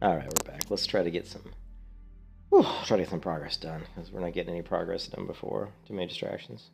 Alright, we're back. Let's try to get some progress done, because we're not getting any progress done before. Too many distractions.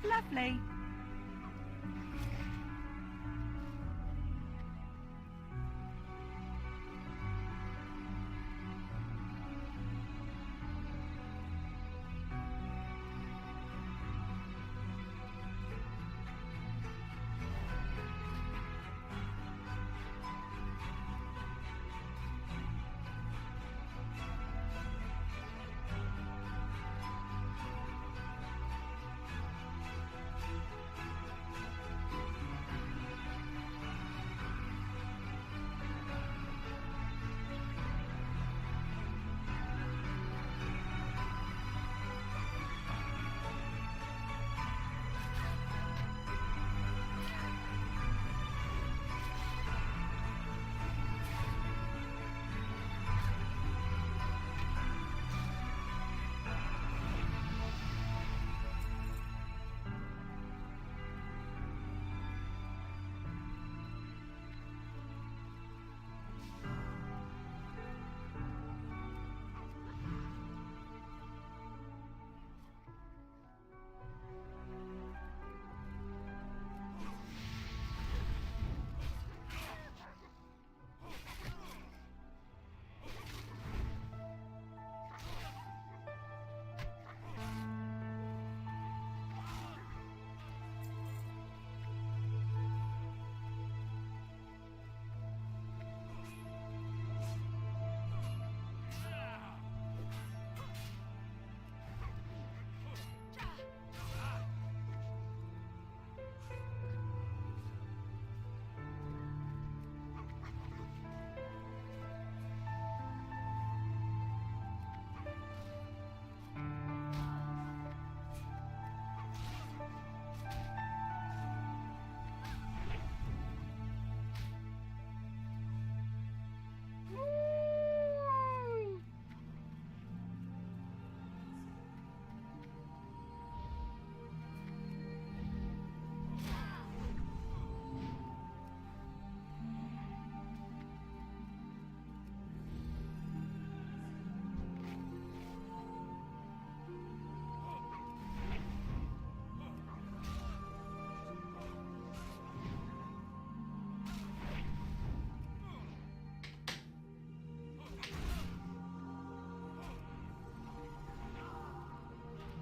Lovely.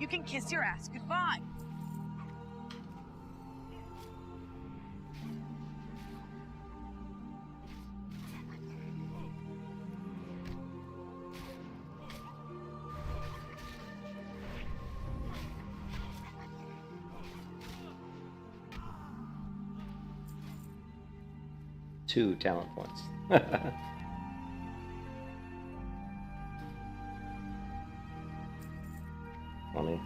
You can kiss your ass goodbye. Two talent points. Funny.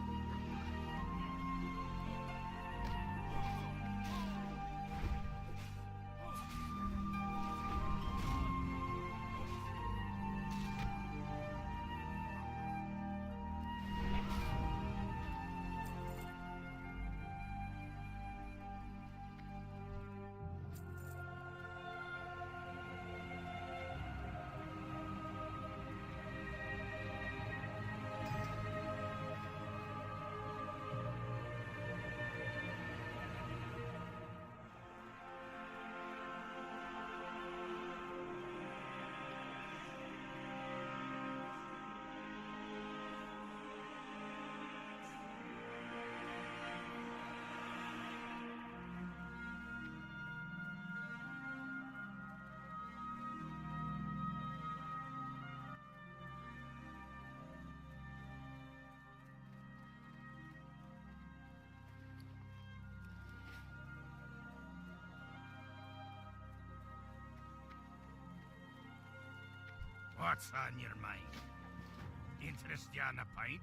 What's on your mind? Interest you on a pint?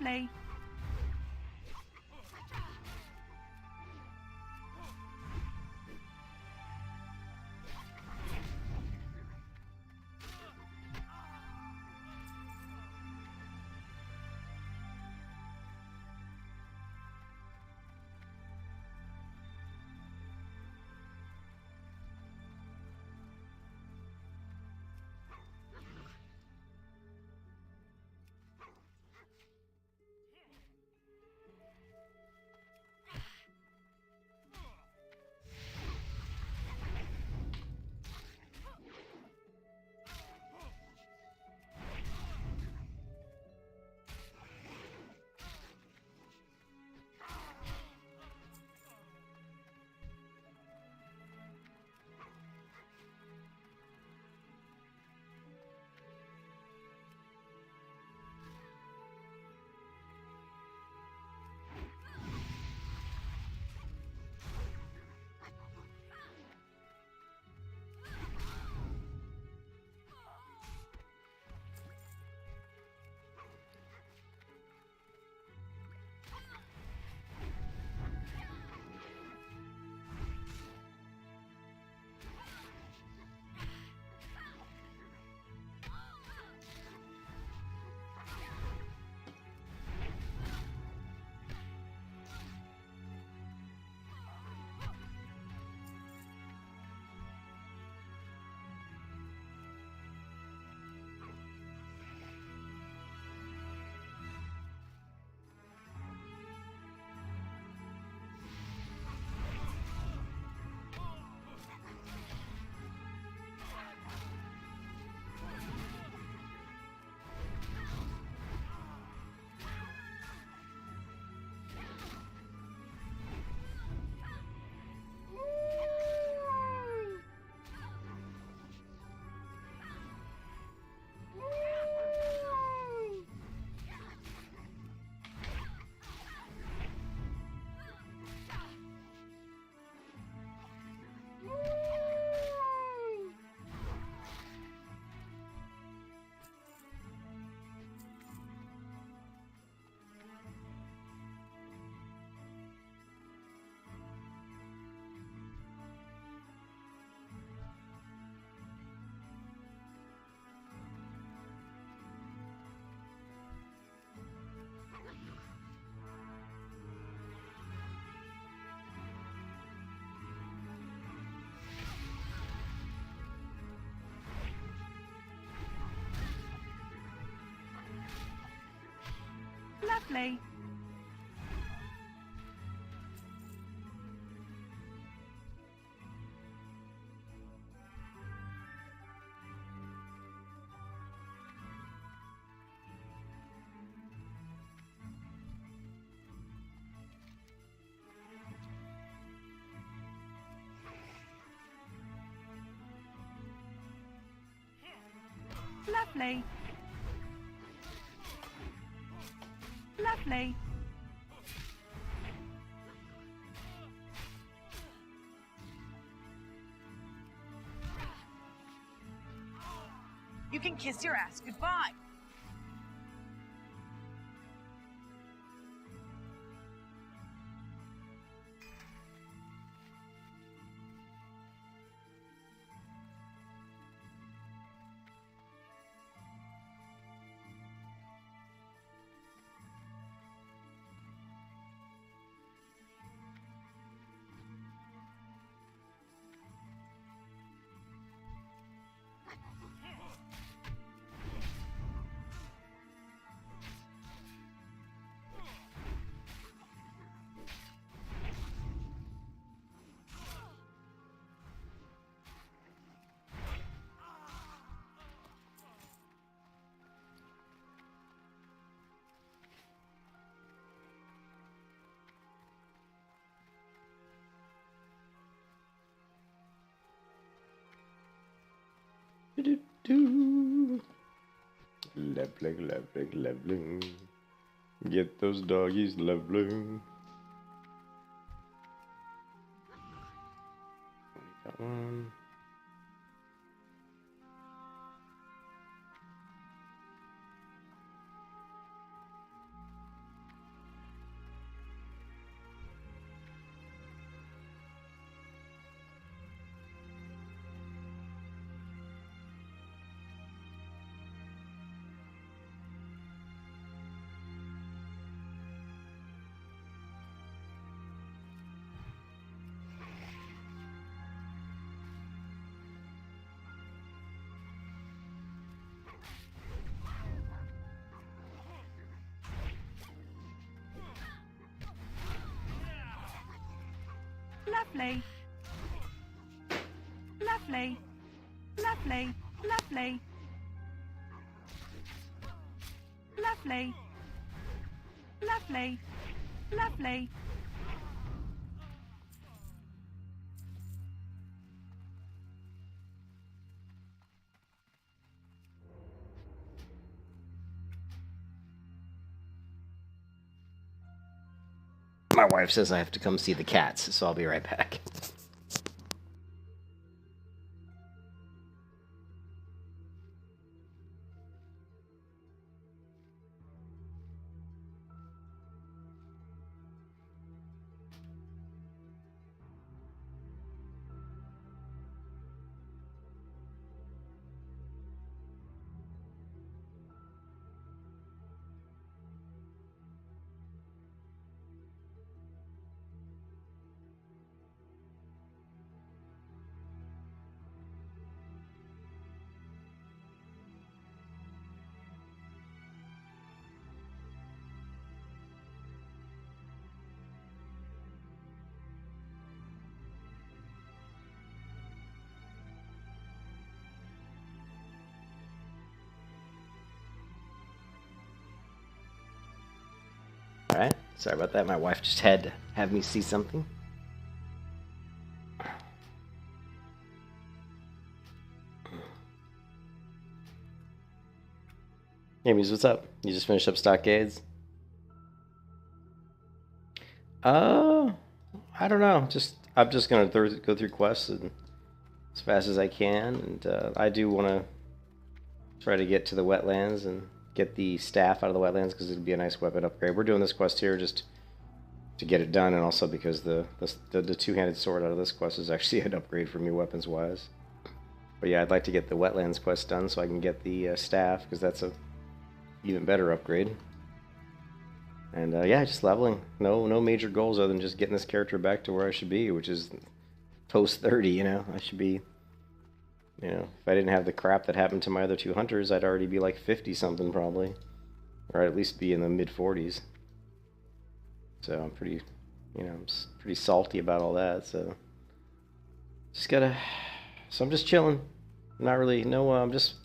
Lovely. Lovely. Lovely. Lovely. You can kiss your ass goodbye. Leveling. Get those doggies leveling. Got one. Lovely. Lovely. Lovely. Lovely. Lovely. Lovely. Lovely. My wife says I have to come see the cats, so I'll be right back. Alright, sorry about that. My wife just had to have me see something. Hey, Muse, what's up? You just finished up Stockades? I don't know. I'm just gonna go through quests as fast as I can, and I do want to try to get to the wetlands and get the staff out of the wetlands because it'd be a nice weapon upgrade. We're doing this quest here just to get it done, and also because the two-handed sword out of this quest is actually an upgrade for me weapons-wise. But yeah, I'd like to get the wetlands quest done so I can get the staff, because that's a even better upgrade. And yeah, just leveling. No major goals other than just getting this character back to where I should be, which is post 30. You know, I should be. You know, if I didn't have the crap that happened to my other two hunters, I'd already be like 50 something probably, or I'd at least be in the mid 40s. So I'm pretty, you know, I'm pretty salty about all that. So just gotta. So I'm just chilling. Not really. No, I'm just.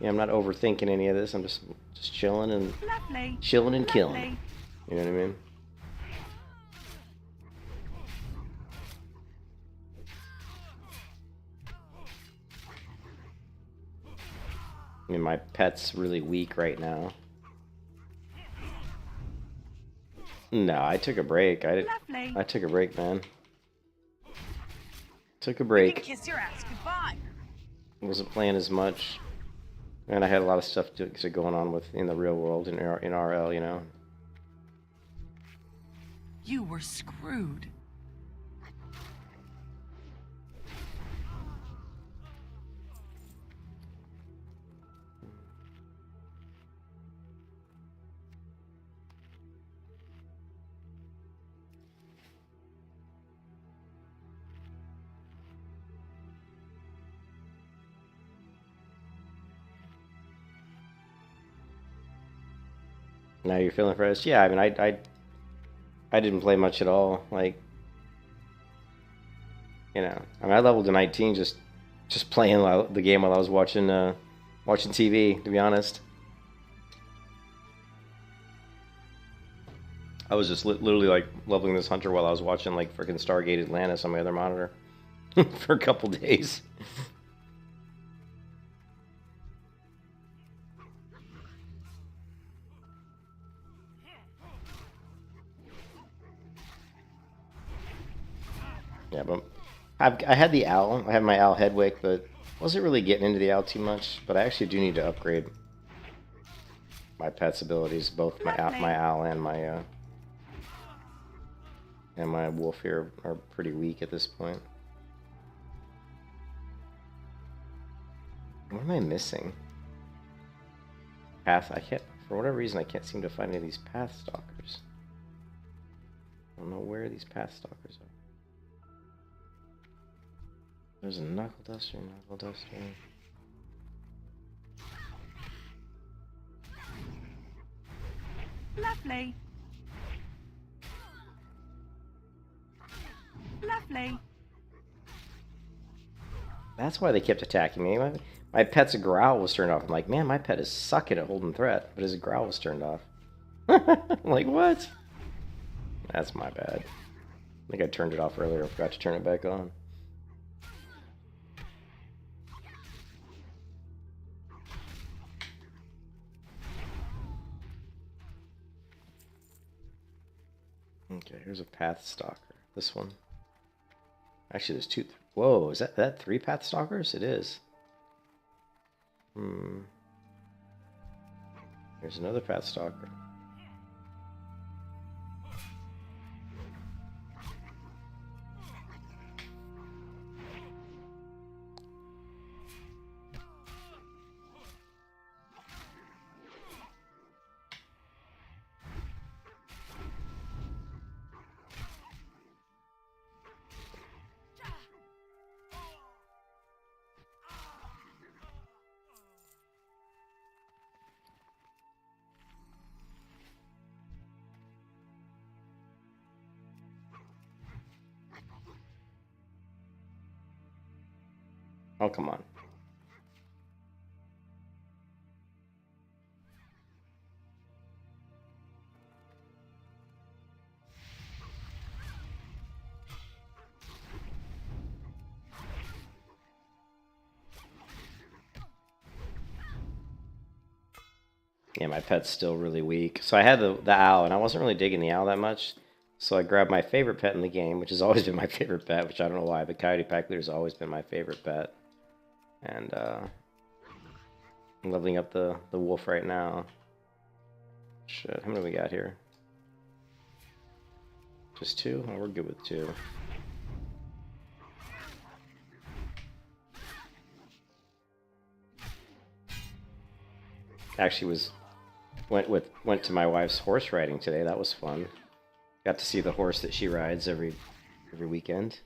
Yeah, I'm not overthinking any of this. I'm just chilling and Lovely. chilling and killing. Lovely. You know what I mean? I mean, my pet's really weak right now. No, I took a break. I took a break, man. Took a You break. can kiss your ass goodbye. Wasn't playing as much, and I had a lot of stuff going on with in the real world in RL, you know. You were screwed. Now you're feeling fresh? Yeah, I mean, I didn't play much at all. Like, you know, I mean, I leveled to 19 just playing the game while I was watching TV. To be honest, I was just literally like leveling this hunter while I was watching like freaking Stargate Atlantis on my other monitor for a couple days. Yeah, but I had the owl. I had my owl Hedwig, but wasn't really getting into the owl too much. But I actually do need to upgrade my pet's abilities, both my owl and my wolf here are pretty weak at this point. What am I missing? Path. I can't. For whatever reason, I can't seem to find any of these path stalkers. I don't know where these path stalkers are. There's a knuckle duster. Lovely. Lovely. That's why they kept attacking me. My pet's growl was turned off. I'm like, man, my pet is sucking at holding threat, but his growl was turned off. I'm like, what? That's my bad. I think I turned it off earlier. I forgot to turn it back on. Okay, here's a path stalker. This one. Actually, there's two. Whoa, is that 3 path stalkers? It is. There's another path stalker. Oh, come on. Yeah, my pet's still really weak. So I had the owl, and I wasn't really digging the owl that much. So I grabbed my favorite pet in the game, which has always been my favorite pet, which I don't know why, but Coyote Pack Leader has always been my favorite pet. And I'm leveling up the wolf right now. Shit, how many we got here? Just 2? Oh, we're good with 2. Actually went to my wife's horse riding today. That was fun. Got to see the horse that she rides every weekend.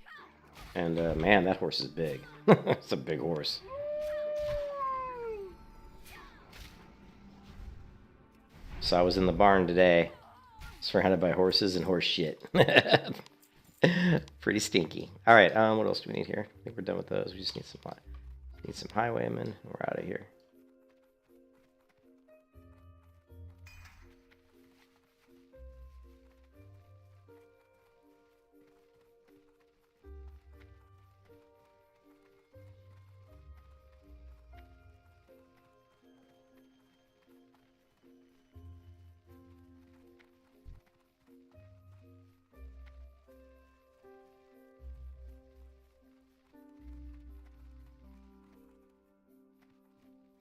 And man, that horse is big. It's a big horse. So I was in the barn today, surrounded by horses and horse shit. Pretty stinky. All right, what else do we need here? I think we're done with those. We just need some highwaymen, and we're out of here.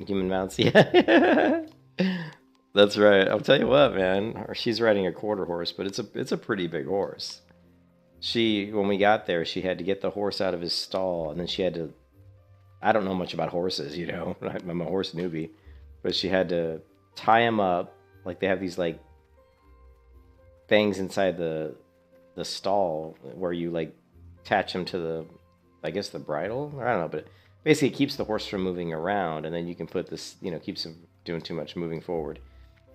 Human mounts, yeah. That's right. I'll tell you what, man. She's riding a quarter horse, but it's a pretty big horse. When we got there, she had to get the horse out of his stall, and then she had to. I don't know much about horses, you know. I'm a horse newbie, but she had to tie him up. Like they have these like things inside the stall where you like attach him to the, I guess the bridle. I don't know, but basically it keeps the horse from moving around, and then you can put this, you know, keeps him doing too much moving forward.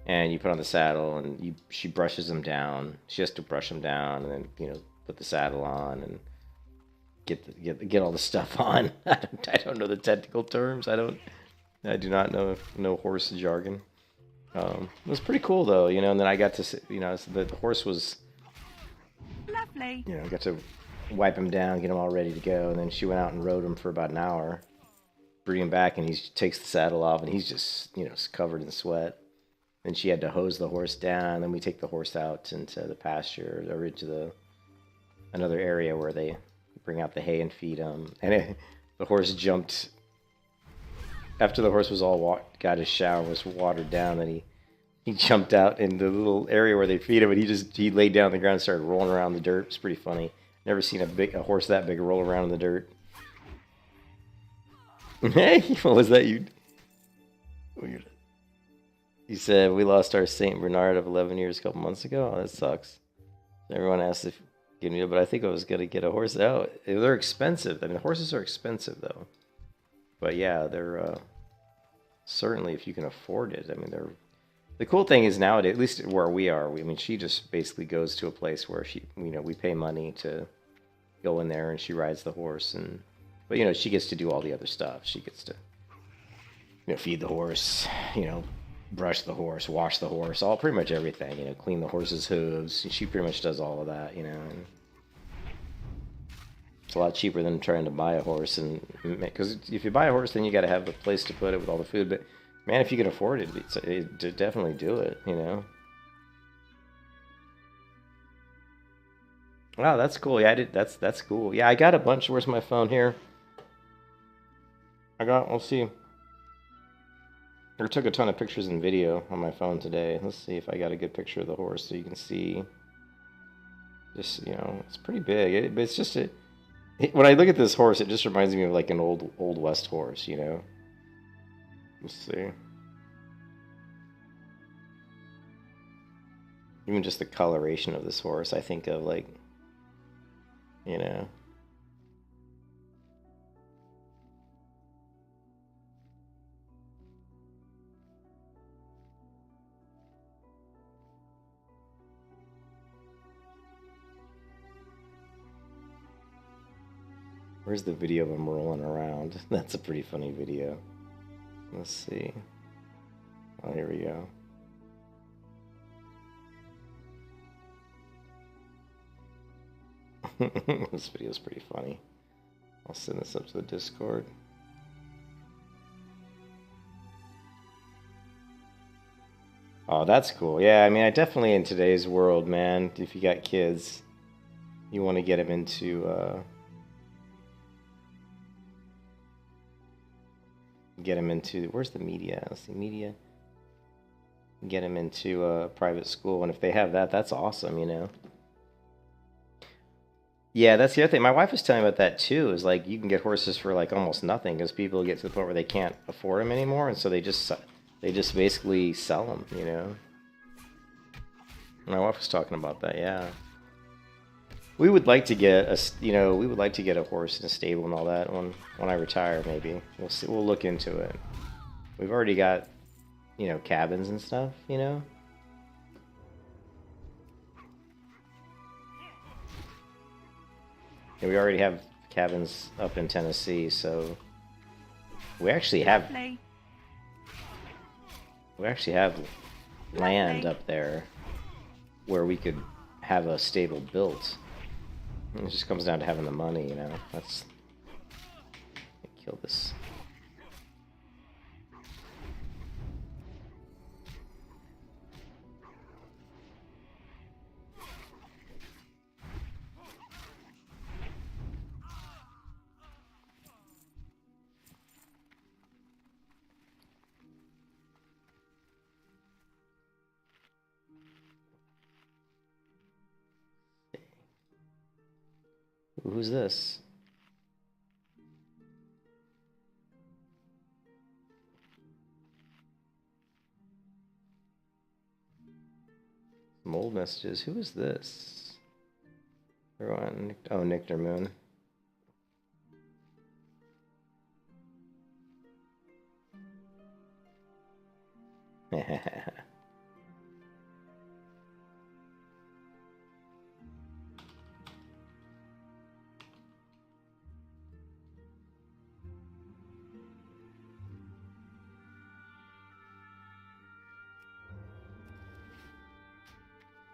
And you put on the saddle, and she brushes him down. She has to brush him down, and then you know put the saddle on and get all the stuff on. I don't know the technical terms. I do not know horse jargon. It was pretty cool though, you know. And then I got to, you know, the horse was Lovely. you know, got to wipe him down, get him all ready to go, and then she went out and rode him for about an hour, bring him back, and he takes the saddle off, and he's just, you know, covered in sweat. Then she had to hose the horse down. Then we take the horse out into the pasture or into another area where they bring out the hay and feed him. And the horse jumped after the horse was all got his shower, was watered down. Then he jumped out in the little area where they feed him, and he laid down on the ground and started rolling around in the dirt. It's pretty funny. Never seen a horse that big roll around in the dirt. Hey, what was that? Weird. He said, we lost our St. Bernard of 11 years a couple months ago. Oh, that sucks. Everyone asked if give me, but I think I was going to get a horse out. They're expensive. I mean, horses are expensive, though. But yeah, they're certainly, if you can afford it. I mean, the cool thing is nowadays, at least where we are, I mean, she just basically goes to a place where we pay money to go in there, and she rides the horse. But, you know, she gets to do all the other stuff. She gets to, you know, feed the horse, you know, brush the horse, wash the horse, all pretty much everything, you know, clean the horse's hooves. She pretty much does all of that, you know. And it's a lot cheaper than trying to buy a horse, and because if you buy a horse, then you got to have a place to put it with all the food. But man, if you can afford it, definitely do it, you know. Wow, that's cool. Yeah, I did. That's cool. Yeah, I got a bunch. Where's my phone here? Let's see. I took a ton of pictures and video on my phone today. Let's see if I got a good picture of the horse so you can see. Just, you know, it's pretty big. But it's just when I look at this horse, it just reminds me of like an old West horse, you know. Let's see. Even just the coloration of this horse, I think of like, you know. Where's the video of him rolling around? That's a pretty funny video. Let's see. Oh, here we go. This video is pretty funny. I'll send this up to the Discord. Oh, that's cool. Yeah, I mean, I definitely, in today's world, man, if you got kids, you want to get them into, where's the media? Let's see, media. Get them into a private school, and if they have that, that's awesome, you know. Yeah, that's the other thing. My wife was telling me about that too. Is like you can get horses for like almost nothing because people get to the point where they can't afford them anymore, and so they just basically sell them, you know. My wife was talking about that. Yeah, we would like to get a horse in a stable and all that when I retire. Maybe we'll see. We'll look into it. We've already got, you know, cabins and stuff, you know. Yeah, we already have cabins up in Tennessee, so we actually have land up there where we could have a stable built. It just comes down to having the money, you know. Let's kill this. who's this? Some old messages. Who is this? Everyone. Oh, Nick Moon.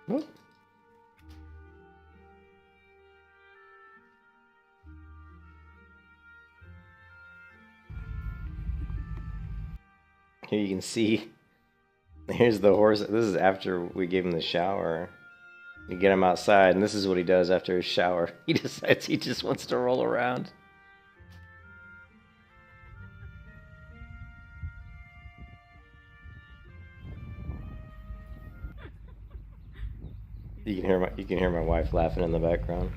Whoop. Here you can see, here's the horse. This is after we gave him the shower. You get him outside, and this is what he does after his shower. He decides he just wants to roll around. You can hear my wife laughing in the background.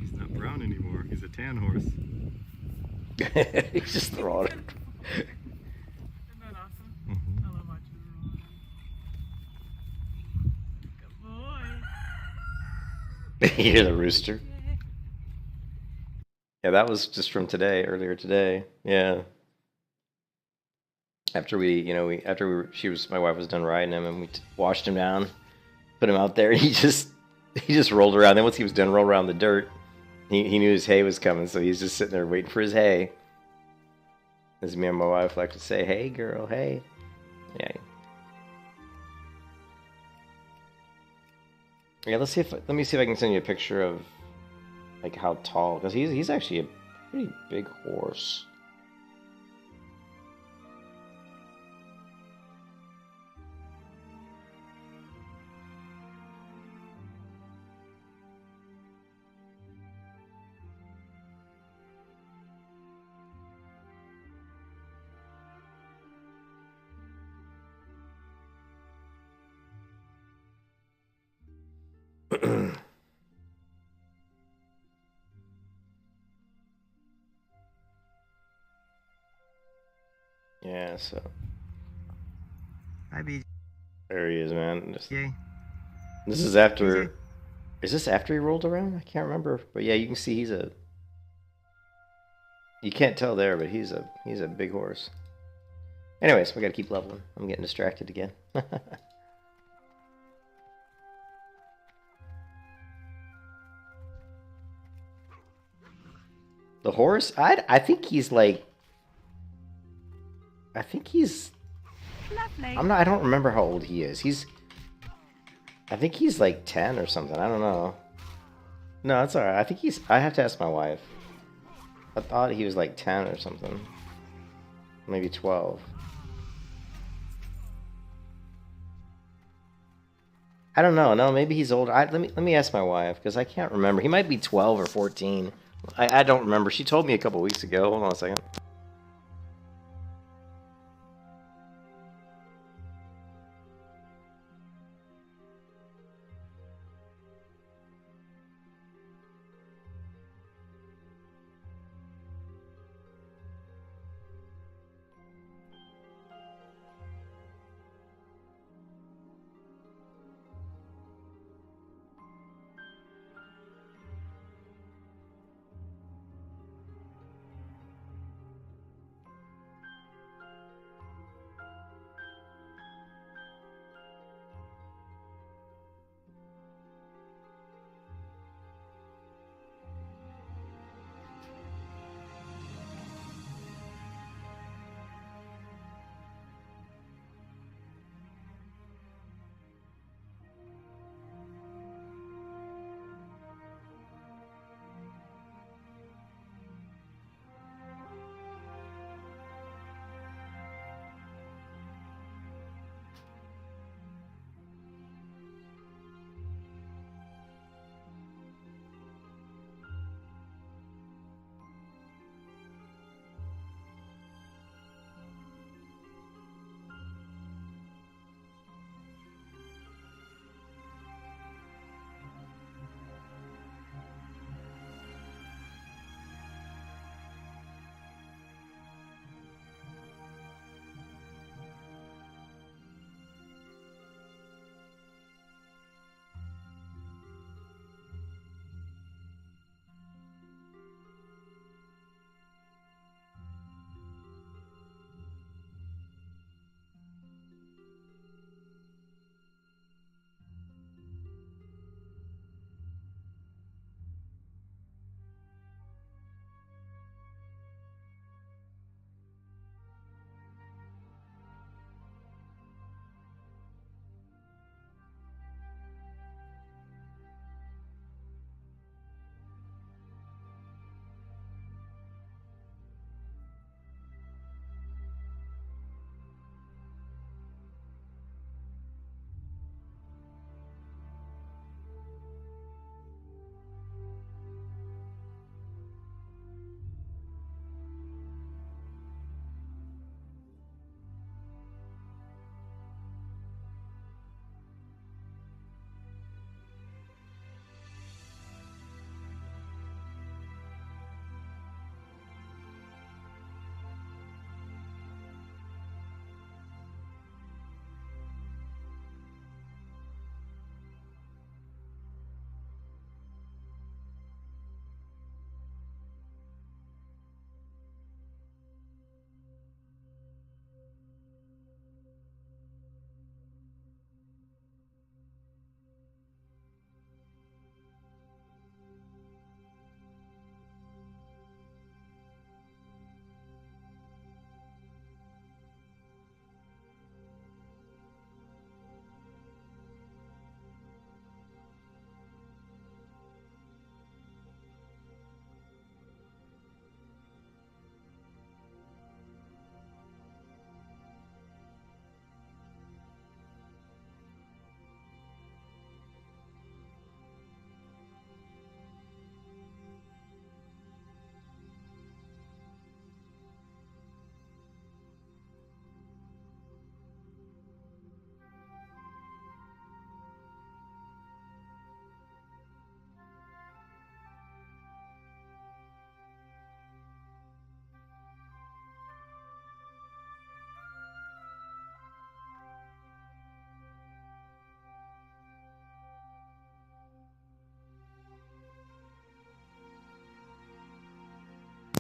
He's not brown anymore. He's a tan horse. He's just throwing it. Isn't that awesome? I love watching him roll. Good boy. You hear the rooster? Yeah, that was just from today, earlier today. Yeah. After my wife was done riding him, and we washed him down, put him out there, and he just rolled around. Then once he was done, rolled around the dirt. He knew his hay was coming, so he's just sitting there waiting for his hay. As me and my wife like to say, "Hey, girl, hey." Yeah. Yeah. Let me see if I can send you a picture of like how tall, because he's actually a pretty big horse. Yeah, so Hi, BJ. there he is, man. Yay. This is after. Is this after he rolled around? I can't remember, but yeah, you can see he's a. You can't tell there, but he's a big horse. Anyways, we gotta keep leveling. I'm getting distracted again. The horse? I think he's like. I think he's. Lovely. I don't remember how old he is. I think he's like 10 or something. I don't know. No, it's alright. I think I have to ask my wife. I thought he was like 10 or something. Maybe 12. I don't know. No, maybe he's older. Let me ask my wife, because I can't remember. He might be 12 or 14. I don't remember. She told me a couple weeks ago. Hold on a second.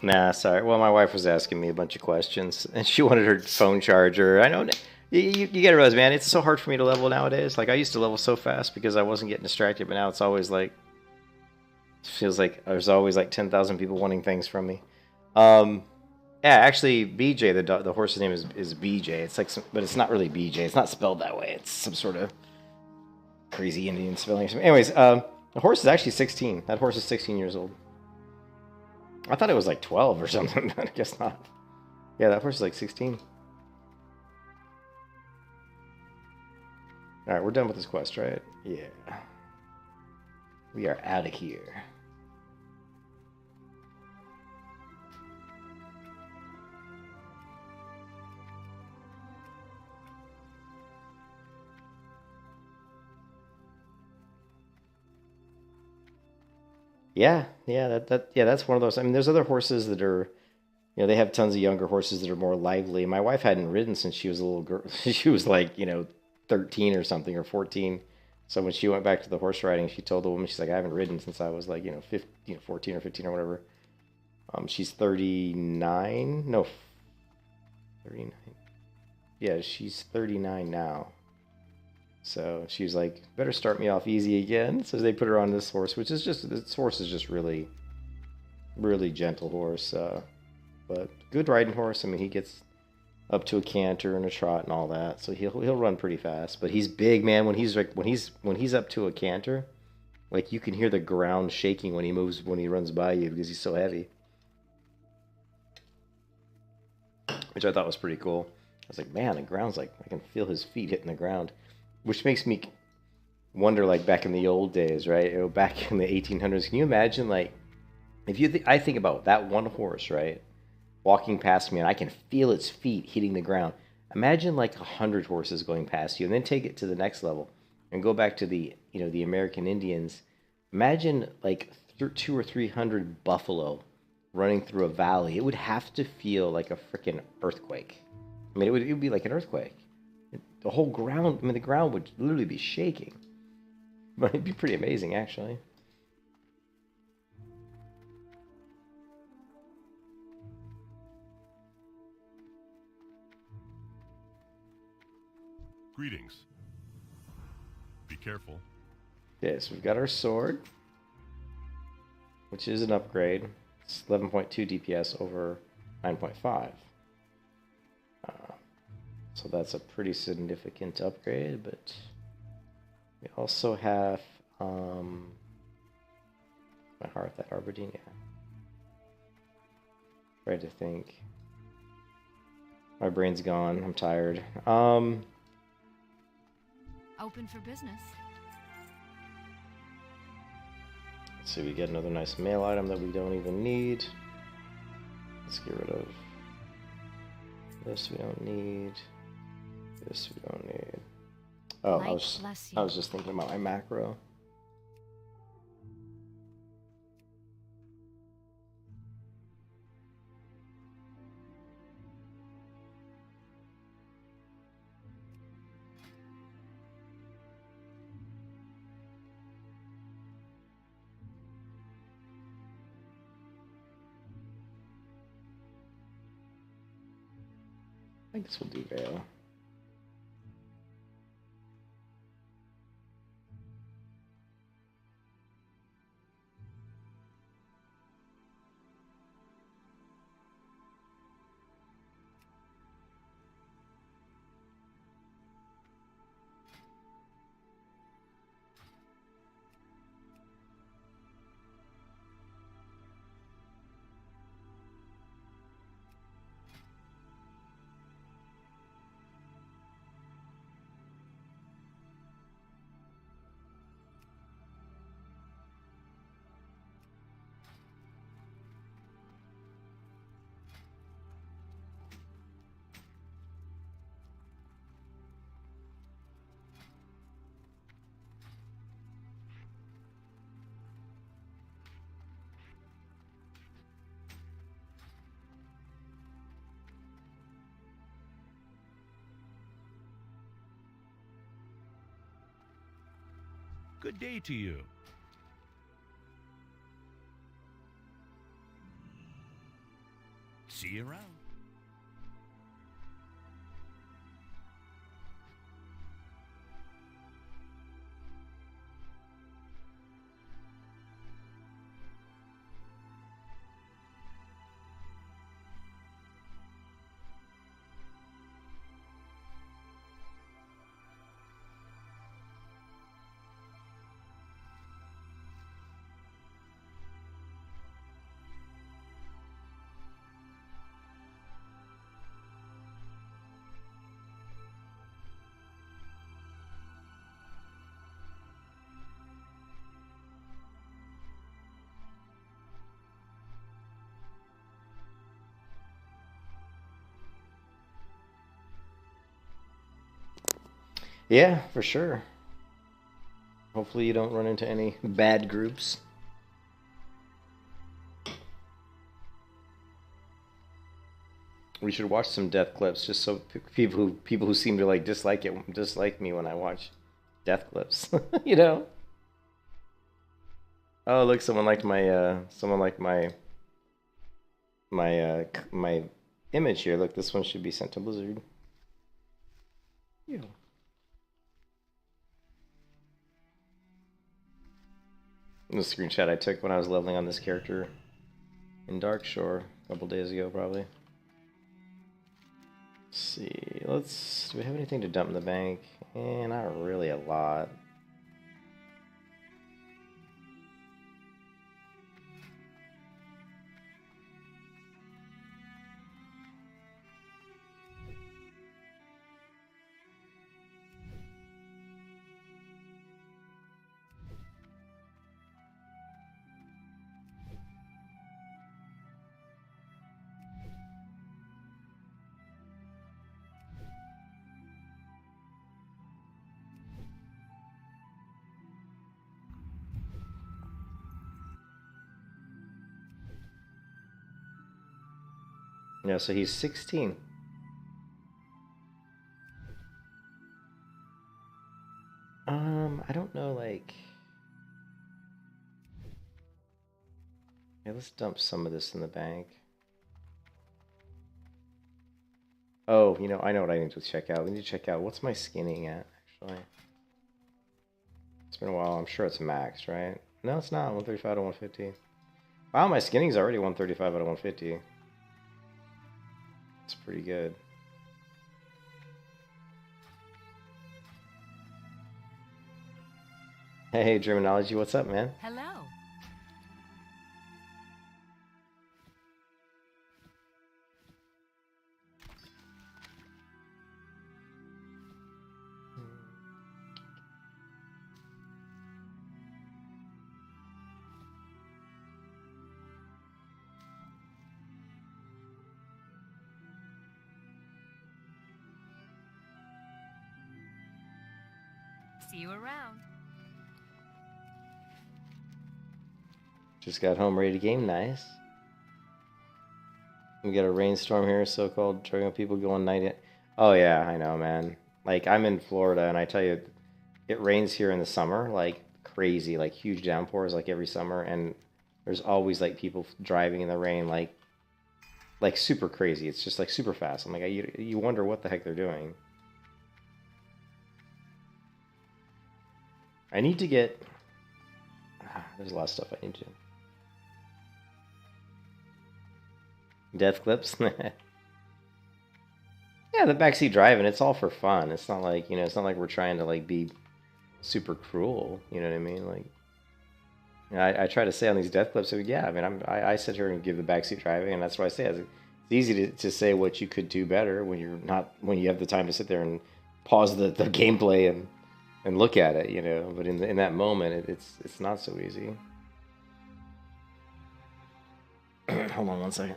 Nah, sorry. Well, my wife was asking me a bunch of questions, and she wanted her phone charger. I know. You gotta realize, man, it's so hard for me to level nowadays. Like, I used to level so fast because I wasn't getting distracted, but now it's always like, feels like there's always like 10,000 people wanting things from me. Yeah, actually, BJ, the horse's name is BJ. It's like, but it's not really BJ. It's not spelled that way. It's some sort of crazy Indian spelling or something. Anyways, the horse is actually 16. That horse is 16 years old. I thought it was like 12 or something, but I guess not. Yeah, that horse is like 16. Alright, we're done with this quest, right? Yeah. We are out of here. Yeah, that's one of those. I mean, there's other horses that are, they have tons of younger horses that are more lively. My wife hadn't ridden since she was a little girl. She was like, 13 or something or 14. So when she went back to the horse riding, she told the woman, she's like, I haven't ridden since I was like, 15, 14 or 15 or whatever. She's 39. No, 39. Yeah, she's 39 now. So she was like, better start me off easy again. So they put her on this horse, which is just, this horse is just really, really gentle horse. But good riding horse. I mean, he gets up to a canter and a trot and all that, so he'll run pretty fast. But he's big, man. When he's up to a canter, like you can hear the ground shaking when he runs by you because he's so heavy. Which I thought was pretty cool. I was like, man, the ground's like, I can feel his feet hitting the ground. Which makes me wonder, like, back in the old days, right? Back in the 1800s, can you imagine, like, if I think about that one horse, right, walking past me, and I can feel its feet hitting the ground. Imagine, like, 100 horses going past you, and then take it to the next level, and go back to the American Indians. Imagine, like, 200 or 300 buffalo running through a valley. It would have to feel like a freaking earthquake. I mean, it would be like an earthquake. The whole ground, the ground would literally be shaking. But it'd be pretty amazing, actually. Greetings. Be careful. Okay, so we've got our sword, which is an upgrade. It's 11.2 DPS over 9.5. So that's a pretty significant upgrade, but we also have my hearth at Aberdeen, yeah. Trying to think. My brain's gone. I'm tired. Open for business. Let's see, we get another nice mail item that we don't even need. Let's get rid of this. We don't need. This we don't need. Oh, I was just thinking about my macro. I guess we'll do Vael. Good day to you. See you around. Yeah, for sure. Hopefully you don't run into any bad groups. We should watch some death clips just so people who seem to like dislike me when I watch death clips, you know? Oh, look, someone liked my image here. Look, this one should be sent to Blizzard. Yeah. The screenshot I took when I was leveling on this character in Darkshore a couple days ago, probably. Let's see. Do we have anything to dump in the bank? Not really a lot. Yeah, so he's 16. I don't know, like... Yeah, let's dump some of this in the bank. Oh, you know, I know what I need to check out. We need to check out, what's my skinning at, actually? It's been a while. I'm sure it's max, right? No, it's not. 135 out of 150. Wow, my skinning's already 135 out of 150. It's pretty good. Hey, Germanology, what's up, man? Hello. See you around. Just got home ready to game. Nice. We got a rainstorm here, so-called triggering people going night. Oh yeah, I know, man. Like, I'm in Florida, and I tell you, it rains here in the summer, like crazy, like huge downpours, like every summer, and there's always like people driving in the rain, like super crazy. It's just like super fast. I'm like, you wonder what the heck they're doing. I need to get... there's a lot of stuff I need to... Death clips? Yeah, the backseat driving, it's all for fun. It's not like, you know, it's not like we're trying to, like, be super cruel, you know what I mean? Like, you know, I try to say on these death clips, so yeah, I mean, I sit here and give the backseat driving, and that's what I say. It's easy to say what you could do better when you're not, when you have the time to sit there and pause the gameplay and look at it, you know. But in that moment, it's not so easy. Hold on one second.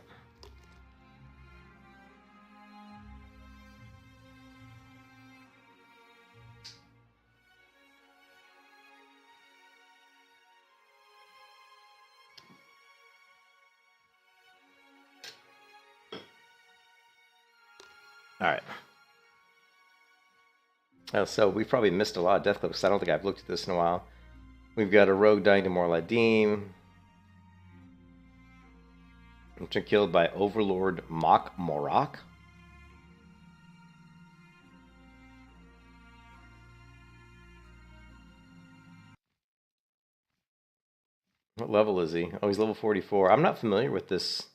All right. So we probably missed a lot of death clips. I don't think I've looked at this in a while. We've got a rogue dying to Morladim. which are killed by Overlord Mok Morok. What level is he? Oh, he's level 44. I'm not familiar with this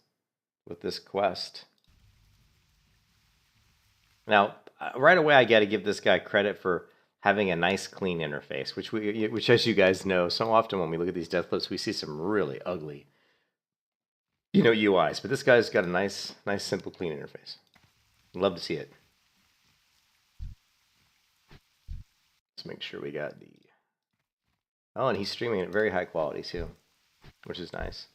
quest. Now, right away, I got to give this guy credit for having a nice, clean interface, which, as you guys know, so often when we look at these death clips, we see some really ugly, UIs. But this guy's got a nice, simple, clean interface. Love to see it. Let's make sure we got the. Oh, and he's streaming at very high quality too, which is nice.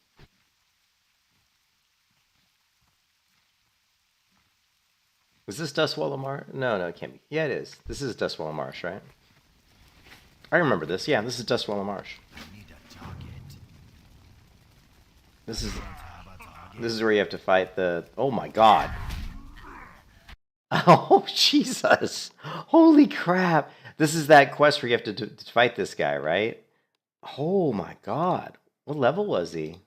Is this Dustwallow Marsh? No, it can't be. Yeah, it is. This is Dustwallow Marsh, right? I remember this. Yeah, this is Dustwallow Marsh. This is where you have to fight the. Oh my God! Oh Jesus! Holy crap! This is that quest where you have to fight this guy, right? Oh my God! What level was he?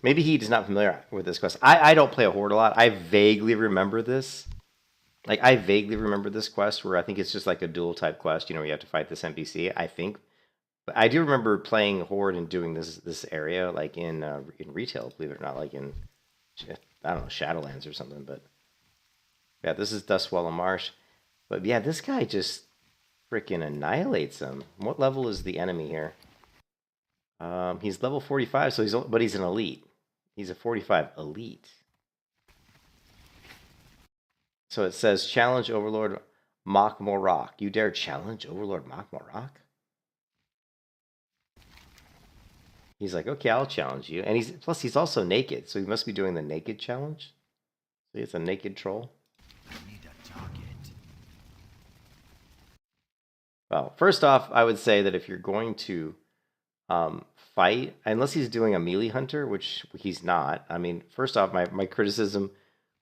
Maybe he's not familiar with this quest. I don't play a horde a lot. I vaguely remember this. Like, I vaguely remember this quest where I think it's just like a duel type quest, where you have to fight this NPC, I think. But I do remember playing horde and doing this area, like in retail, believe it or not, like in, I don't know, Shadowlands or something. But yeah, this is Dustwallow Marsh. But yeah, this guy just freaking annihilates him. What level is the enemy here? He's level 45, but he's an elite. He's a 45 elite. So it says, challenge Overlord Mok Morok. You dare challenge Overlord Mok Morok? He's like, okay, I'll challenge you. And he's also naked, so he must be doing the naked challenge. See, it's a naked troll. Well, first off, I would say that if you're going to fight, unless he's doing a melee hunter, which he's not. I mean, first off, my criticism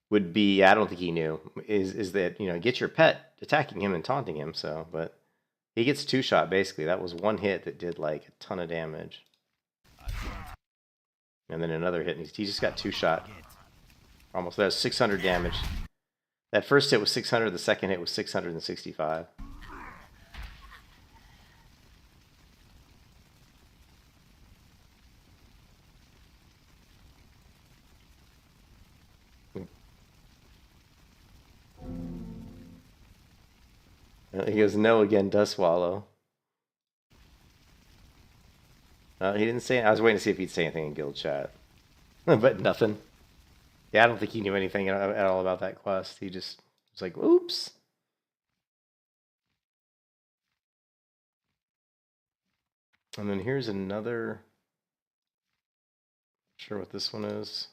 would be, I don't think he knew, is that, get your pet attacking him and taunting him. So, but he gets 2-shot basically. That was one hit that did like a ton of damage. And then another hit, and he just got 2-shot. Almost, that was 600 damage. That first hit was 600, the second hit was 665. He goes, no again, Dustwallow. He didn't say. I was waiting to see if he'd say anything in guild chat, but nothing. Yeah, I don't think he knew anything at all about that quest. He just was like, "Oops." And then here's another. Not sure what this one is.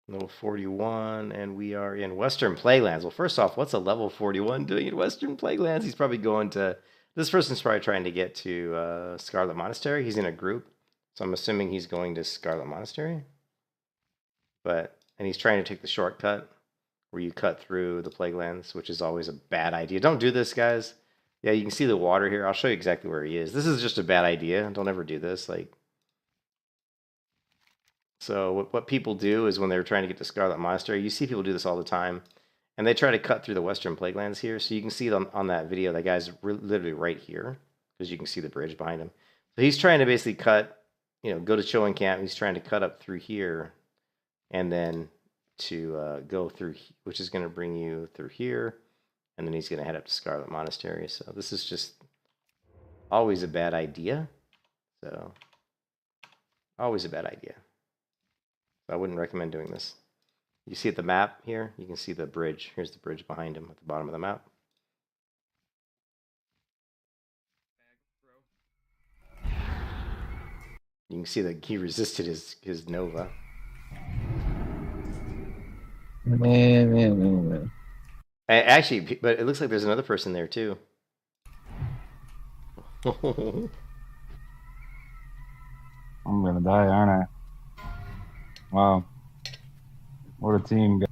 Level 41, and we are in Western Plaguelands. Well, first off, what's a level 41 doing in Western Plaguelands? He's probably going to. This person's probably trying to get to Scarlet Monastery. He's in a group, so I'm assuming he's going to Scarlet Monastery. And he's trying to take the shortcut where you cut through the Plaguelands, which is always a bad idea. Don't do this, guys. Yeah, you can see the water here. I'll show you exactly where he is. This is just a bad idea. Don't ever do this. So what people do is when they're trying to get to Scarlet Monastery, you see people do this all the time. And they try to cut through the Western Plaguelands here. So you can see on that video, that guy's literally right here, because you can see the bridge behind him. So he's trying to basically cut, go to Chilling Camp. He's trying to cut up through here and then to go through, which is going to bring you through here. And then he's going to head up to Scarlet Monastery. So this is just always a bad idea. So always a bad idea. So I wouldn't recommend doing this. You see at the map here, you can see the bridge. Here's the bridge behind him at the bottom of the map. You can see that he resisted his Nova. Man. Actually, but it looks like there's another person there too. I'm gonna die, aren't I? Wow. What a team.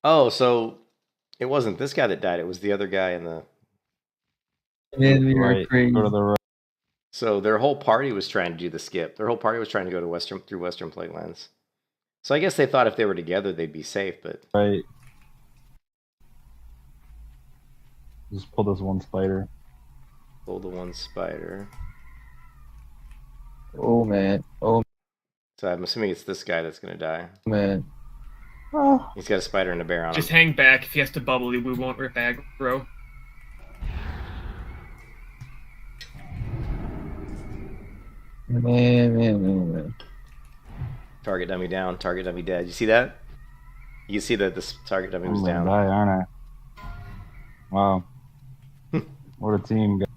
Oh, so it wasn't this guy that died. It was the other guy in the. Man, we are crazy. Go to the right. So their whole party was trying to do the skip. Their whole party was trying to go to through Western Plaguelands. So I guess they thought if they were together, they'd be safe, but... Right. Just pull this one spider. Pull the one spider. Oh man. Oh So I'm assuming it's this guy that's going to die. man. Oh. He's got a spider and a bear on Just him. hang back. If he has to bubble, we won't rip aggro. Man. Target dummy down, target dummy dead. You see that? You can see that this target dummy was I'm gonna down. die, aren't I? Wow. What a team, guys.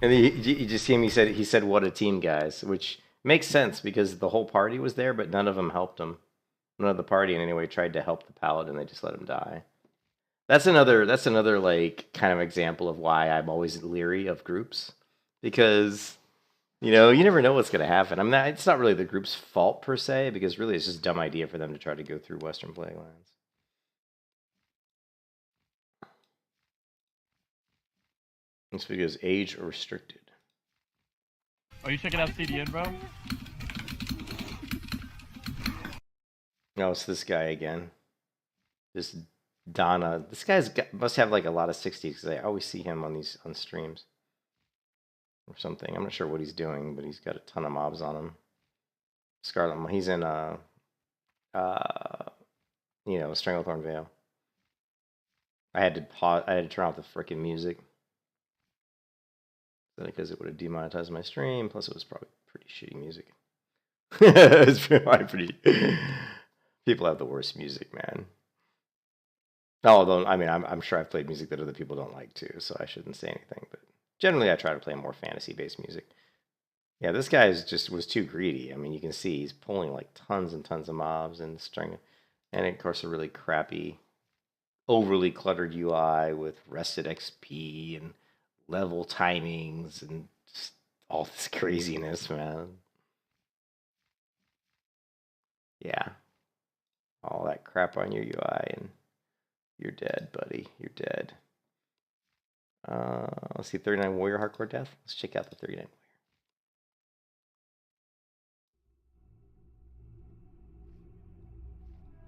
And you just see him, he said, what a team, guys, which makes sense because the whole party was there, but none of them helped him. None of the party in any way tried to help the paladin, they just let him die. That's another like kind of example of why I'm always leery of groups. Because, you know, you never know what's gonna happen. It's not really the group's fault per se, because really it's just a dumb idea for them to try to go through Western Plaguelands. It's because age restricted. Are you checking out CDN, bro? No, it's this guy again. This Donna. This guy's must have like a lot of 60s because I always see him on streams or something. I'm not sure what he's doing, but he's got a ton of mobs on him. Scarlet. He's in Stranglethorn Vael. I had to pause. I had to turn off the freaking music because it would have demonetized my stream. Plus, it was probably pretty shitty music. It's probably pretty. People have the worst music, man. Although, I mean, I'm sure I've played music that other people don't like too, so I shouldn't say anything. But generally, I try to play more fantasy-based music. Yeah, this guy was too greedy. I mean, you can see he's pulling like tons and tons of mobs and string, and of course a really crappy, overly cluttered UI with rested XP and level timings and just all this craziness, man. Yeah. All that crap on your UI and you're dead, buddy. You're dead. Let's see, 39 Warrior Hardcore Death. Let's check out the 39 Warrior.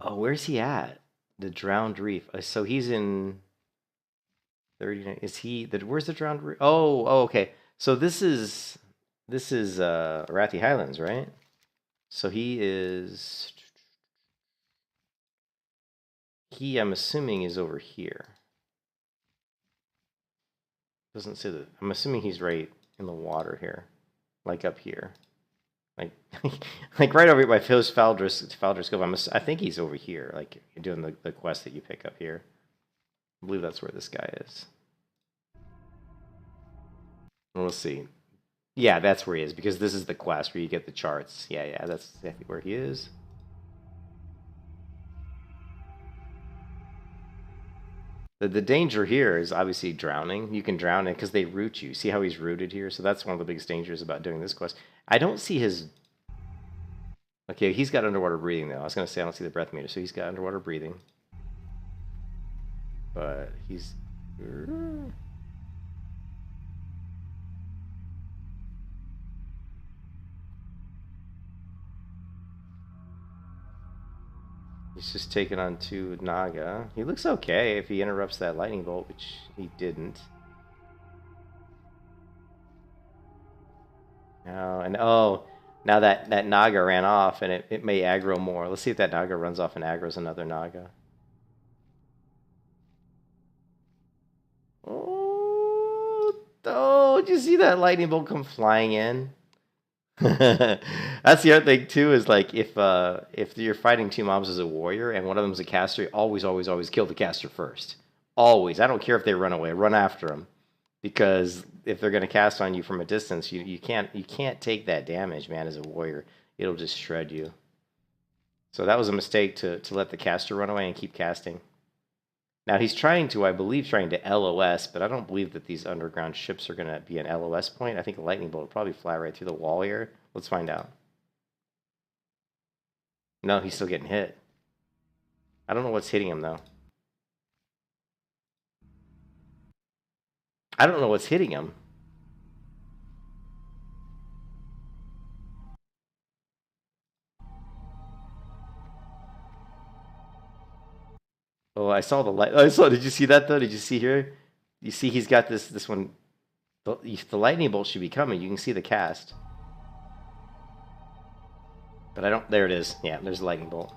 Oh, where's he at? The Drowned Reef. So he's in 39. Is he where's the Drowned Reef? Oh, okay. So this is Arathi Highlands, right? So I'm assuming is over here. Doesn't say that. I'm assuming he's right in the water here, like up here, like like right over by Faldris Cove. I think he's over here, like doing the quest that you pick up here. I believe that's where this guy is. We'll see. Yeah, that's where he is because this is the quest where you get the charts. Yeah, that's exactly where he is. The danger here is obviously drowning. You can drown it because they root you. See how he's rooted here? So that's one of the biggest dangers about doing this quest. I don't see his... Okay, he's got underwater breathing, though. I was going to say I don't see the breath meter, so he's got underwater breathing. But he's... He's just taking on 2 Naga. He looks okay if he interrupts that lightning bolt, which he didn't. Oh, and now that Naga ran off, and it may aggro more. Let's see if that Naga runs off and aggroes another Naga. Oh, did you see that lightning bolt come flying in? That's the other thing too, is like if you're fighting 2 mobs as a warrior and one of them's a caster, always kill the caster first. Always. I don't care if they run away, run after them, because if they're gonna cast on you from a distance, you can't take that damage, man. As a warrior, it'll just shred you. So that was a mistake to let the caster run away and keep casting. Now he's trying to LOS, but I don't believe that these underground ships are going to be an LOS point. I think a lightning bolt will probably fly right through the wall here. Let's find out. No, he's still getting hit. I don't know what's hitting him, though. I don't know what's hitting him. Oh, I saw the light. I saw. Did you see that though? Did you see here? You see he's got this one. The lightning bolt should be coming. You can see the cast. But I don't. There it is. Yeah, there's the lightning bolt.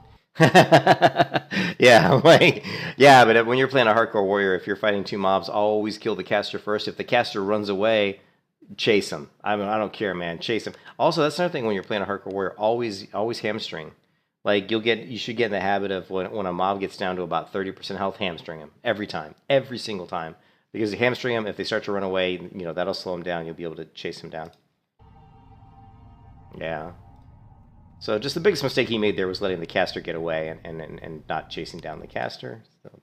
Yeah, like, yeah. But when you're playing a hardcore warrior, if you're fighting two mobs, always kill the caster first. If the caster runs away, chase him. I mean, I don't care, man. Chase him. Also, that's another thing when you're playing a hardcore warrior. Always hamstring. Like you should get in the habit of when a mob gets down to about 30% health, hamstring him every time, every single time. Because you hamstring them, if they start to run away, you know that'll slow them down. You'll be able to chase them down. Yeah. So just the biggest mistake he made there was letting the caster get away and not chasing down the caster, so,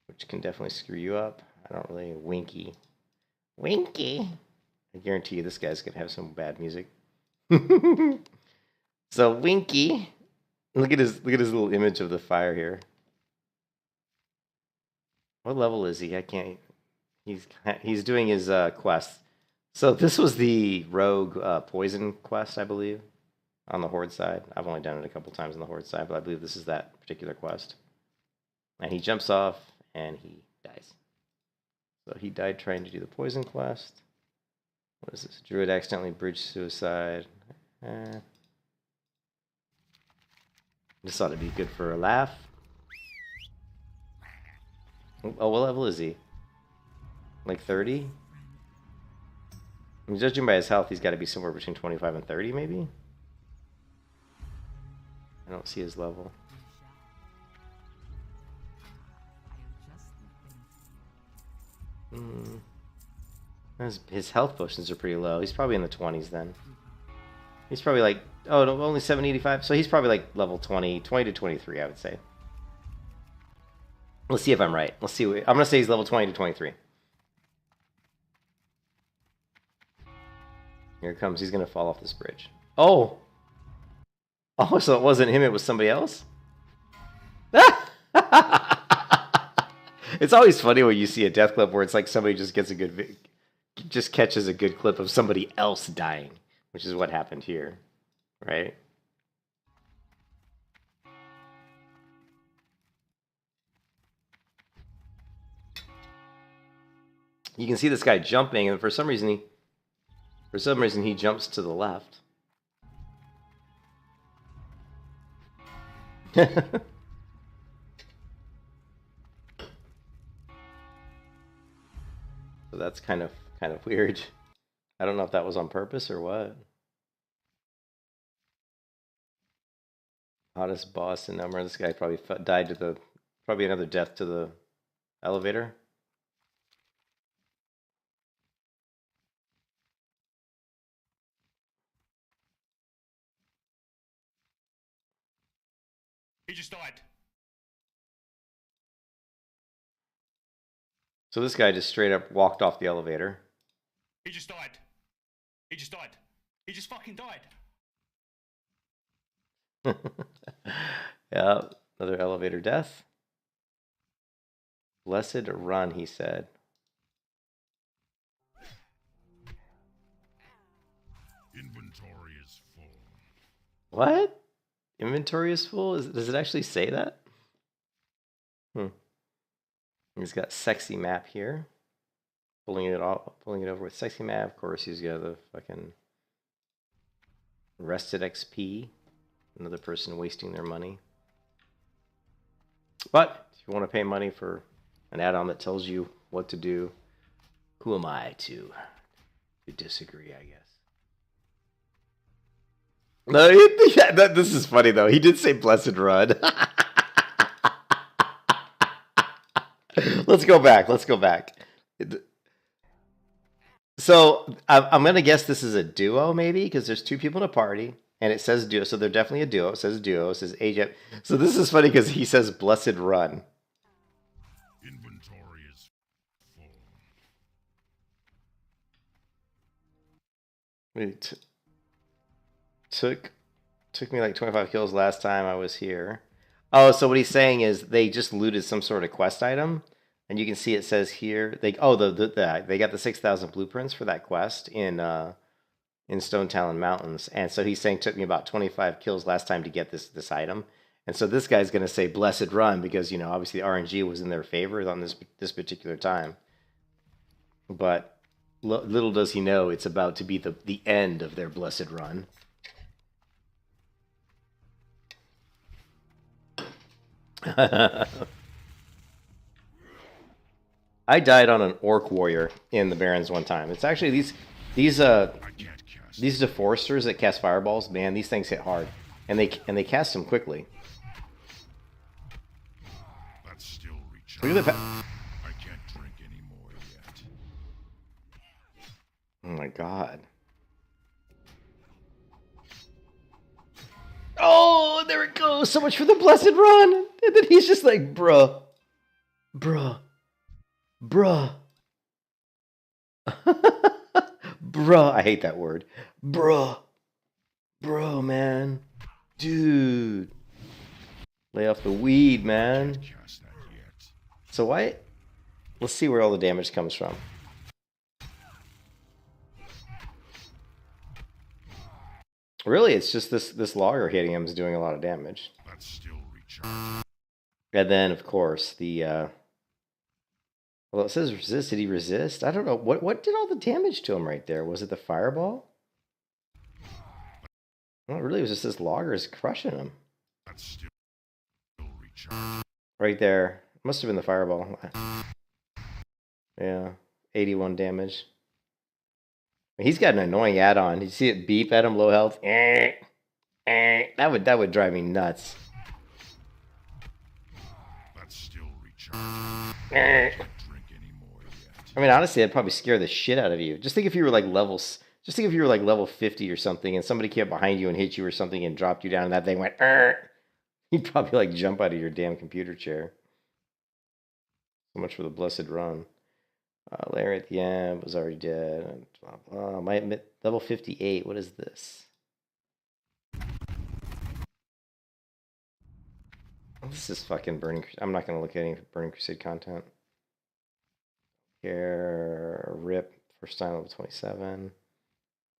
which can definitely screw you up. I don't really Winky. I guarantee you this guy's gonna have some bad music. So Winky, look at his little image of the fire here. What level is he? I can't. He's doing his quest. So this was the rogue poison quest, I believe. On the Horde side. I've only done it a couple times on the Horde side, but I believe this is that particular quest. And he jumps off, and he dies. So he died trying to do the poison quest. What is this? Druid accidentally bridged suicide. This ought to be good for a laugh. Oh, what level is he? Like 30? I mean, judging by his health, he's got to be somewhere between 25 and 30, maybe? I don't see his level. His health potions are pretty low. He's probably in the 20s then. He's probably like, oh, no, only 785. So he's probably like level 20 to 23, I would say. Let's see if I'm right. Let's see. I'm going to say he's level 20 to 23. Here it comes. He's going to fall off this bridge. Oh! Oh, so it wasn't him, it was somebody else? It's always funny when you see a death clip where it's like somebody just gets just catches a good clip of somebody else dying, which is what happened here, right? You can see this guy jumping, and for some reason he jumps to the left. So that's kind of weird. I don't know if that was on purpose or what. Hottest boss in number. This guy probably died to probably another death to the elevator. He just died. So this guy just straight up walked off the elevator. He just died. He just died. He just fucking died. Yeah, another elevator death. Blessed run, he said. Inventory is full. What? Inventory is full? Does it actually say that? He's got sexy map here. Pulling it over with sexy map. Of course, he's got the fucking rested XP. Another person wasting their money. But if you want to pay money for an add-on that tells you what to do, who am I to disagree, I guess. No, this is funny though. He did say blessed run. Let's go back. So I'm going to guess this is a duo maybe, because there's two people in a party and it says duo. So they're definitely a duo. It says duo. It says age. So this is funny because he says blessed run. Inventory is full. Took me like 25 kills last time I was here. Oh, so what he's saying is they just looted some sort of quest item, and you can see it says here they got the 6,000 blueprints for that quest in Stone Talon Mountains, and so he's saying it took me about 25 kills last time to get this item, And so this guy's going to say blessed run because, you know, obviously RNG was in their favor on this particular time. But little does he know it's about to be the end of their blessed run. I died on an orc warrior in the Barrens one time. It's actually these deforesters that cast fireballs. Man, these things hit hard, and they cast them quickly. Look at the I can't drink anymore yet. oh my god! Oh, there it goes. So much for the blessed run, and then he's just like, bruh. Bruh. Bruh, I hate that word. Bruh. Bro, man. Dude. Lay off the weed, man. So why? Let's see where all the damage comes from. Really, it's just this logger hitting him is doing a lot of damage. And then, of course, the... Well, it says resist. Did he resist? I don't know. What did all the damage to him right there? Was it the fireball? Well, really, it was just this logger is crushing him. Right there. Must have been the fireball. Yeah. 81 damage. He's got an annoying add-on. Did you see it beep at him, low health? That would drive me nuts. I mean, honestly, that'd probably scare the shit out of you. Just think if you were like just think if you were like level 50 or something, and somebody came behind you and hit you or something and dropped you down, and that thing went. You'd probably like jump out of your damn computer chair. So much for the blessed run. Larry at the end was already dead. Blah, blah. My level 58. What is this? This is fucking Burning. I'm not gonna look at any Burning Crusade content. Here, rip first time level 27.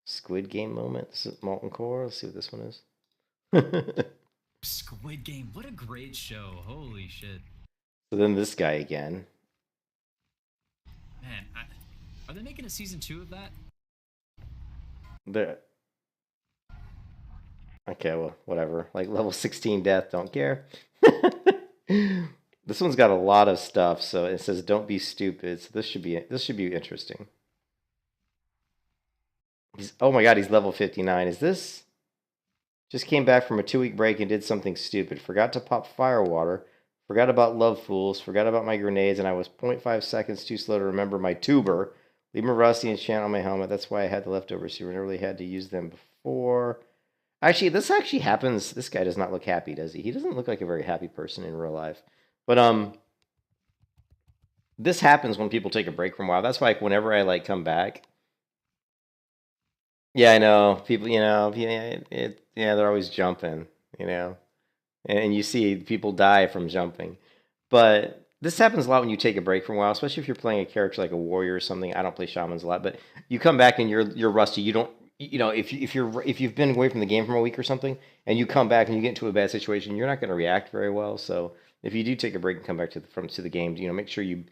Squid Game moment. This is Molten Core. Let's see what this one is. Squid Game. What a great show. Holy shit. So then this guy again. Man, are they making a season 2 of that? There. Okay, well, whatever. Like level 16 death, don't care. This one's got a lot of stuff, so it says don't be stupid. So this should be interesting. Oh my god, he's level 59. Is this? Just came back from a 2-week break and did something stupid. Forgot to pop fire water. Forgot about love fools. Forgot about my grenades, and I was 0.5 seconds too slow to remember my tuber. Leave my rusty enchant on my helmet. That's why I had the leftovers. So you really had to use them before. Actually, this actually happens. This guy does not look happy, does he? He doesn't look like a very happy person in real life. But this happens when people take a break from WoW. That's why, like, whenever I like come back. Yeah, I know. People, you know, yeah, they're always jumping, you know. And you see people die from jumping. But this happens a lot when you take a break from WoW, especially if you're playing a character like a warrior or something. I don't play shamans a lot, but you come back and you're rusty. You don't, you know, if you've been away from the game for a week or something, and you come back and you get into a bad situation, you're not going to react very well. So if you do take a break and come back to the game, you know, make sure you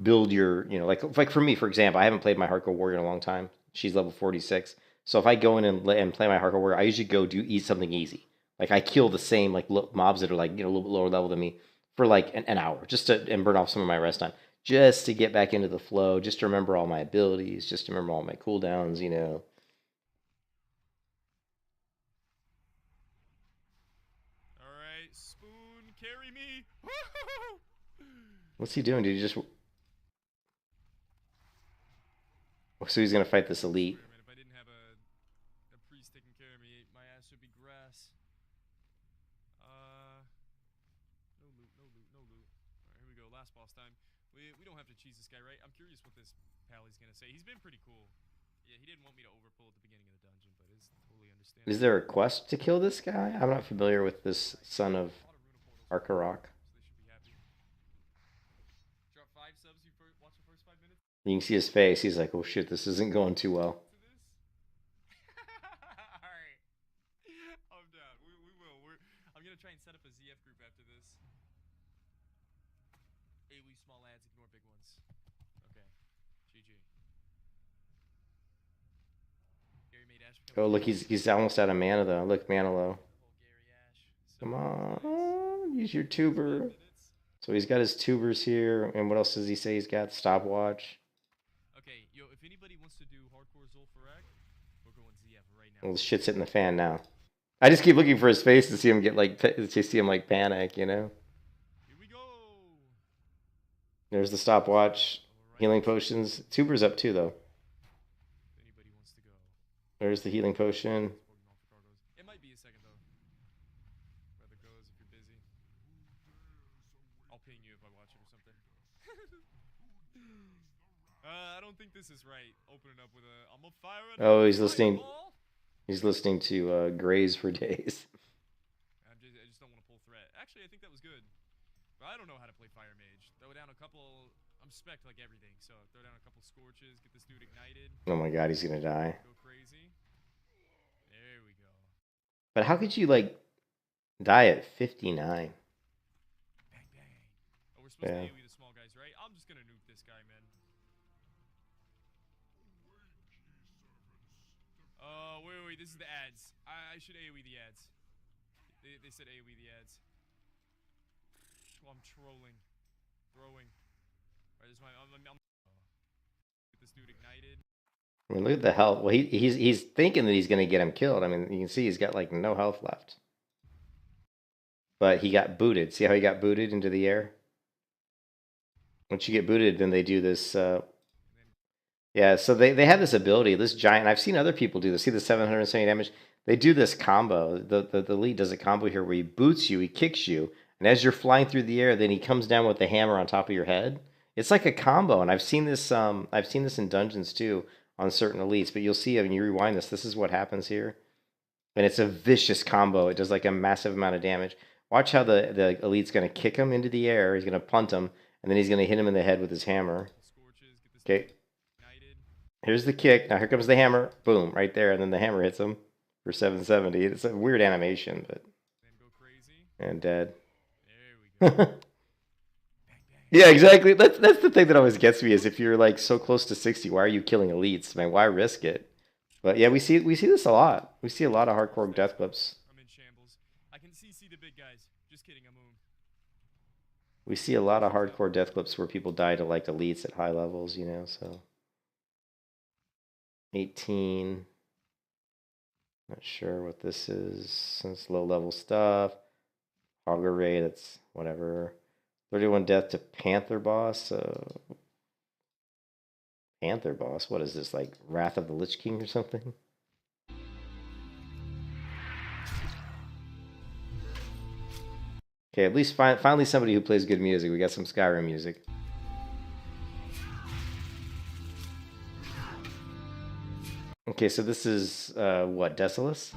build your, you know, like for me, for example, I haven't played my hardcore warrior in a long time. She's level 46. So if I go in and play my hardcore warrior, I usually go eat something easy. Like I kill the same like mobs that are like, you know, a little bit lower level than me for like an hour, just to and burn off some of my rest time, just to get back into the flow, just to remember all my abilities, just to remember all my cooldowns, you know. All right, Spoon, carry me. What's he doing? Did he just? So he's gonna fight this elite. If I didn't have a priest taking care of me, my ass would be grass. No loot, no loot, no loot. All right, here we go. Last boss time. We don't have to cheese this guy, right? I'm curious what this Pally's gonna say. He's been pretty cool. Yeah, he didn't want me to overpull at the beginning of the dungeon, but it's totally understandable. Is there a quest to kill this guy? I'm not familiar with this son of Arkarok. Drop 5 subs. You watch the first 5 minutes. You can see his face. He's like, "Oh shit, this isn't going too well." Alright. I'm down. We will. I'm gonna try and set up a ZF group after this. AoE small ads, ignore big ones. Okay. GG. Gary made Ash become Oh, look, he's almost out of mana though. Look, mana low. Gary Ash. Come on, use your tuber. So he's got his tubers here, and what else does he say he's got? Stopwatch. Okay, yo, if anybody wants to do hardcore Zul'Farrak, we're going ZF right now. Well, shit's hitting the fan now. I just keep looking for his face to see him get like panic, you know. Here we go. There's the stopwatch, healing potions. Tuber's up too though. If anybody wants to go. There's the healing potion. It might be a second though. Brother goes if you're busy. I'll ping you if I watch it or something. I don't think this is right. Opening up with a I'm a fire. Oh, he's listening. He's listening to Graze for days. I just don't want to pull threat. Actually, I think that was good. But I don't know how to play Fire Mage. Throw down a couple. I'm spec like everything, so throw down a couple scorches, get this dude ignited. Oh my god, he's gonna die. Go crazy. There we go. But how could you like die at 59? Bang bang. Oh, we're supposed to AoE the small guys, right? I'm just gonna nuke this guy, man. Wait, this is the ads. I should AoE the ads. They said AoE the ads. Well, I'm trolling. Throwing. Alright, this is my... Get this dude ignited. I mean, look at the health. Well, he's thinking that he's going to get him killed. I mean, you can see he's got like no health left. But he got booted. See how he got booted into the air? Once you get booted, then they do this... Yeah, so they have this ability, this giant. I've seen other people do this. See the 770 damage? They do this combo. The lead does a combo here where he boots you, he kicks you, and as you're flying through the air, then he comes down with the hammer on top of your head. It's like a combo, and I've seen this in dungeons too on certain elites. But you'll see when you rewind this, this is what happens here, and it's a vicious combo. It does like a massive amount of damage. Watch how the elite's gonna kick him into the air. He's gonna punt him, and then he's gonna hit him in the head with his hammer. Okay. Here's the kick. Now here comes the hammer. Boom, right there, and then the hammer hits him for 770. It's a weird animation, but and dead. There we go. Yeah, exactly. That's the thing that always gets me is if you're like so close to 60, why are you killing elites? Man, why risk it? But yeah, we see this a lot. We see a lot of hardcore death clips. I'm in shambles. I can see the big guys. Just kidding, I'm We see a lot of hardcore death clips where people die to like elites at high levels, you know, so 18. Not sure what this is. Since low level stuff. Hogger Ray, that's whatever. 31 death to Panther Boss. Panther Boss? What is this, like Wrath of the Lich King or something? Okay, at least finally somebody who plays good music. We got some Skyrim music. Okay, so this is, what, Desolus?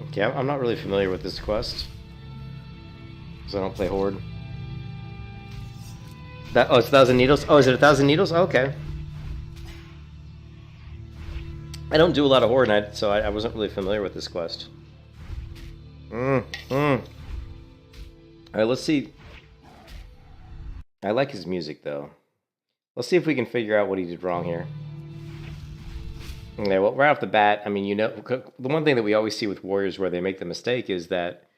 Okay, I'm not really familiar with this quest, because I don't play Horde. It's 1,000 needles? Oh, is it 1,000 needles? Oh, okay. I don't do a lot of Horde, so I wasn't really familiar with this quest. Alright, let's see. I like his music, though. Let's see if we can figure out what he did wrong here. Okay, well, right off the bat, I mean, you know, the one thing that we always see with warriors where they make the mistake is that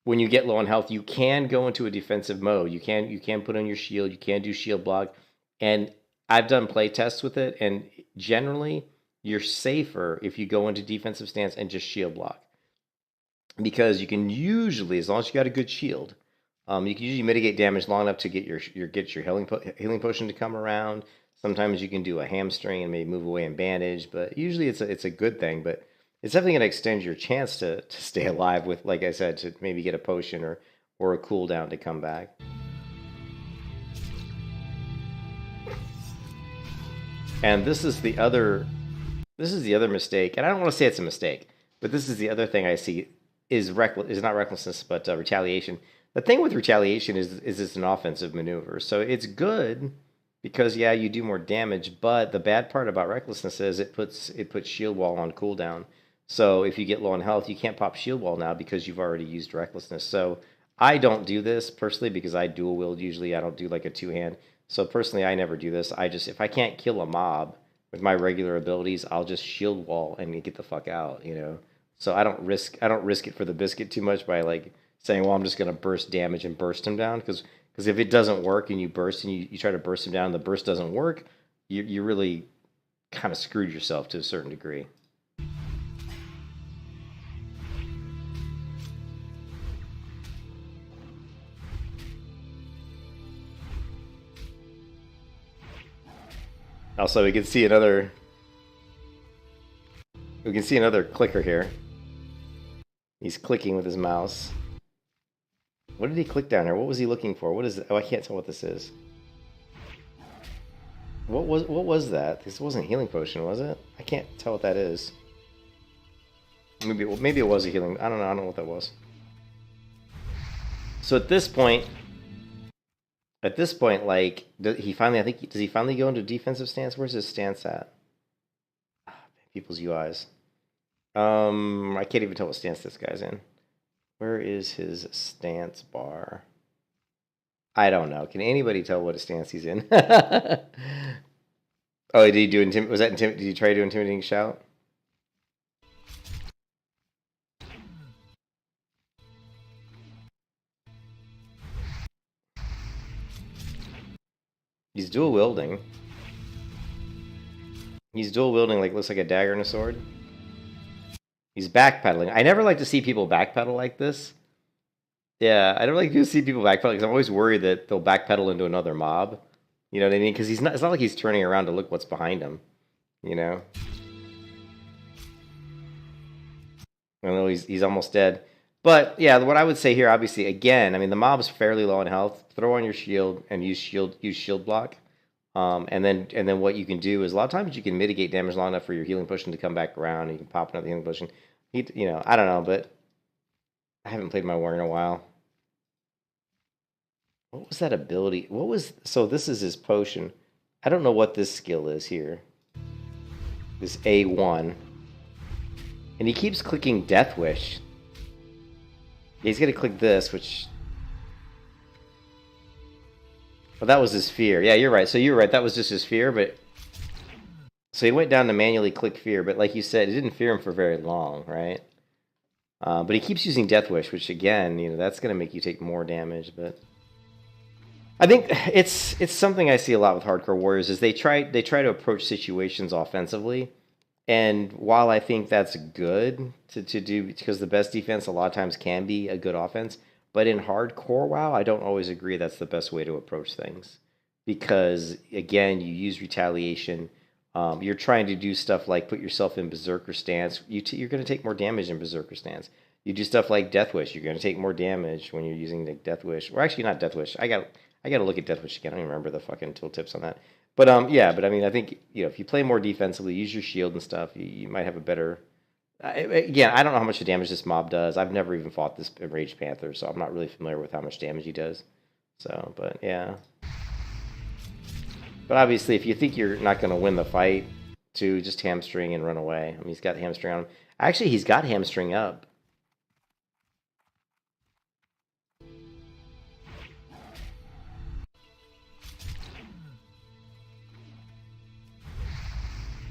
when you get low on health, you can go into a defensive mode. You can put on your shield. You can do shield block. And I've done play tests with it, and generally, you're safer if you go into defensive stance and just shield block. Because you can usually, as long as you got a good shield, you can usually mitigate damage long enough to get your healing potion to come around. Sometimes you can do a hamstring and maybe move away and bandage, but usually it's a good thing. But it's definitely going to extend your chance to stay alive with, like I said, to maybe get a potion or a cooldown to come back. And this is the other mistake, and I don't want to say it's a mistake, but this is the other thing I see is not recklessness, but retaliation. The thing with retaliation is it's an offensive maneuver, so it's good because yeah, you do more damage. But the bad part about recklessness is it puts shield wall on cooldown. So if you get low on health, you can't pop shield wall now because you've already used recklessness. So I don't do this personally because I dual wield usually. I don't do like a two-hand. So personally, I never do this. I just, if I can't kill a mob with my regular abilities, I'll just shield wall and get the fuck out, you know. So I don't risk it for the biscuit too much by like saying, well, I'm just gonna burst damage and burst him down because if it doesn't work and you burst and you try to burst him down and the burst doesn't work, you really kind of screwed yourself to a certain degree. Also, we can see another clicker here. He's clicking with his mouse. What did he click down there? What was he looking for? What is it? Oh, I can't tell what this is. What was that? This wasn't a healing potion, was it? I can't tell what that is. Maybe it was a healing. I don't know what that was. So at this point, like, does he finally go into defensive stance? Where's his stance at? People's UIs. I can't even tell what stance this guy's in. Where is his stance bar? I don't know. Can anybody tell what stance he's in? Oh, did he do did he try to do intimidating shout? He's dual wielding. He's dual wielding, like, looks like a dagger and a sword. He's backpedaling. I never like to see people backpedal like this. Yeah, I don't like to see people backpedal because I'm always worried that they'll backpedal into another mob. You know what I mean? Because it's not like he's turning around to look what's behind him. You know? I know he's almost dead. But yeah, what I would say here, obviously, again, I mean, the mob's fairly low in health. Throw on your shield and use shield block. And then what you can do is a lot of times you can mitigate damage long enough for your healing potion to come back around. And you can pop another healing potion. You know, I don't know, but I haven't played my war in a while. What was that ability? So this is his potion. I don't know what this skill is here. This A1. And he keeps clicking Death Wish. He's going to click this, which... Well, that was his fear. Yeah, you're right. So you're right. That was just his fear, but... So he went down to manually click fear, but like you said, it didn't fear him for very long, right? But he keeps using Death Wish, which again, you know, that's going to make you take more damage, but... I think it's something I see a lot with hardcore warriors is they try to approach situations offensively, and while I think that's good to do because the best defense a lot of times can be a good offense, but in hardcore WoW I don't always agree that's the best way to approach things because again you use retaliation, you're trying to do stuff like put yourself in berserker stance. You're going to take more damage in berserker stance. You do stuff like Death Wish, you're going to take more damage when you're using the Death Wish, or actually not Death Wish. I got to look at Death Wish again. I don't even remember the fucking tooltips on that. But yeah, but I mean, I think, you know, if you play more defensively, use your shield and stuff, you might have a better... Again, I don't know how much damage this mob does. I've never even fought this Enraged Panther, so I'm not really familiar with how much damage he does. So, but yeah. But obviously, if you think you're not going to win the fight, to just hamstring and run away. I mean, he's got hamstring on him. Actually, he's got hamstring up.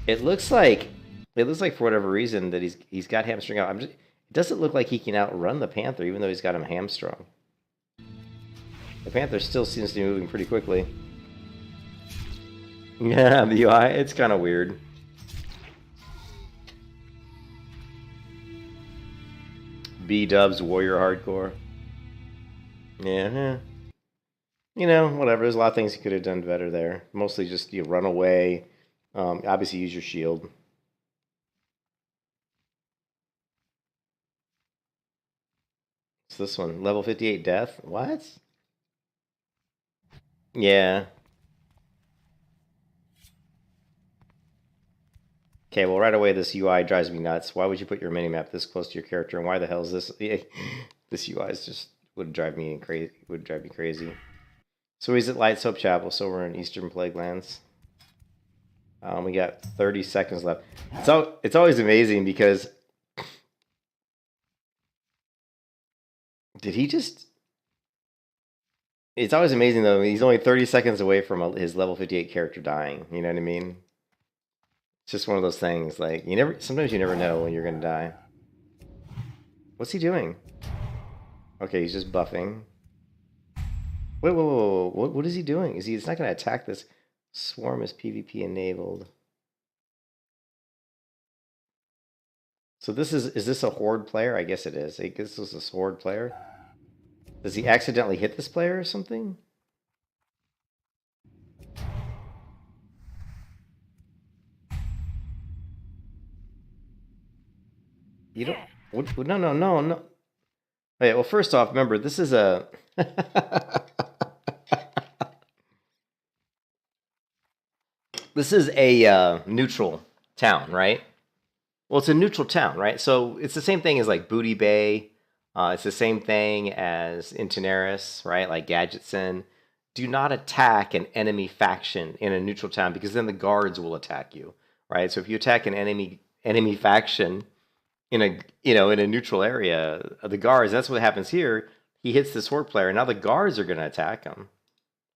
It looks like for whatever reason that he's got hamstring out. It doesn't look like he can outrun the Panther, even though he's got him hamstrung. The Panther still seems to be moving pretty quickly. Yeah, the UI, it's kind of weird. B-dubs, Warrior Hardcore. Yeah. You know, whatever. There's a lot of things he could have done better there. Mostly just, you run away. Obviously, use your shield. What's this one? Level 58 death? What? Yeah. Okay, well, right away, this UI drives me nuts. Why would you put your minimap this close to your character, and why the hell is this? This UI is just would drive me crazy. Would drive me crazy. So he's at Light Soap Chapel. So we're in Eastern Plague Lands. We got 30 seconds left. So it's always amazing because did he just? It's always amazing though. He's only 30 seconds away from his level 58 character dying. You know what I mean? It's just one of those things. Like you never. Sometimes you never know when you're gonna die. What's he doing? Okay, he's just buffing. Wait, whoa. What is he doing? Is he? It's not gonna attack this. Swarm is PvP enabled. So this is this a horde player? I guess it is. I guess this is a horde player. Does he accidentally hit this player or something? You don't. What, no. Wait, well, first off, remember this is a. This is a neutral town, right? Well, it's a neutral town, right? So it's the same thing as like Booty Bay. It's the same thing as in Tenaris, right? Like Gadgetson. Do not attack an enemy faction in a neutral town because then the guards will attack you, right? So if you attack an enemy faction in a in a neutral area, the guards. That's what happens here. He hits this horde player. Now the guards are going to attack him,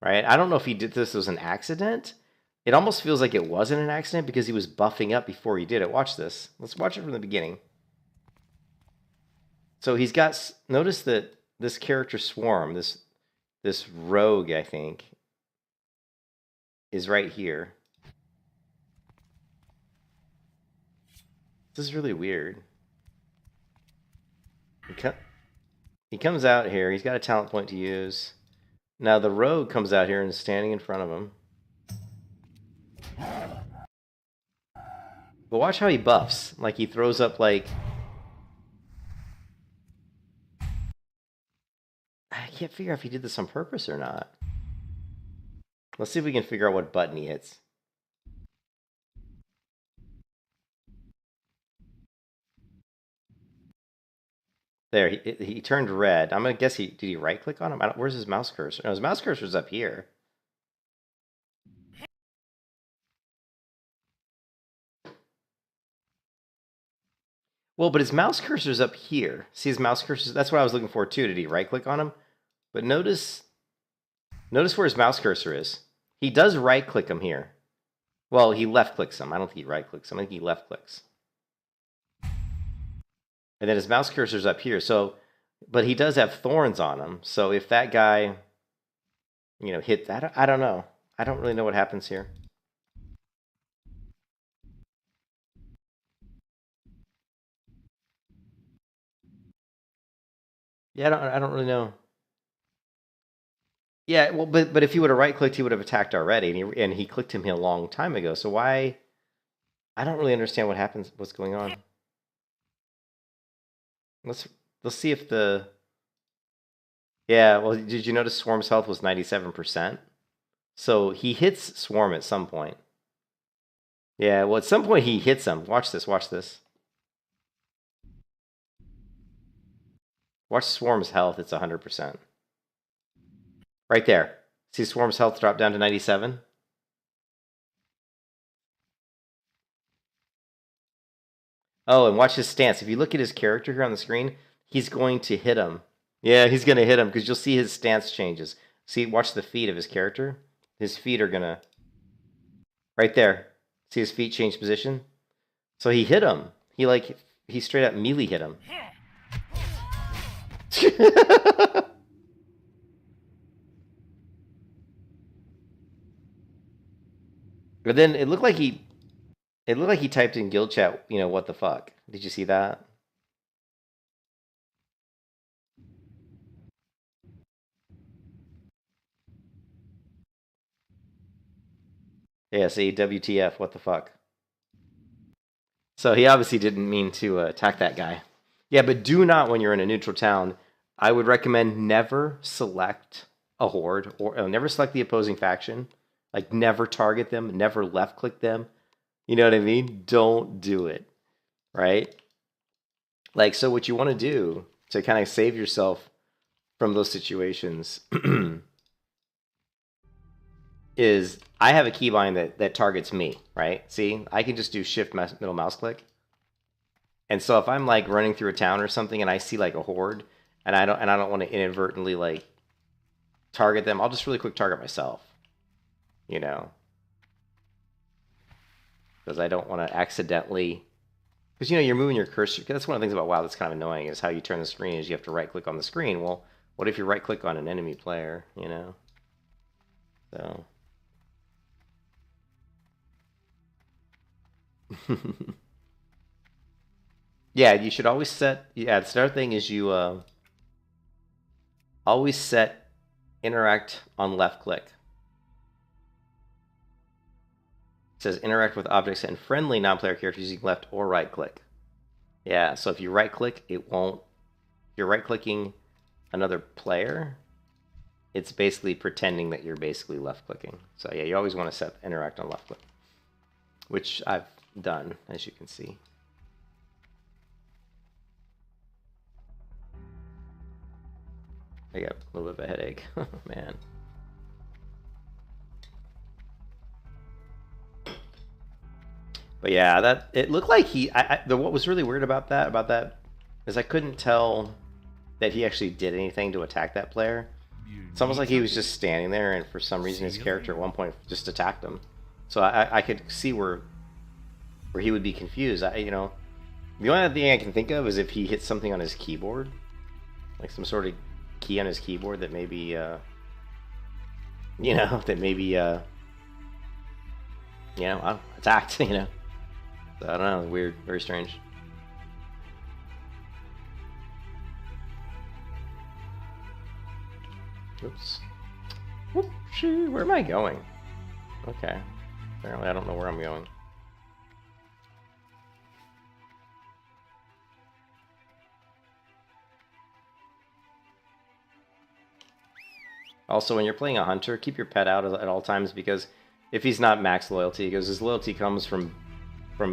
right? I don't know if he did this as an accident. It almost feels like it wasn't an accident because he was buffing up before he did it. Watch this. Let's watch it from the beginning. So he's got. Notice that this character Swarm, this rogue, I think, is right here. This is really weird. He comes out here. He's got a talent point to use. Now the rogue comes out here and is standing in front of him. But watch how he buffs. Like he throws up like... I can't figure out if he did this on purpose or not. Let's see if we can figure out what button he hits. There, he turned red. I'm gonna guess did he right click on him? Where's his mouse cursor? No, his mouse cursor's up here. Well, but his mouse cursor's up here. See his mouse cursor? That's what I was looking for too. Did he right click on him? But notice where his mouse cursor is. He does right click him here. Well, he left clicks him. I don't think he right clicks him. I think he left clicks. And then his mouse cursor's up here. So, but he does have thorns on him. So if that guy, hit that, I don't know. I don't really know what happens here. Yeah, I don't really know. Yeah, well, but if he would have right clicked, he would have attacked already, and he clicked him a long time ago. So why? I don't really understand what happens. What's going on? Let's see if the... Yeah, well, did you notice Swarm's health was 97%? So he hits Swarm at some point. Yeah, well, at some point he hits him. Watch this, watch this. Watch Swarm's health, it's 100%. Right there. See Swarm's health drop down to 97? Oh, and watch his stance. If you look at his character here on the screen, he's going to hit him. Yeah, he's going to hit him because you'll see his stance changes. See, watch the feet of his character. His feet are going to... Right there. See his feet change position? So he hit him. He straight up melee hit him. But then it looked like he typed in guild chat, what the fuck? Did you see that? Yeah, see, WTF, what the fuck? So he obviously didn't mean to attack that guy. Yeah, but do not, when you're in a neutral town, I would recommend never select a horde, or never select the opposing faction. Like, never target them, never left-click them. You know what I mean? Don't do it, right? Like, so what you want to do to kind of save yourself from those situations is I have a keybind that targets me, right? See, I can just do shift middle mouse click. And so if I'm like running through a town or something and I see like a horde and I don't want to inadvertently like target them, I'll just really quick target myself. You know, because I don't want to accidentally, because you know you're moving your cursor. That's one of the things about WoW that's kind of annoying is how you turn the screen is you have to right click on the screen. Well, what if you right click on an enemy player? You know, so. Yeah, you should always set. Yeah, the other thing is you always set interact on left click. It says interact with objects and friendly non-player characters using left or right click. Yeah, so if you right click, it won't. If you're right clicking another player, it's basically pretending that you're basically left clicking. So yeah, you always want to set interact on left click, which I've done, as you can see. I got a little bit of a headache. Man. But yeah, that it looked like he. What was really weird about that is I couldn't tell that he actually did anything to attack that player. It's almost like he was just standing there, and for some reason his character at one point just attacked him. So I could see where he would be confused. You know, the only thing I can think of is if he hit something on his keyboard, like some sort of key on his keyboard that maybe, you know, attacked. You know. So, I don't know, weird, very strange. Oops. Whoop, shoot, where am I going? Okay. Apparently I don't know where I'm going. Also, when you're playing a hunter, keep your pet out at all times, because if he's not max loyalty, because his loyalty comes from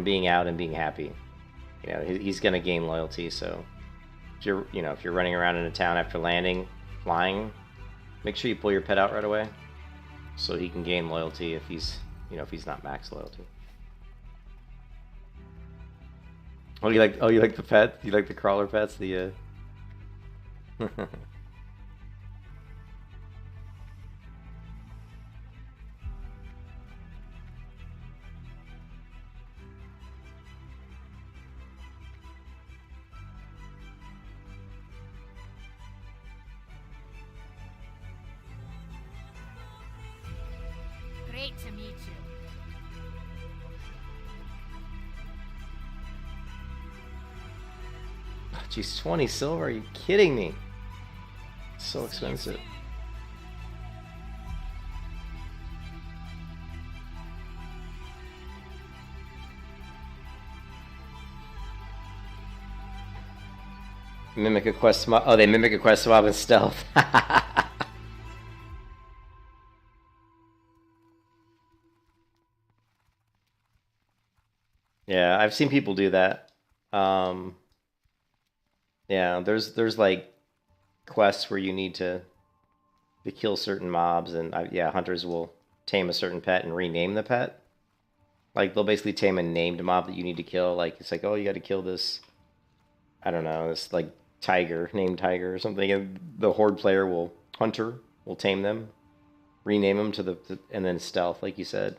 being out and being happy. You know, he's gonna gain loyalty. So if you're running around in a town after landing, flying, make sure you pull your pet out right away, so he can gain loyalty if he's not max loyalty. Oh, you like the pet? You like the crawler pets? The Great to meet you. Geez, 20 silver? Are you kidding me? So expensive. Mimic a quest mob. Oh, they mimic a quest mob in stealth. Yeah, I've seen people do that. Yeah, there's like quests where you need to kill certain mobs, and yeah, hunters will tame a certain pet and rename the pet. Like they'll basically tame a named mob that you need to kill. Like it's like, oh, you got to kill this, I don't know, this like tiger, named tiger or something, and the horde player hunter will tame them, rename them and then stealth, like you said.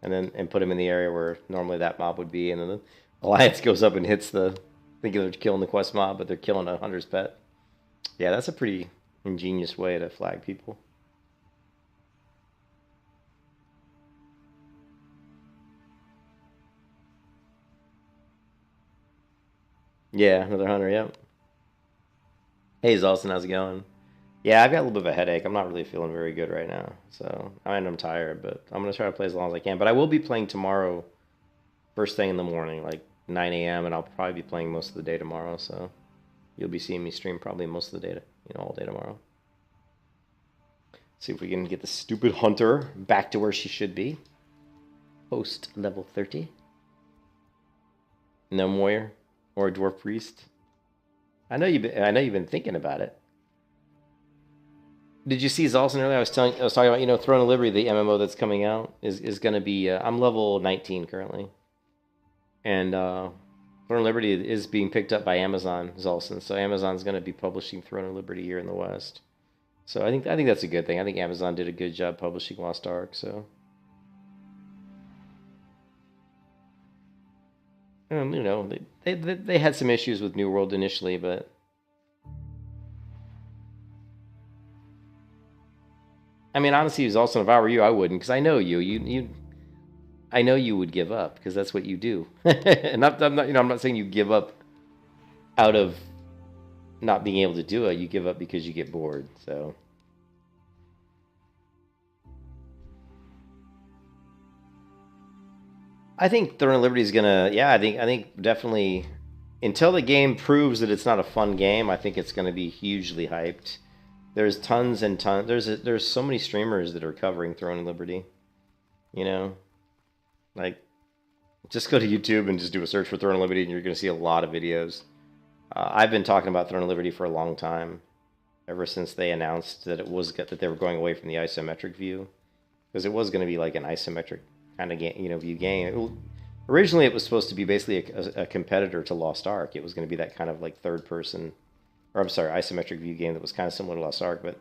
And put him in the area where normally that mob would be, and then the alliance goes up and hits thinking they're killing the quest mob, but they're killing a hunter's pet. Yeah, that's a pretty ingenious way to flag people. Yeah, another hunter, yep. Hey Zalston, how's it going? Yeah, I've got a little bit of a headache. I'm not really feeling very good right now. So, I'm tired, but I'm going to try to play as long as I can. But I will be playing tomorrow first thing in the morning, like 9 a.m., and I'll probably be playing most of the day tomorrow. So, you'll be seeing me stream probably most of the day, all day tomorrow. See if we can get the stupid hunter back to where she should be. Post level 30. Gnome warrior or a dwarf priest. I know you've been thinking about it. Did you see Zolson earlier? I was talking about, you know, Throne of Liberty, the MMO that's coming out is going to be. I'm level 19 currently, and Throne of Liberty is being picked up by Amazon, Zolson. So Amazon's going to be publishing Throne of Liberty here in the West. So I think that's a good thing. I think Amazon did a good job publishing Lost Ark. So. You know, they had some issues with New World initially, but I mean, honestly, also if I were you, I wouldn't, because I know I know you would give up because that's what you do. And I'm not, you know, I'm not saying you give up out of not being able to do it. You give up because you get bored. So. I think Throne of Liberty is gonna, yeah. I think definitely, until the game proves that it's not a fun game, I think it's gonna be hugely hyped. There's tons and tons. There's so many streamers that are covering Throne of Liberty. You know, like just go to YouTube and just do a search for Throne of Liberty, and you're gonna see a lot of videos. I've been talking about Throne of Liberty for a long time, ever since they announced that that they were going away from the isometric view, because it was gonna be like an isometric kind of game, you know, view game. Originally, it was supposed to be basically a competitor to Lost Ark. It was going to be that kind of like third person, or I'm sorry, isometric view game that was kind of similar to Lost Ark. But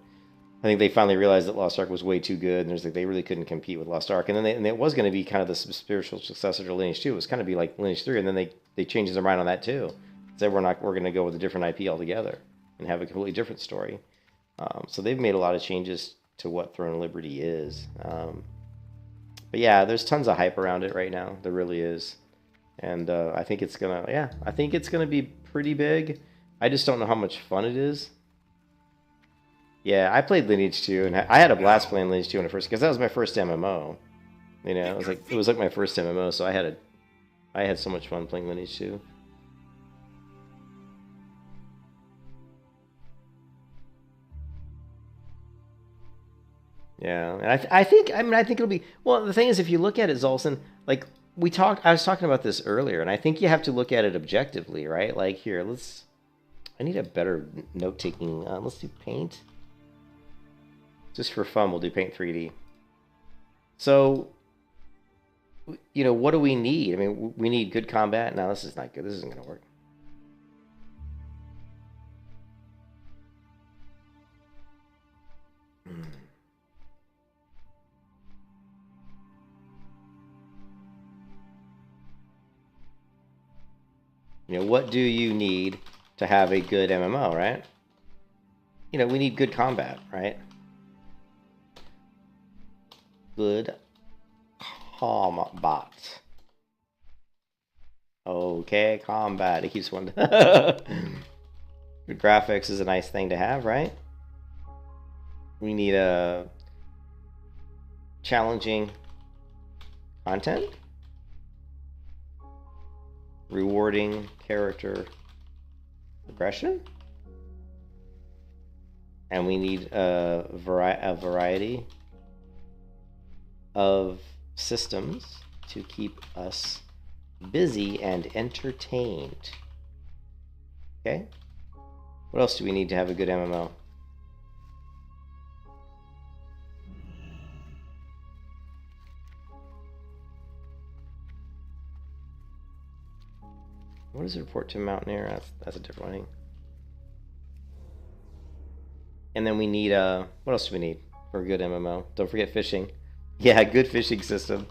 I think they finally realized that Lost Ark was way too good, and there's like they really couldn't compete with Lost Ark. And then it was going to be kind of the spiritual successor to Lineage 2. It was kind of be like Lineage 3, and then they changed their mind on that too. Said we're going to go with a different IP altogether and have a completely different story. So they've made a lot of changes to what Throne of Liberty is. But yeah, there's tons of hype around it right now. There really is. And I think it's gonna be pretty big. I just don't know how much fun it is. Yeah, I played Lineage 2, and I had a blast playing Lineage 2 when it first, because that was my first MMO. You know, it was like my first MMO, so I had so much fun playing Lineage 2. Yeah, and I think it'll be, well, the thing is, if you look at it, Zolson, like I was talking about this earlier, and I think you have to look at it objectively, right? Like here, I need a better note-taking, let's do paint. Just for fun, we'll do paint 3D. So, you know, what do we need? I mean, we need good combat. No, this is not good. This isn't going to work. You know, what do you need to have a good MMO, right? You know, we need good combat, right? Good combat. Okay, combat. It keeps one. Good graphics is a nice thing to have, right? We need a challenging content. Rewarding character progression, and we need a variety of systems to keep us busy and entertained. Okay, what else do we need to have a good MMO? What is the report to Mountaineer? That's a different thing. And then we need what else do we need for a good MMO? Don't forget fishing. Yeah, good fishing system.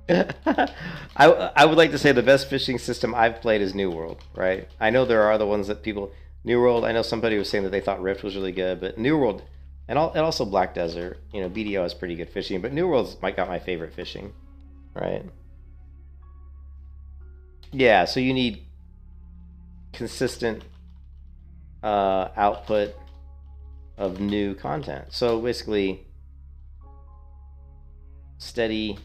I would like to say the best fishing system I've played is New World, right? I know there are other ones that people... New World, I know somebody was saying that they thought Rift was really good, but New World, and also Black Desert, you know, BDO has pretty good fishing, but New World's got my favorite fishing, right? Yeah, so you need consistent output of new content. So basically, steady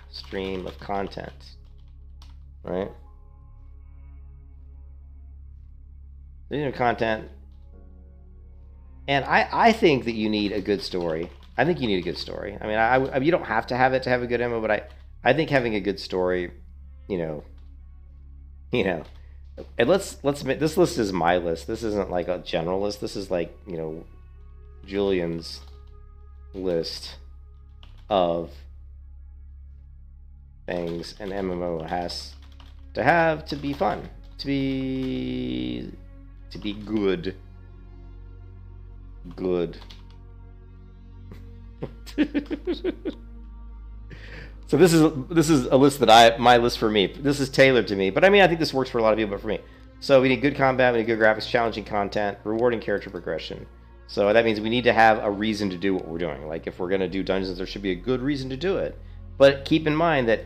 stream of content, right? You know, content, and I think that you need a good story. I think you need a good story. I mean, you don't have to have it to have a good MMO, but I think having a good story, you know, And let's this list is my list. This isn't like a general list. This is like, you know, Julian's list of things an MMO has to have to be fun, to be good. So this is a list that my list for me. This is tailored to me, but I mean I think this works for a lot of people, but for me. So we need good combat, we need good graphics, challenging content, rewarding character progression. So that means we need to have a reason to do what we're doing. Like if we're going to do dungeons, there should be a good reason to do it. But keep in mind that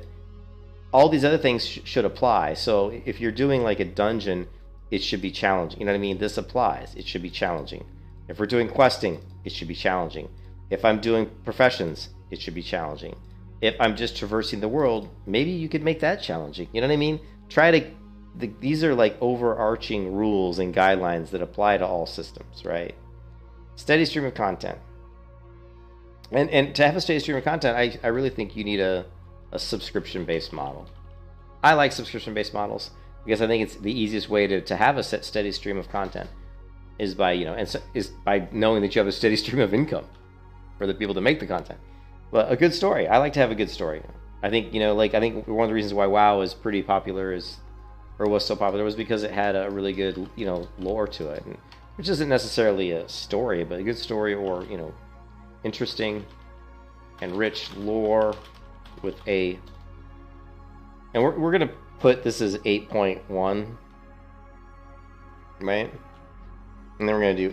all these other things should apply. So if you're doing like a dungeon, it should be challenging. You know what I mean? This applies. It should be challenging. If we're doing questing, it should be challenging. If I'm doing professions, it should be challenging. If I'm just traversing the world, maybe you could make that challenging. You know what I mean? These are like overarching rules and guidelines that apply to all systems, right? Steady stream of content. And to have a steady stream of content, I really think you need a subscription-based model. I like subscription-based models because I think it's the easiest way to have a steady stream of content is by, you know, is by knowing that you have a steady stream of income for the people to make the content. But a good story. I like to have a good story. I think, you know, like I think one of the reasons why WoW is pretty popular was so popular was because it had a really good, you know, lore to it, and, which isn't necessarily a story, but a good story or, you know, interesting and rich lore with and we're gonna put this as 8.1, right? And then we're gonna do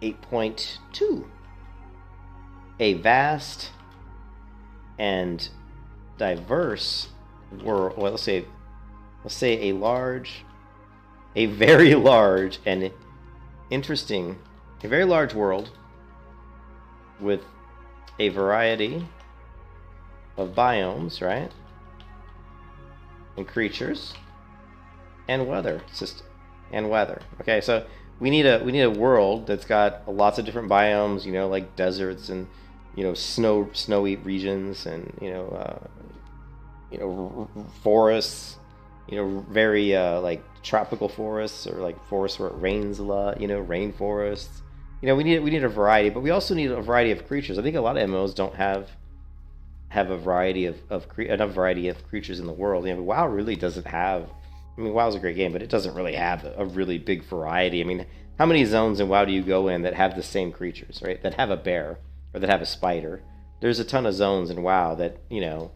8.2. A vast and diverse world. Well, let's say a very large and interesting, a very large world with a variety of biomes, right? And creatures and weather system and weather. Okay, so we need a world that's got lots of different biomes, you know, like deserts and, you know, snowy regions and, you know, forests, you know, very like tropical forests or like forests where it rains a lot, you know, rainforests. You know, we need a variety, but we also need a variety of creatures. I think a lot of MMOs don't have a variety enough variety of creatures in the world. You know, WoW really doesn't have. I mean, WoW's a great game, but it doesn't really have a really big variety. I mean, how many zones in WoW do you go in that have the same creatures, right? That have a bear or that have a spider. There's a ton of zones in WoW that, you know,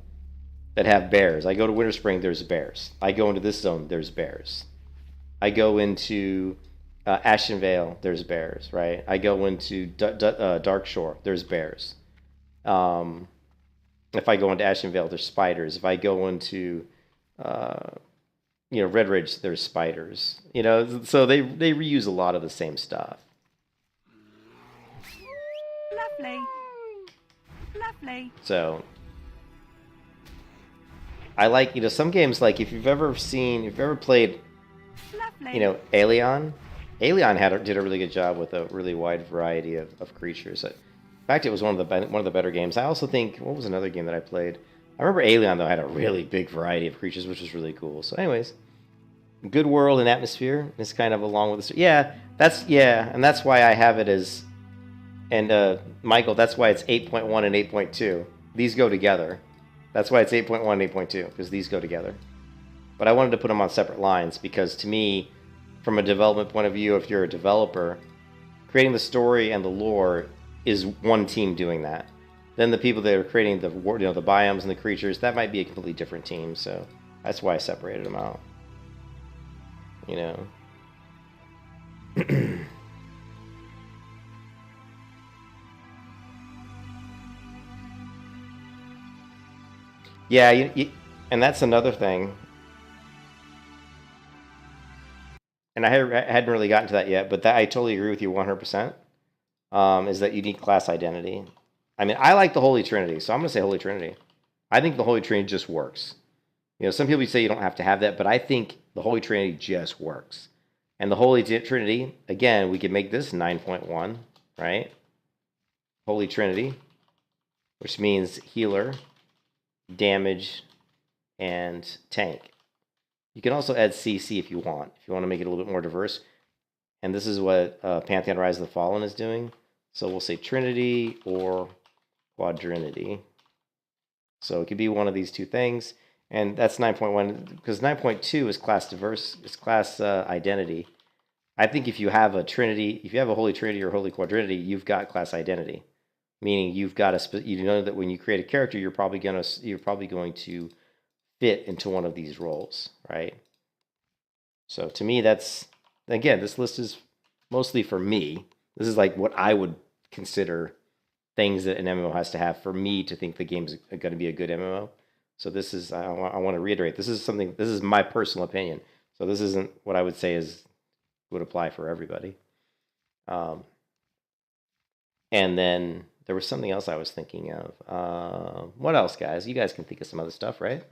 that have bears. I go to Winterspring, there's bears. I go into this zone, there's bears. I go into Vael, there's bears, right? I go into Dark Shore, there's bears. If I go into Vael, there's spiders. If I go into you know, Red Ridge, there's spiders. You know, so they reuse a lot of the same stuff. Lovely. Lovely. So I like, you know, some games, like if you've ever played, Lovely. you know, Alien did a really good job with a really wide variety of creatures. In fact, it was one of the better games. I also think, what was another game that I played? I remember Alien, though, had a really big variety of creatures, which was really cool. So anyways, good world and atmosphere is kind of along with this. Yeah, and that's why I have it as, and Michael, that's why it's 8.1 and 8.2. These go together. That's why it's 8.1 and 8.2, because these go together. But I wanted to put them on separate lines, because to me, from a development point of view, if you're a developer, creating the story and the lore is one team doing that. Then the people that are creating the, you know, the biomes and the creatures, that might be a completely different team. So that's why I separated them out. You know. Yeah, and that's another thing. And I hadn't really gotten to that yet, but I totally agree with you 100%. Is that you need class identity. I mean, I like the Holy Trinity, so I'm going to say Holy Trinity. I think the Holy Trinity just works. You know, some people say you don't have to have that, but I think the Holy Trinity just works. And the Holy Trinity, again, we could make this 9.1, right? Holy Trinity, which means healer, damage, and tank. You can also add CC if you want to make it a little bit more diverse. And this is what Pantheon Rise of the Fallen is doing. So we'll say Trinity or Quadrinity. So it could be one of these two things. And that's 9.1, because 9.2 is class diverse, it's class identity. I think if you have a Trinity, if you have a Holy Trinity or Holy Quadrinity, you've got class identity. Meaning you've got you know that when you create a character, you're probably going to fit into one of these roles, right? So to me, that's, again, this list is mostly for me. This is like what I would consider things that an MMO has to have for me to think the game's going to be a good MMO. So this is, I want to reiterate, this is my personal opinion. So this isn't what I would say would apply for everybody. And then there was something else I was thinking of. What else, guys? You guys can think of some other stuff, right?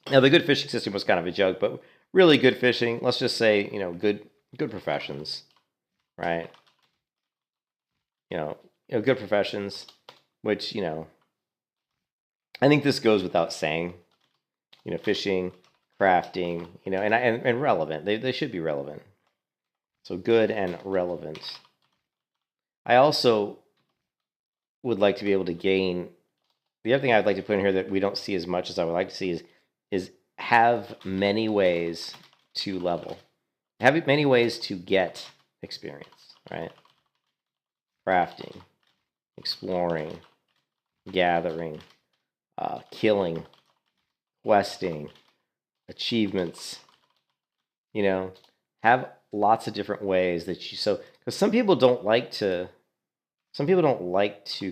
Now, the good fishing system was kind of a joke, but really good fishing, let's just say, good professions, right? Good professions, which, I think this goes without saying, fishing, crafting, and relevant. They should be relevant. So good and relevant. I also would like to be able to gain, the other thing I'd like to put in here that we don't see as much as I would like to see is have many ways to level. Have many ways to get experience, right? Crafting, exploring, gathering, killing, questing, achievements, have lots of different ways that because some people don't like to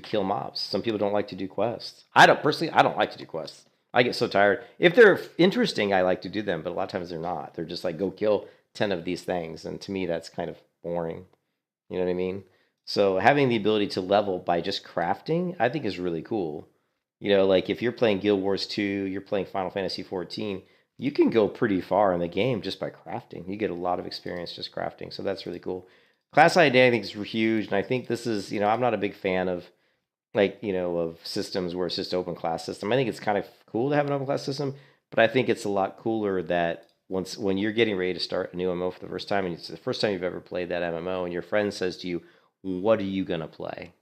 kill mobs. Some people don't like to do quests. I don't like to do quests. I get so tired. If they're interesting, I like to do them, but a lot of times they're not. They're just like, go kill 10 of these things. And to me, that's kind of boring. You know what I mean? So having the ability to level by just crafting, I think is really cool. Like if you're playing Guild Wars 2, you're playing Final Fantasy 14, you can go pretty far in the game just by crafting. You get a lot of experience just crafting. So that's really cool. Class ID, I think, is huge. And I think this is, I'm not a big fan of, of systems where it's just open class system. I think it's kind of cool to have an open class system, but I think it's a lot cooler that when you're getting ready to start a new MMO for the first time, and it's the first time you've ever played that MMO, and your friend says to you, what are you going to play?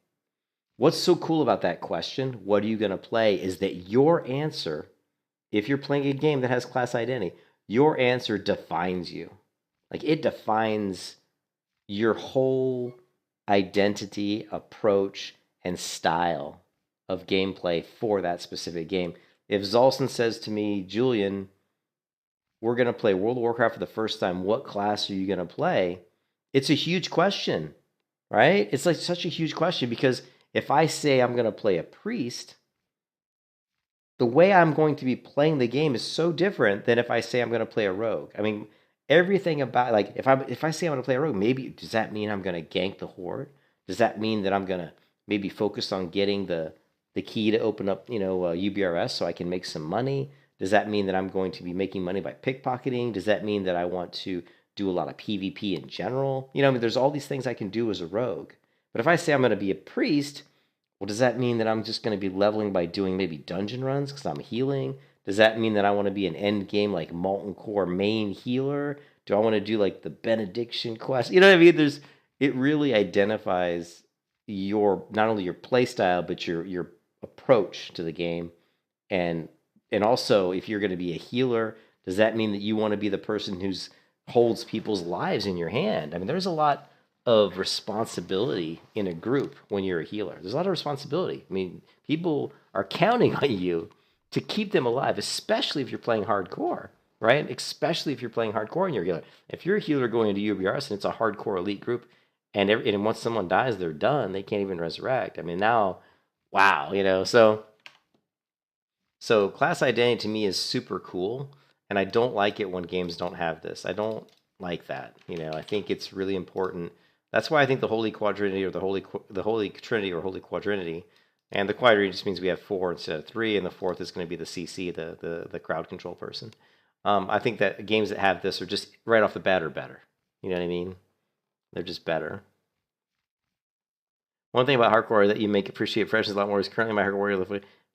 What's so cool about that question, what are you going to play, is that your answer, if you're playing a game that has class identity, your answer defines you. Like, it defines your whole identity, approach, and style of gameplay for that specific game. If Zolson says to me, Julian, we're going to play World of Warcraft for the first time, what class are you going to play? It's a huge question, right? It's like such a huge question, because if I say I'm going to play a priest, the way I'm going to be playing the game is so different than if I say I'm going to play a rogue. I mean, everything about, like, if I say I'm going to play a rogue, maybe, does that mean I'm going to gank the horde? Does that mean that I'm going to maybe focus on getting the key to open up, UBRS so I can make some money? Does that mean that I'm going to be making money by pickpocketing? Does that mean that I want to do a lot of PvP in general? There's all these things I can do as a rogue. But if I say I'm going to be a priest, well, does that mean that I'm just going to be leveling by doing maybe dungeon runs because I'm healing? Does that mean that I want to be an end game like Molten Core main healer? Do I want to do like the Benediction quest? You know what I mean? It really identifies not only your play style, but your approach to the game. And also, if you're going to be a healer, does that mean that you want to be the person who holds people's lives in your hand? I mean, there's a lot of responsibility in a group when you're a healer. There's a lot of responsibility. I mean, people are counting on you to keep them alive, especially if you're playing hardcore, right? Especially if you're playing hardcore and you're a healer. If you're a healer going into UBRS and it's a hardcore elite group, and once someone dies, they're done. They can't even resurrect. I mean, now, wow, So class identity to me is super cool, and I don't like it when games don't have this. I don't like that. I think it's really important. That's why I think the Holy Quadrinity or the Holy Trinity or Holy Quadrinity, and the Quadrinity just means we have 4 instead of 3, and the 4th is going to be the CC, the crowd control person. I think that games that have this are just right off the bat are better. You know what I mean? They're just better. One thing about hardcore that you make appreciate freshness a lot more is currently my hardcore warrior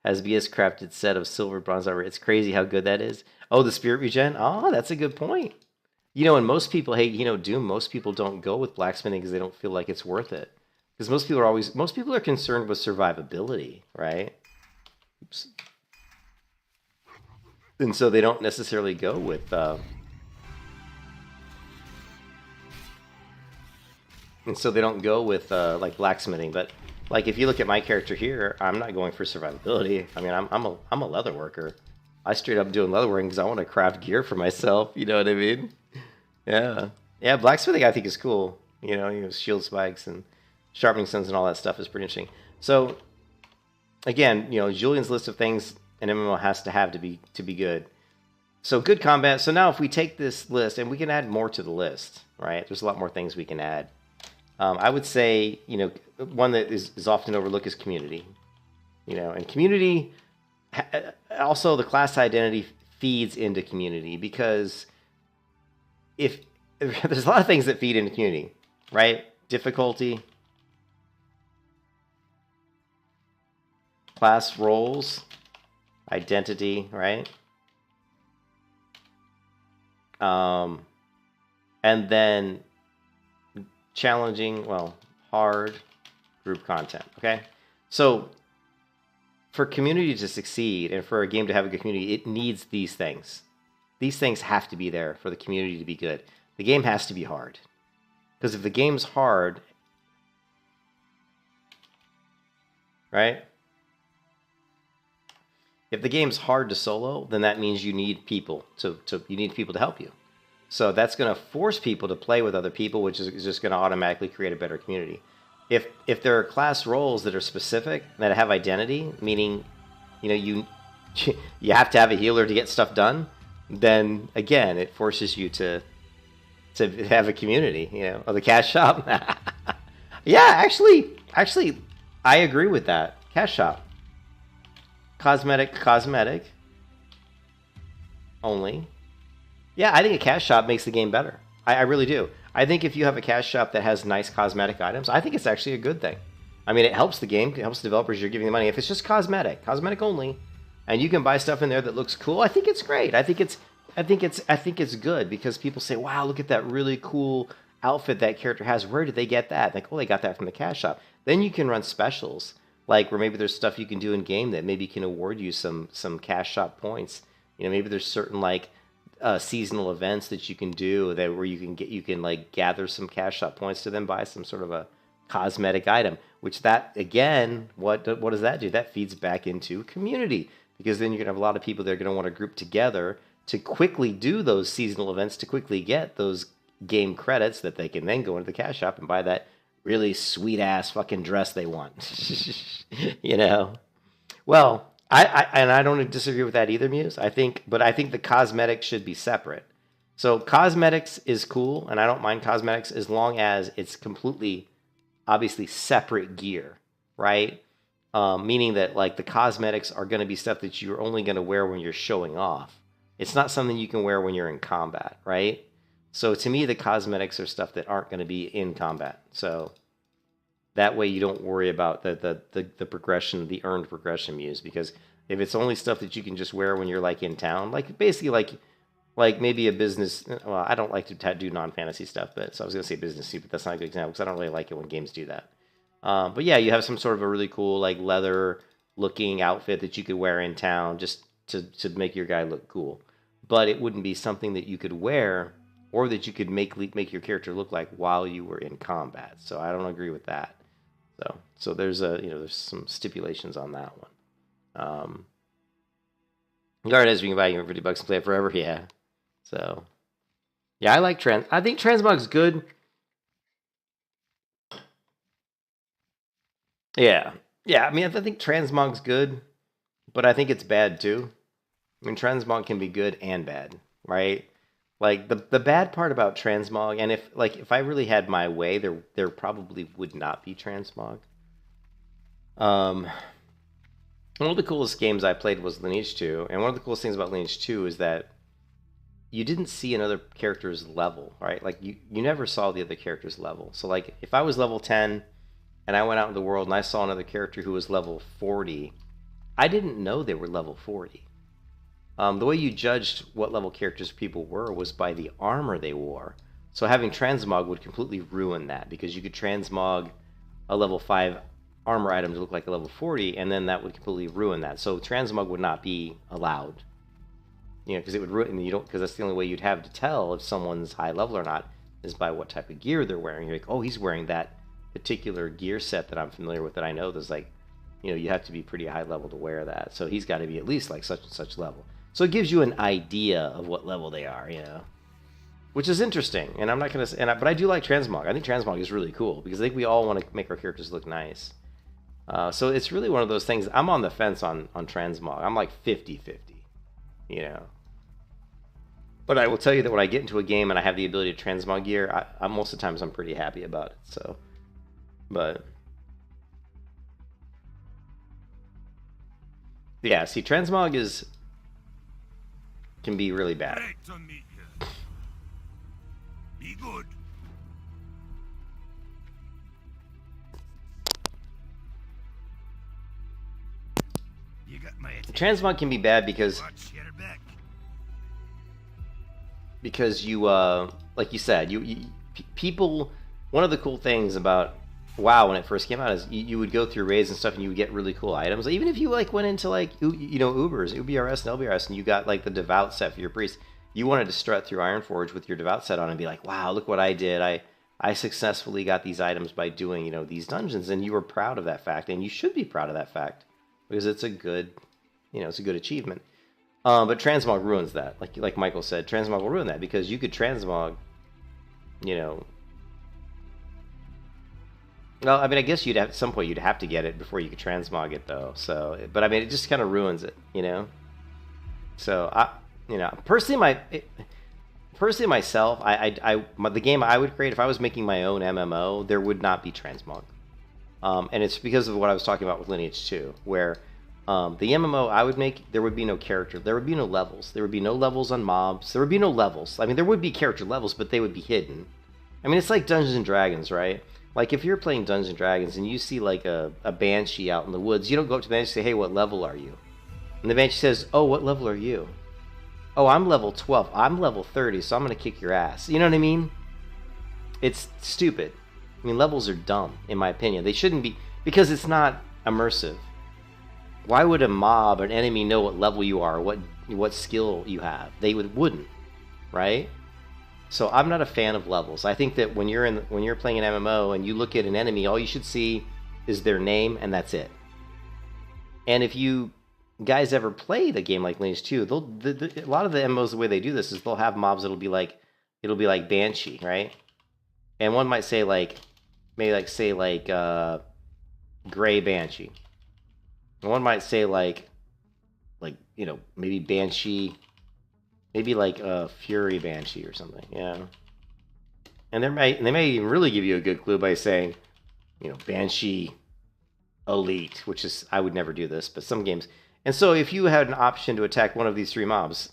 has BS crafted set of silver bronze armor. It's crazy how good that is. Oh, the spirit regen? Oh, that's a good point. You know, and most people, hey, you know, Doom, most people don't go with blacksmithing because they don't feel like it's worth it. Because most people are concerned with survivability, right? Oops. And so they don't necessarily go with, like blacksmithing. But like if you look at my character here, I'm not going for survivability. I mean, I'm a leather worker. I straight up doing leather working because I want to craft gear for myself. You know what I mean? Yeah, yeah. Blacksmithing I think is cool. You know, shield spikes and sharpening stones and all that stuff is pretty interesting. So again, you know, Julian's list of things an MMO has to have to be good. So good combat. So now if we take this list and we can add more to the list, right? There's a lot more things we can add. I would say, you know, one that is often overlooked is community. You know, and community, also the class identity feeds into community because if there's a lot of things that feed into community, right? Difficulty, class roles, identity, right? And then challenging, well, hard group content, okay? So for community to succeed and for a game to have a good community, it needs these things. These things have to be there for the community to be good. The game has to be hard. Because if the game's hard, right? If the game's hard to solo, then that means you need people to help you. So that's going to force people to play with other people, which is just going to automatically create a better community. If there are class roles that are specific, that have identity, meaning, you know, you have to have a healer to get stuff done, then again, it forces you to have a community, you know, or the cash shop. Yeah, actually, I agree with that. Cash shop. Cosmetic only. Yeah, I think a cash shop makes the game better. I really do. I think if you have a cash shop that has nice cosmetic items, I think it's actually a good thing. I mean, it helps the game, it helps the developers you're giving the money. If it's just cosmetic only, and you can buy stuff in there that looks cool, I think it's great. I think it's good because people say, "Wow, look at that really cool outfit that character has. Where did they get that?" Like, "Oh, they got that from the cash shop." Then you can run specials, like where maybe there's stuff you can do in game that maybe can award you some cash shop points. You know, maybe there's certain like seasonal events that you can do that where you can like gather some cash shop points to then buy some sort of a cosmetic item, which that again, what does that do? That feeds back into community because then you're gonna have a lot of people that are gonna want to group together to quickly do those seasonal events to quickly get those game credits that they can then go into the cash shop and buy that really sweet ass fucking dress they want. You know? Well, I don't disagree with that either, Muse. I think the cosmetics should be separate. So cosmetics is cool, and I don't mind cosmetics as long as it's completely, obviously, separate gear, right? Meaning that like the cosmetics are going to be stuff that you're only going to wear when you're showing off. It's not something you can wear when you're in combat, right? So to me, the cosmetics are stuff that aren't going to be in combat. So that way you don't worry about the progression, the earned progression, Muse, because if it's only stuff that you can just wear when you're like in town, like basically like maybe a business, well, I don't like to do non-fantasy stuff, but so I was going to say business suit, but that's not a good example because I don't really like it when games do that. But yeah, you have some sort of a really cool like leather looking outfit that you could wear in town just to make your guy look cool. But it wouldn't be something that you could wear or that you could make your character look like while you were in combat. So I don't agree with that. So there's there's some stipulations on that one. Guard as we can buy you for $50 and play it forever. Yeah. So yeah, I like I think transmog's good. Yeah. Yeah, I mean I think transmog's good, but I think it's bad too. I mean transmog can be good and bad, right? Like the bad part about transmog, and if I really had my way, there probably would not be transmog. One of the coolest games I played was Lineage 2, and one of the coolest things about Lineage 2 is that you didn't see another character's level, right? Like you never saw the other character's level. So like if I was level 10 and I went out in the world and I saw another character who was level 40, I didn't know they were level 40. The way you judged what level characters people were was by the armor they wore. So having transmog would completely ruin that, because you could transmog a level 5 armor item to look like a level 40, and then that would completely ruin that. So transmog would not be allowed. You know, because it would ruin, you don't, because that's the only way you'd have to tell if someone's high level or not is by what type of gear they're wearing. You're like, oh, he's wearing that particular gear set that I'm familiar with, that I know there's like, you know, you have to be pretty high level to wear that. So he's got to be at least like such and such level. So it gives you an idea of what level they are, you know, which is interesting. And I'm not going to, but I do like transmog. I think transmog is really cool because I think we all want to make our characters look nice. So it's really one of those things. I'm on the fence on transmog. I'm like 50-50, you know. But I will tell you that when I get into a game and I have the ability to transmog gear, most of the times I'm pretty happy about it. So, but yeah, see, transmog can be really bad. Great to meet you. Be good. You got my attention. Transmog can be bad because you, like you said, people. One of the cool things about WoW when it first came out is you would go through raids and stuff, and you would get really cool items. Even if you like went into like Ubers, UBRS and LBRS, and you got like the devout set for your priest, you wanted to strut through Ironforge with your devout set on and be like, wow, look what I did. I successfully got these items by doing these dungeons, and you were proud of that fact, and you should be proud of that fact because it's a good, it's a good achievement. But transmog ruins that. Like Michael said, transmog will ruin that because you could transmog, Well, I mean, I guess at some point you'd have to get it before you could transmog it, though. So, but I mean, it just kind of ruins it, So, personally, myself, the game I would create if I was making my own MMO, there would not be transmog, and it's because of what I was talking about with Lineage 2, where the MMO I would make, there would be no character, there would be no levels, there would be no levels on mobs, there would be no levels. I mean, there would be character levels, but they would be hidden. I mean, it's like Dungeons and Dragons, right? Like, if you're playing Dungeons and Dragons and you see, like, a Banshee out in the woods, you don't go up to the Banshee and say, hey, what level are you? And the Banshee says, oh, what level are you? Oh, I'm level 12. I'm level 30, so I'm going to kick your ass. You know what I mean? It's stupid. I mean, levels are dumb, in my opinion. They shouldn't be, because it's not immersive. Why would a mob or an enemy know what level you are, what skill you have? They wouldn't, right? So I'm not a fan of levels. I think that when you're playing an MMO and you look at an enemy, all you should see is their name, and that's it. And if you guys ever played a game like Lineage 2, a lot of the MMOs, the way they do this is they'll have mobs that'll be like Banshee, right? And one might say maybe Gray Banshee. And one might say maybe Banshee. Maybe like a Fury Banshee or something, yeah. And they may even really give you a good clue by saying, Banshee Elite, which is, I would never do this, but some games. And so if you had an option to attack one of these three mobs,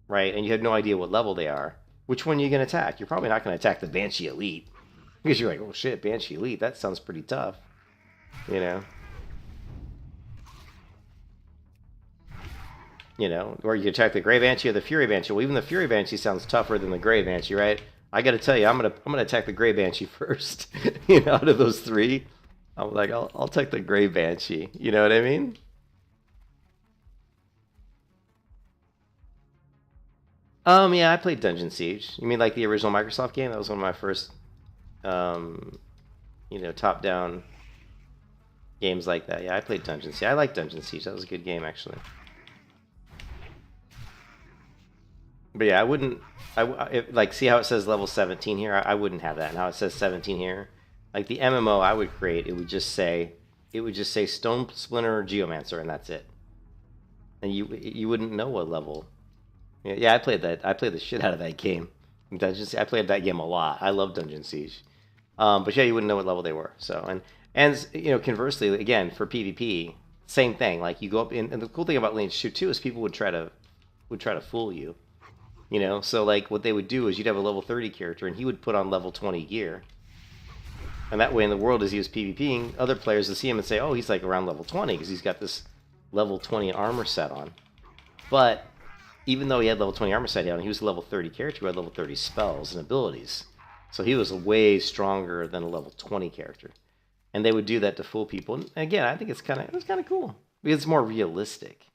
right, and you have no idea what level they are, which one are you going to attack? You're probably not going to attack the Banshee Elite because you're like, oh shit, Banshee Elite, that sounds pretty tough, or you attack the Gray Banshee or the Fury Banshee. Well, even the Fury Banshee sounds tougher than the Gray Banshee, right? I got to tell you, I'm gonna attack the Gray Banshee first. Out of those three, I'm like, I'll take the Gray Banshee. You know what I mean? Yeah, I played Dungeon Siege. You mean like the original Microsoft game? That was one of my first, top-down games like that. Yeah, I played Dungeon Siege. I like Dungeon Siege. That was a good game, actually. But yeah, see how it says level 17 here? I wouldn't have that. And how it says 17 here? Like the MMO I would create, it would just say Stone Splinter Geomancer, and that's it. And you wouldn't know what level. Yeah, I played that. I played the shit out of that game. I played that game a lot. I love Dungeon Siege. But yeah, you wouldn't know what level they were. So and conversely, again, for PvP, same thing. Like you go up and the cool thing about Lineage 2 too is people would try to fool you. So like what they would do is you'd have a level 30 character and he would put on level 20 gear. And that way in the world as he was PvPing, other players would see him and say, oh, he's like around level 20 because he's got this, level 20 armor set on. But even though he had level 20 armor set on, he was a level 30 character who had level 30 spells and abilities. So he was way stronger than a level 20 character. And they would do that to fool people. And again, I think it was kind of cool because it's more realistic.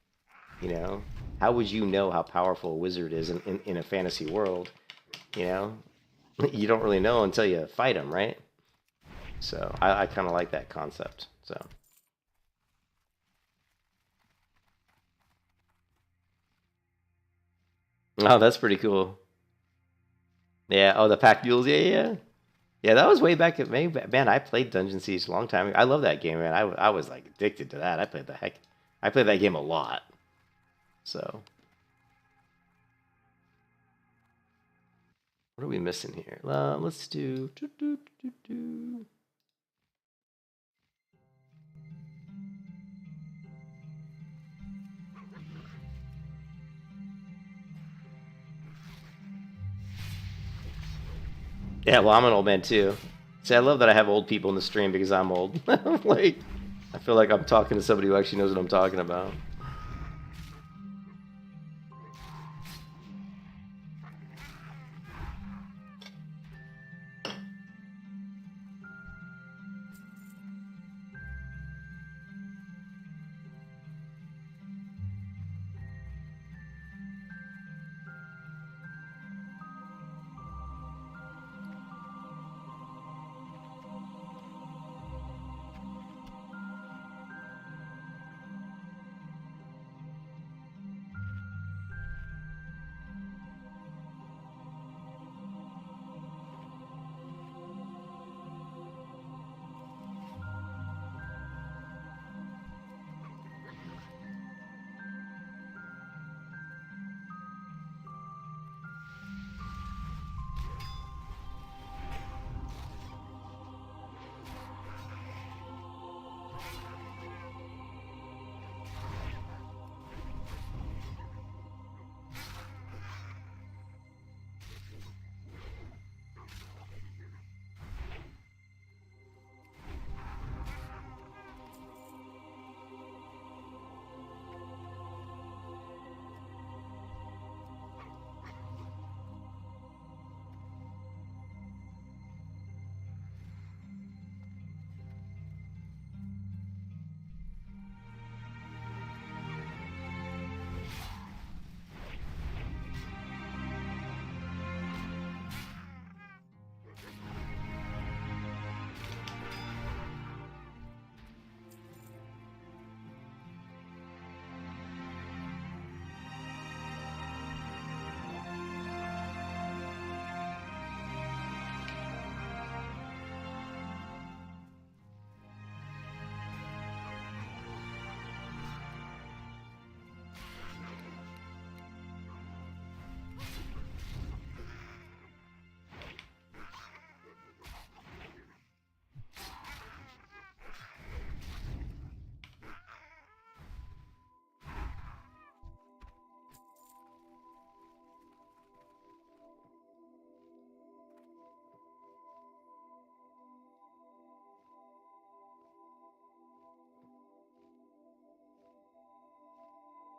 You know, how would you know how powerful a wizard is in a fantasy world? You know, you don't really know until you fight him, right? So I kind of like that concept. So. Oh, that's pretty cool. Yeah. Oh, the pack mules. Yeah. Yeah, that was way back at May. Man, I played Dungeon Siege a long time ago. I love that game, man. I was like addicted to that. I played that game a lot. So, what are we missing here? Let's do. Yeah, well, I'm an old man too. See, I love that I have old people in the stream because I'm old. Like, I feel like I'm talking to somebody who actually knows what I'm talking about.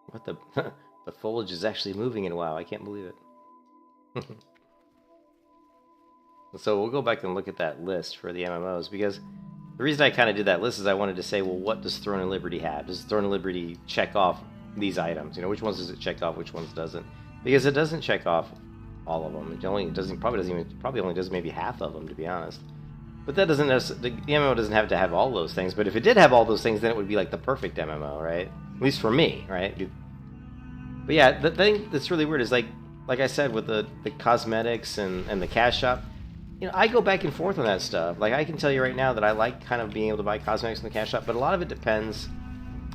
What the the foliage is actually moving in WoW. I can't believe it. So we'll go back and look at that list for the MMOs because the reason I kind of did that list is I wanted to say, well, what does Throne of Liberty have? Does Throne of Liberty check off these items? You know, which ones does it check off? Which ones doesn't? Because it doesn't check off all of them. It probably only does maybe half of them, to be honest. But that doesn't necessarily, the MMO doesn't have to have all those things. But if it did have all those things, then it would be like the perfect MMO, right? At least for me, right? But yeah, the thing that's really weird is like I said with the cosmetics and the cash shop, you know, I go back and forth on that stuff. Like I can tell you right now that I like kind of being able to buy cosmetics in the cash shop, but a lot of it depends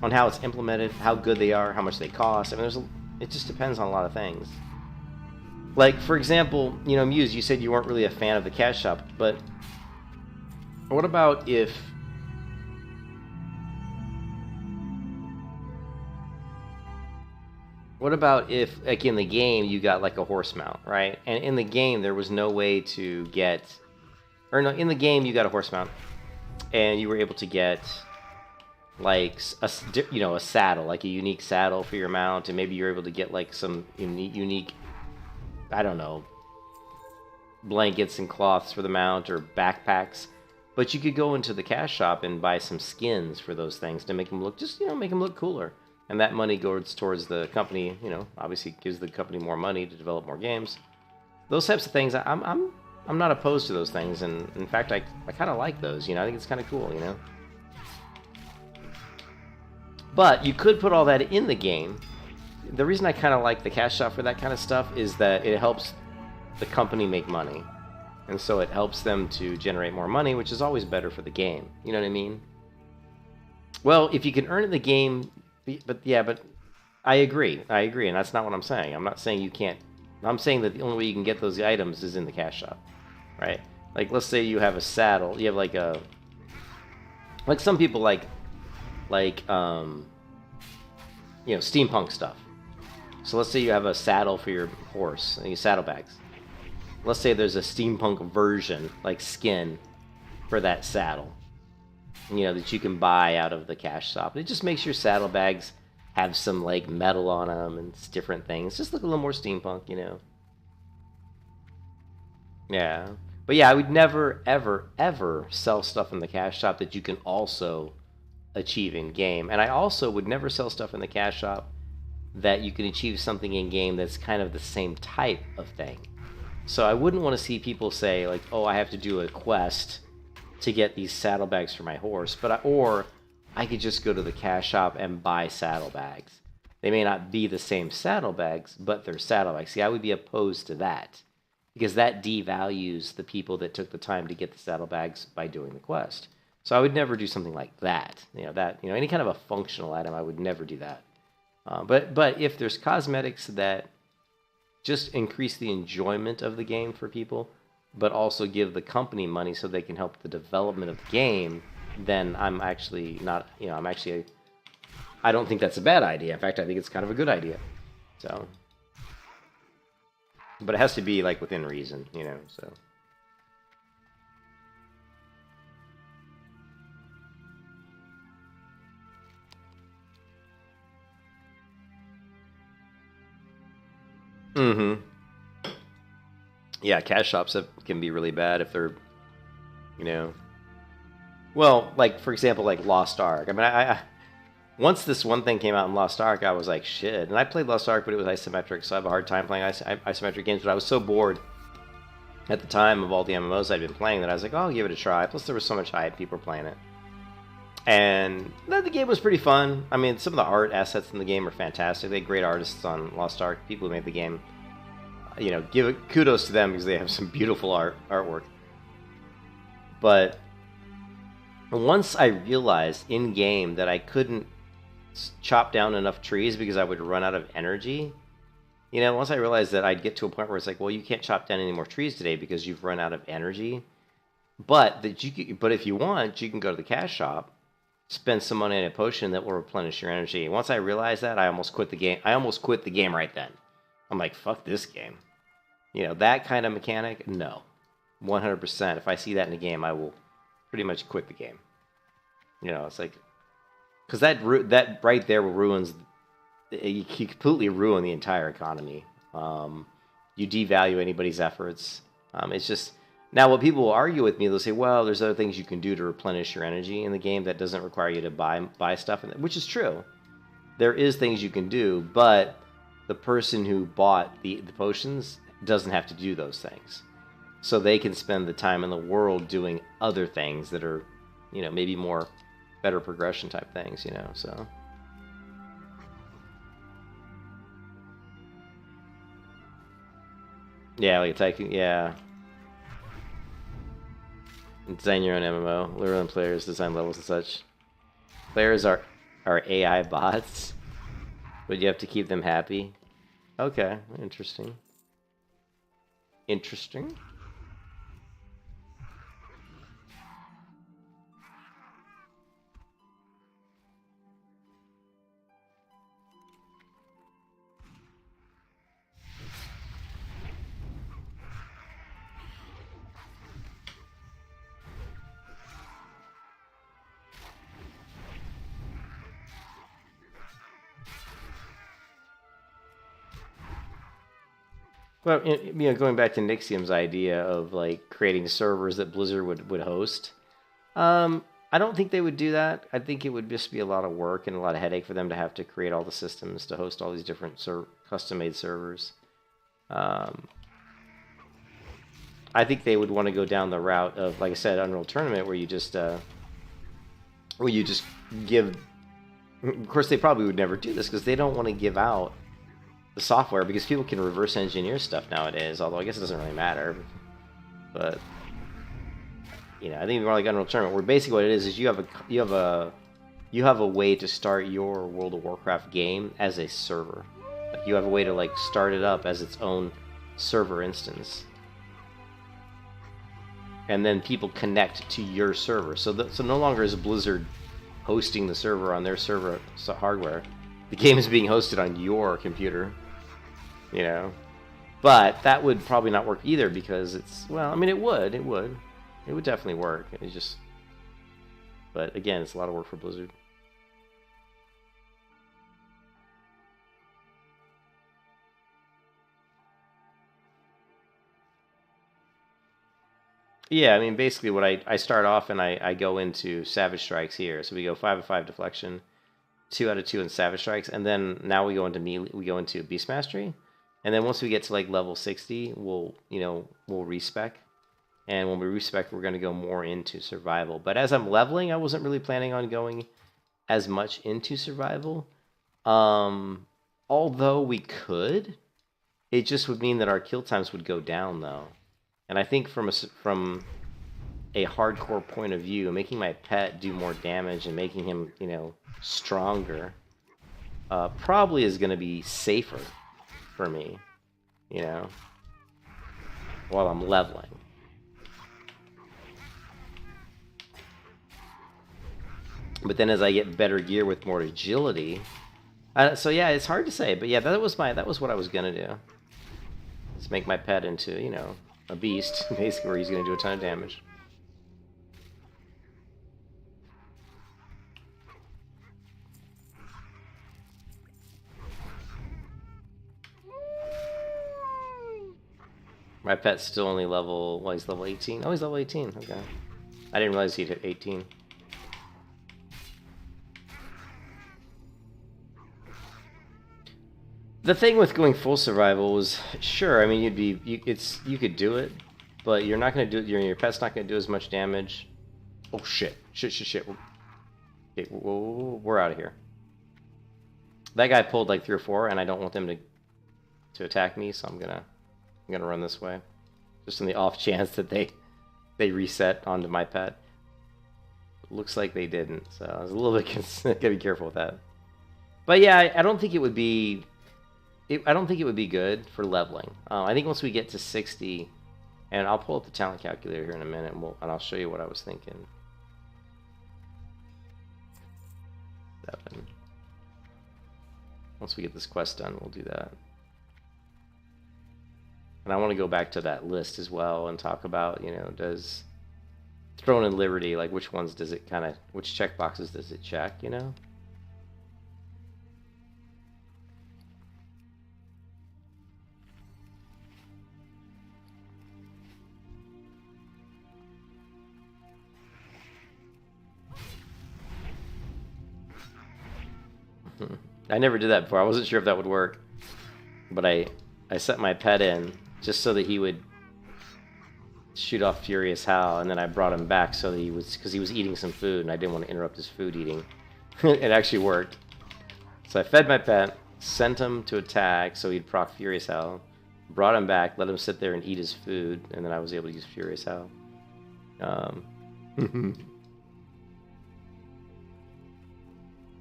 on how it's implemented, how good they are, how much they cost. I mean, it just depends on a lot of things. Like for example, you know, Muse, you said you weren't really a fan of the cash shop, but what about if like in the game you got like a horse mount, right? And in the game there was no way to get, or no, in the game you got a horse mount and you were able to get like a saddle, like a unique saddle for your mount, and maybe you're able to get like some unique, I don't know, blankets and cloths for the mount or backpacks. But you could go into the cash shop and buy some skins for those things to make them look, just, make them look cooler. And that money goes towards the company, obviously gives the company more money to develop more games. Those types of things, I'm not opposed to those things, and in fact, I kind of like those, I think it's kind of cool, But you could put all that in the game. The reason I kind of like the cash shop for that kind of stuff is that it helps the company make money. And so it helps them to generate more money, which is always better for the game. You know what I mean? Well, if you can earn it in the game, but I agree, and that's not what I'm saying. I'm not saying you can't. I'm saying that the only way you can get those items is in the cash shop, right? Like, let's say you have a saddle, you have like some people like steampunk stuff. So let's say you have a saddle for your horse, and you saddlebags. Let's say there's a steampunk version, like skin, for that saddle, that you can buy out of the cash shop. It just makes your saddlebags have some like metal on them and different things. Just look a little more steampunk, Yeah. But yeah, I would never, ever, ever sell stuff in the cash shop that you can also achieve in game. And I also would never sell stuff in the cash shop that you can achieve something in game that's kind of the same type of thing. So I wouldn't want to see people say like, oh, I have to do a quest to get these saddlebags for my horse, or I could just go to the cash shop and buy saddlebags. They may not be the same saddlebags, but they're saddlebags. See, I would be opposed to that, because that devalues the people that took the time to get the saddlebags by doing the quest. So I would never do something like that. Any kind of a functional item, I would never do that. But if there's cosmetics that just increase the enjoyment of the game for people, but also give the company money so they can help the development of the game, then I'm actually not, I don't think that's a bad idea. In fact, I think it's kind of a good idea. So, but it has to be like within reason, so. Mm-hmm. Yeah, cash shops can be really bad if they're, well, like, for example, like Lost Ark. I mean, I once this one thing came out in Lost Ark, I was like, shit. And I played Lost Ark, but it was isometric, so I have a hard time playing isometric games. But I was so bored at the time of all the MMOs I'd been playing that I was like, oh, I'll give it a try. Plus, there was so much hype, people were playing it. And the game was pretty fun. I mean, some of the art assets in the game are fantastic. They had great artists on Lost Ark, people who made the game. Give kudos to them because they have some beautiful artwork. But once I realized in-game that I couldn't chop down enough trees because I would run out of energy, once I realized that I'd get to a point where it's like, well, you can't chop down any more trees today because you've run out of energy. But if you want, you can go to the cash shop, spend some money on a potion that will replenish your energy. Once I realized that, I almost quit the game. I almost quit the game right then. I'm like, fuck this game. That kind of mechanic, no. 100%. If I see that in a game, I will pretty much quit the game. It's like, because that right there ruins, you completely ruin the entire economy. You devalue anybody's efforts. It's just, now what people will argue with me, they'll say, well, there's other things you can do to replenish your energy in the game that doesn't require you to buy stuff, which is true. There is things you can do, but the person who bought the potions doesn't have to do those things. So they can spend the time in the world doing other things that are, maybe more better progression type things, so. Yeah, like attacking, yeah. Design your own MMO. Lure on players, design levels and such. Players are AI bots, but you have to keep them happy. Okay, interesting. Interesting. Well, going back to Nixium's idea of like creating servers that Blizzard would host, I don't think they would do that. I think it would just be a lot of work and a lot of headache for them to have to create all the systems to host all these different custom-made servers. I think they would want to go down the route of, like I said, Unreal Tournament, where you just give. Of course, they probably would never do this because they don't want to give out the software because people can reverse engineer stuff nowadays. Although I guess it doesn't really matter. But I think more like Unreal Tournament, where basically what it is you have a way to start your World of Warcraft game as a server. Like you have a way to like start it up as its own server instance. And then people connect to your server. So no longer is Blizzard hosting the server on their server hardware. The game is being hosted on your computer. But that would probably not work either because it's, well, I mean, it would definitely work. But again, it's a lot of work for Blizzard. Yeah, I mean, basically what I start off and I go into Savage Strikes here. So we go 5 of 5 deflection, 2 out of 2 in Savage Strikes, and then now we go into Beast Mastery. And then once we get to like level 60, we'll respec. And when we respec, we're going to go more into survival. But as I'm leveling, I wasn't really planning on going as much into survival. Although we could, it just would mean that our kill times would go down though. And I think from a hardcore point of view, making my pet do more damage and making him, stronger, probably is going to be safer for me, while I'm leveling. But then as I get better gear with more agility, so yeah, it's hard to say. But yeah, that was what I was going to do. Let's make my pet into, a beast, basically, where he's going to do a ton of damage. My pet's still only level, well, he's level 18. Oh, he's level 18, okay. I didn't realize he'd hit 18. The thing with going full survival was, sure, I mean, you could do it, but you're not going to do it, your pet's not going to do as much damage. Oh, shit. Shit. Okay, we're out of here. That guy pulled like 3 or 4, and I don't want them to attack me, so I'm gonna run this way. Just in the off chance that they reset onto my pet. Looks like they didn't, so I was a little bit gotta be careful with that. But yeah, I don't think it would be... I don't think it would be good for leveling. I think once we get to 60, and I'll pull up the talent calculator here in a minute, and I'll show you what I was thinking. 7. Once we get this quest done, we'll do that. And I want to go back to that list as well and talk about, does Throne and Liberty, like which ones does it which checkboxes does it check, I never did that before. I wasn't sure if that would work. But I set my pet in just so that he would shoot off Furious Howl, and then I brought him back so that because he was eating some food and I didn't want to interrupt his food eating. It actually worked. So I fed my pet, sent him to attack so he'd proc Furious Howl, brought him back, let him sit there and eat his food, and then I was able to use Furious Howl.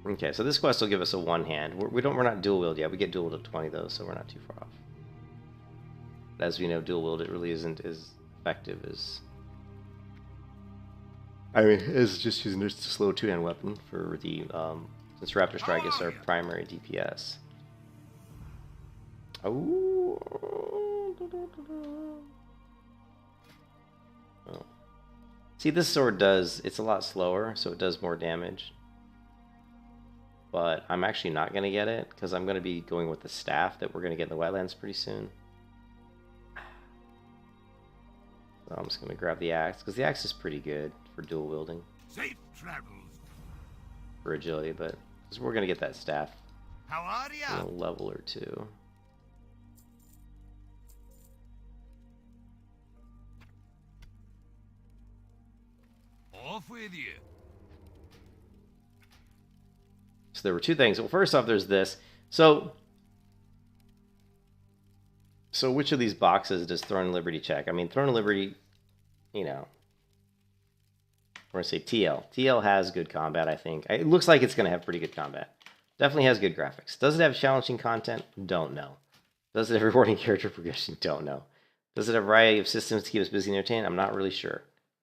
Okay, so this quest will give us a one-hand. We're not dual-wield yet. We get dual-wield at 20 though, so we're not too far off. But as we know, dual-wield it really isn't as effective as... I mean, it's just using this slow two-hand weapon for the since Raptor Strike is our primary DPS. Oh. See, this sword it's a lot slower, so it does more damage. But I'm actually not going to get it, because I'm going to be going with the staff that we're going to get in the wetlands pretty soon. So I'm just going to grab the axe, because the axe is pretty good for dual wielding. Safe travels. For agility, but we're going to get that staff How are in ya? a level or two. Off with you. So there were two things. Well, first off, there's this. So which of these boxes does Throne of Liberty check? I mean, Throne of Liberty, you know, we're going to say TL. TL has good combat, I think. It looks like it's going to have pretty good combat. Definitely has good graphics. Does it have challenging content? Don't know. Does it have rewarding character progression? Don't know. Does it have a variety of systems to keep us busy and entertained? I'm not really sure.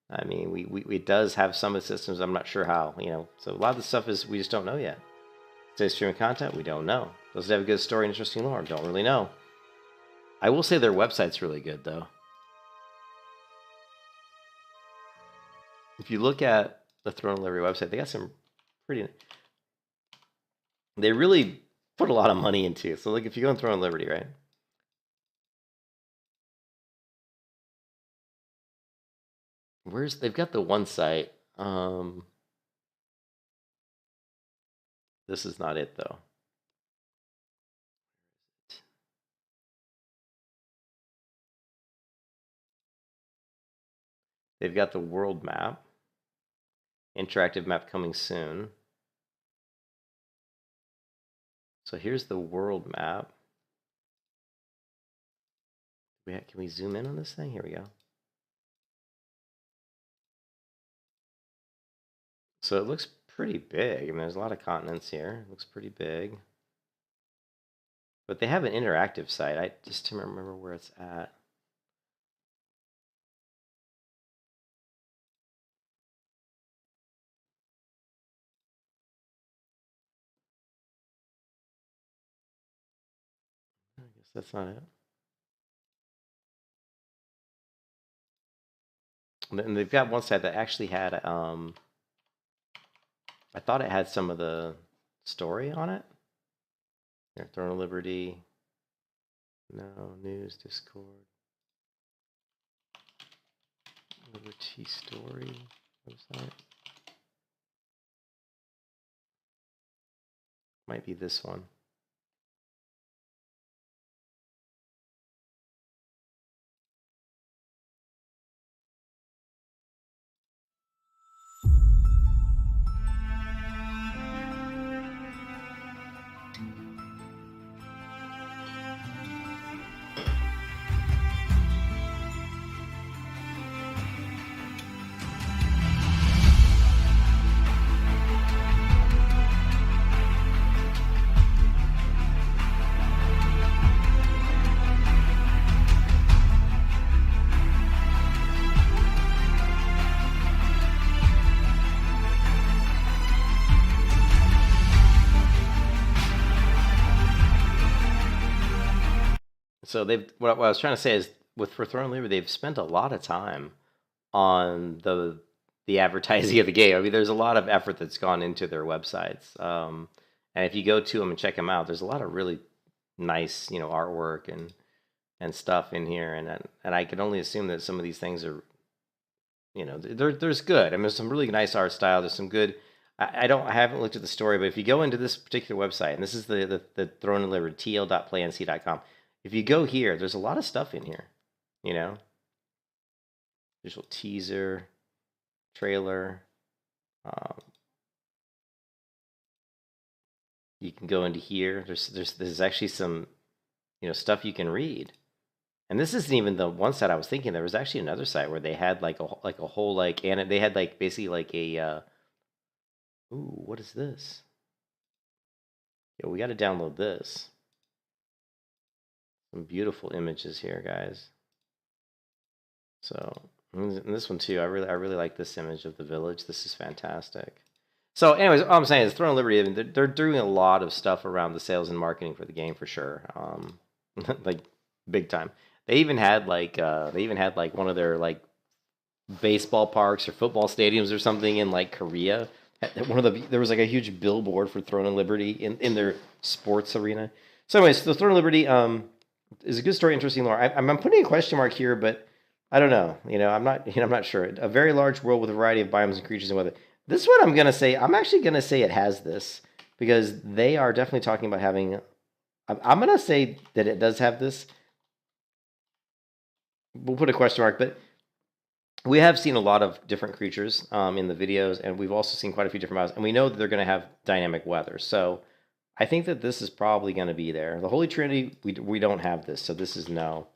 I mean, it does have some of the systems. I'm not sure how, you know. So a lot of the stuff is we just don't know yet. Does it stream content? We don't know. Does it have a good story and interesting lore? Don't really know. I will say their website's really good, though. If you look at the Throne of Liberty website, they got some pretty... They really put a lot of money into it. So, like, if you go on Throne of Liberty, right? They've got the one site. This is not it, though. They've got the world map. Interactive map coming soon. So here's the world map. Can we zoom in on this thing? Here we go. So it looks pretty big. I mean, there's a lot of continents here. It looks pretty big. But they have an interactive site. I just don't remember where it's at. I guess that's not it. And they've got one site that actually had, I thought it had some of the story on it. Here, Throne of Liberty. No, news, Discord. Liberty story website. Might be this one. So what I was trying to say is for Throne of Liberty, they've spent a lot of time on the advertising of the game. I mean, there's a lot of effort that's gone into their websites. And if you go to them and check them out, there's a lot of really nice, artwork and stuff in here. And I can only assume that some of these things are, there's good. I mean, there's some really nice art style. There's some good. I haven't looked at the story, but if you go into this particular website, and this is the Throne of Liberty, tl.plaync.com. If you go here, there's a lot of stuff in here, Visual teaser, trailer. You can go into here. There's actually some, stuff you can read. And this isn't even the one site I was thinking. There was actually another site where they had like a whole and they had basically a. Ooh, what is this? Yeah, we got to download this. Some beautiful images here, guys. So, and this one too. I really like this image of the village. This is fantastic. So, anyways, all I'm saying is Throne of Liberty. I mean, they're doing a lot of stuff around the sales and marketing for the game for sure. Like big time. They even had one of their baseball parks or football stadiums or something in Korea. There was a huge billboard for Throne of Liberty in their sports arena. So, anyways, the Throne of Liberty is a good story, interesting lore. I'm putting a question mark here, but I don't know. I'm not sure. A very large world with a variety of biomes and creatures and weather. This one I'm gonna say. I'm actually gonna say it has this because they are definitely talking about having. I'm gonna say that it does have this. We'll put a question mark, but we have seen a lot of different creatures in the videos, and we've also seen quite a few different biomes, and we know that they're going to have dynamic weather. So I think that this is probably going to be there. The Holy Trinity, we don't have this, so this is no.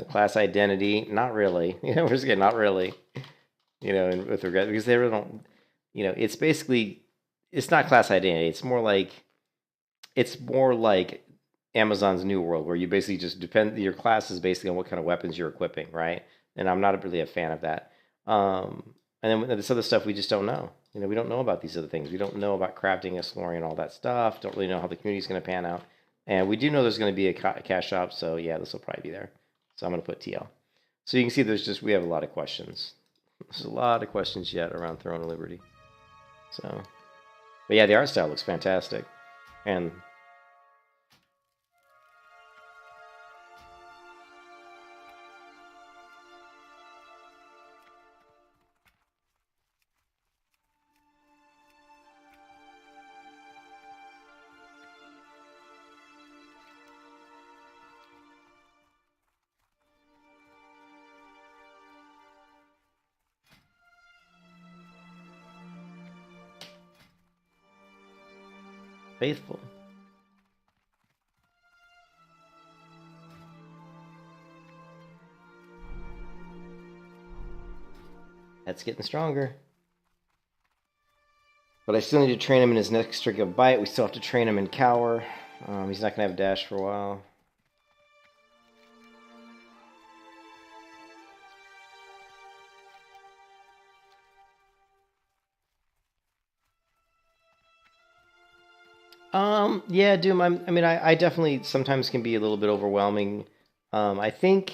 Class identity, not really. We're just getting not really. With regret, because they really don't. It's basically, it's not class identity. It's more like Amazon's New World, where you basically just depend. Your class is basically on what kind of weapons you're equipping, right? And I'm not really a fan of that. And then this other stuff we just don't know. We don't know about these other things. We don't know about crafting, exploring, and all that stuff. Don't really know how the community's going to pan out. And we do know there's going to be a cash shop, so yeah, this will probably be there. So I'm going to put TL. So you can see we have a lot of questions. There's a lot of questions yet around Throne of Liberty. So, but yeah, the art style looks fantastic. And faithful. That's getting stronger. But I still need to train him in his next trick of bite. We still have to train him in cower. He's not going to have dash for a while. Yeah, Doom. I definitely sometimes can be a little bit overwhelming. I think.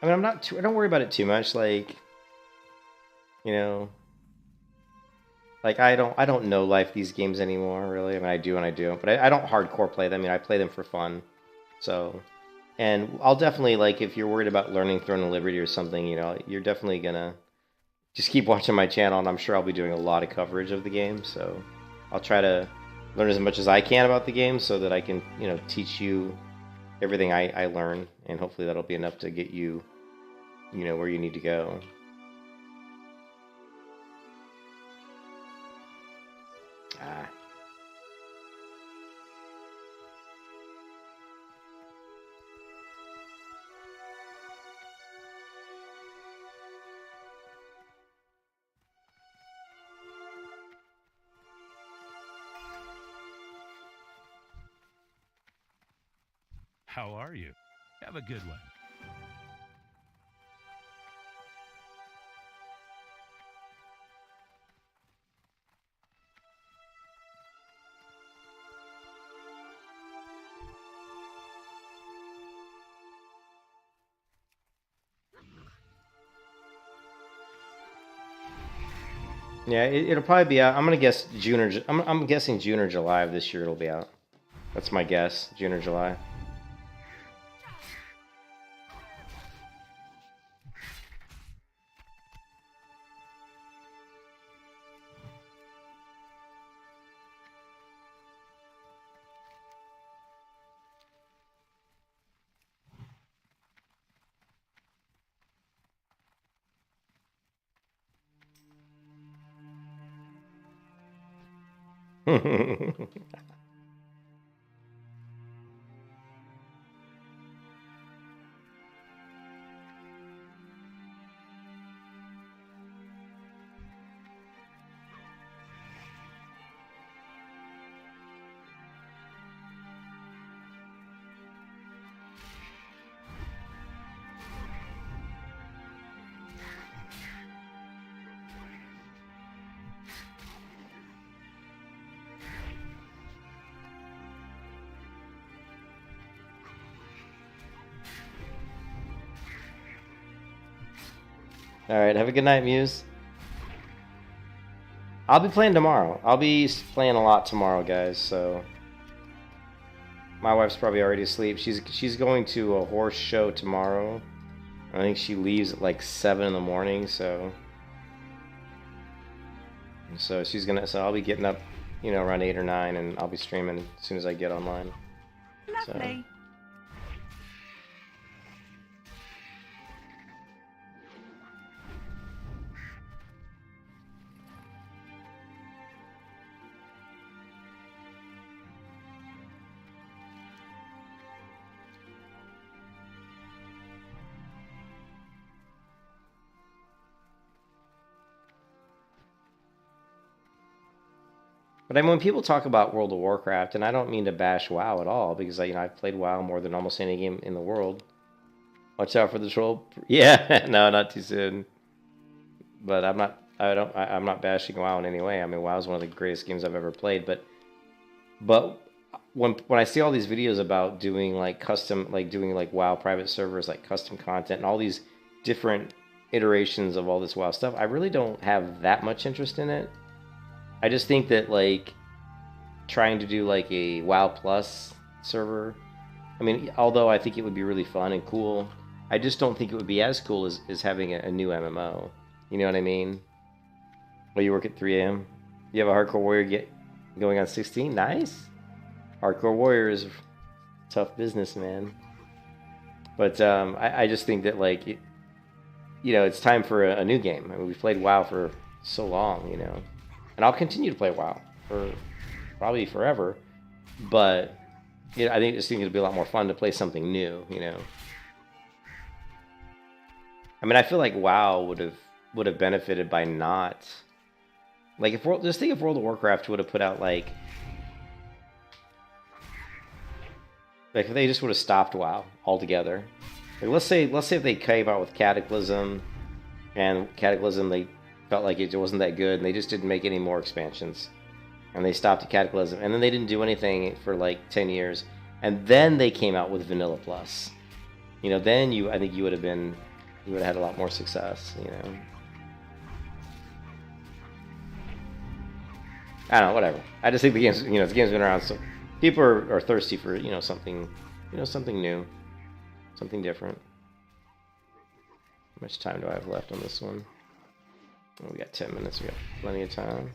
I don't worry about it too much. I don't know life these games anymore. Really, I do and I do, but I don't hardcore play them. I play them for fun. So, and I'll definitely if you're worried about learning Throne of Liberty or something, you're definitely gonna just keep watching my channel, and I'm sure I'll be doing a lot of coverage of the game. So. I'll try to learn as much as I can about the game so that I can, teach you everything I learn, and hopefully that'll be enough to get you, where you need to go. Ah. How are you? Have a good one. Yeah, it'll probably be out. I'm gonna guess June or I'm guessing June or July of this year it'll be out. That's my guess, June or July. Alright, have a good night, Muse. I'll be playing tomorrow. I'll be playing a lot tomorrow, guys, so... My wife's probably already asleep. She's going to a horse show tomorrow. I think she leaves at like 7 in the morning, so she's gonna. So I'll be getting up, you know, around 8 or 9, and I'll be streaming as soon as I get online. Lovely. But I mean, when people talk about World of Warcraft, and I don't mean to bash WoW at all, because I've played WoW more than almost any game in the world. Watch out for the troll. Yeah, no, not too soon. But I'm not bashing WoW in any way. I mean, WoW is one of the greatest games I've ever played. But when I see all these videos about doing like custom, like doing like WoW private servers, like custom content, and all these different iterations of all this WoW stuff, I really don't have that much interest in it. I just think that like trying to do like a WoW Plus server, I mean, although I think it would be really fun and cool, I just don't think it would be as cool as having a new MMO. You know what I mean? Well, you work at 3 a.m. You have a hardcore warrior going on 16. Nice. Hardcore warrior is tough business, man. But I just think that like you know, it's time for a new game. I mean, we've played WoW for so long, you know. And I'll continue to play WoW for probably forever, but you know, I just think it'd be a lot more fun to play something new, you know. I mean, I feel like WoW would have benefited by not, like, just think if World of Warcraft would have put out like if they just would have stopped WoW altogether. Like, let's say if they came out with Cataclysm, and Cataclysm they felt like it wasn't that good, and they just didn't make any more expansions, and they stopped at Cataclysm, and then they didn't do anything for like 10 years, and then they came out with Vanilla Plus. You know, then I think you would have had a lot more success. You know, I don't know, whatever. I just think the game's, you know, the game's been around, so people are thirsty for, you know, something new, something different. How much time do I have left on this one? Oh, we got 10 minutes. We got plenty of time.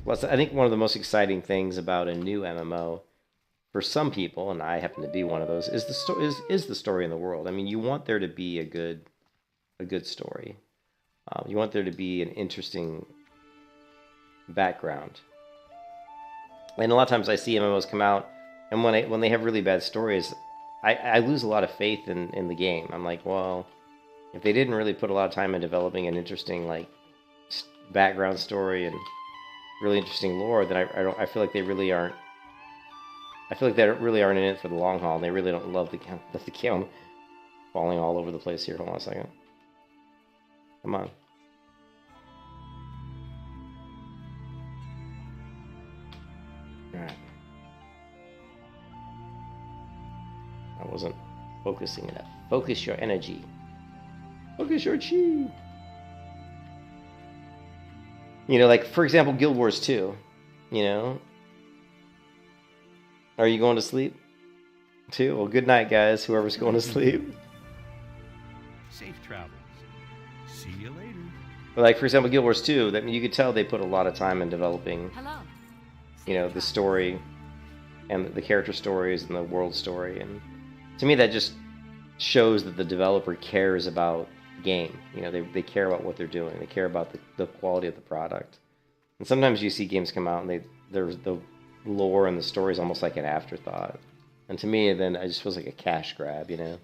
Well, I think one of the most exciting things about a new MMO, for some people, and I happen to be one of those, is the story in the world. I mean, you want there to be a good story. You want there to be an interesting background. And a lot of times I see MMOs come out, and when they have really bad stories, I lose a lot of faith in the game. I'm like, well, if they didn't really put a lot of time in developing an interesting like background story and really interesting lore, then I feel like they really aren't. I feel like they really aren't in it for the long haul, and they really don't love the game. Falling all over the place here. Hold on a second. Come on. All right. I wasn't focusing enough. Focus your energy. Focus your chi. You know, like, for example, Guild Wars 2. You know? Are you going to sleep? Too? Well, good night, guys, whoever's going to sleep. Safe travels. See you later. But like, for example, Guild Wars 2, that you could tell they put a lot of time in developing, you know, the story and the character stories and the world story, and to me that just shows that the developer cares about the game. You know, they care about what they're doing. They care about the quality of the product. And sometimes you see games come out and there's the lore and the story is almost like an afterthought. And to me, then it just feels like a cash grab, you know?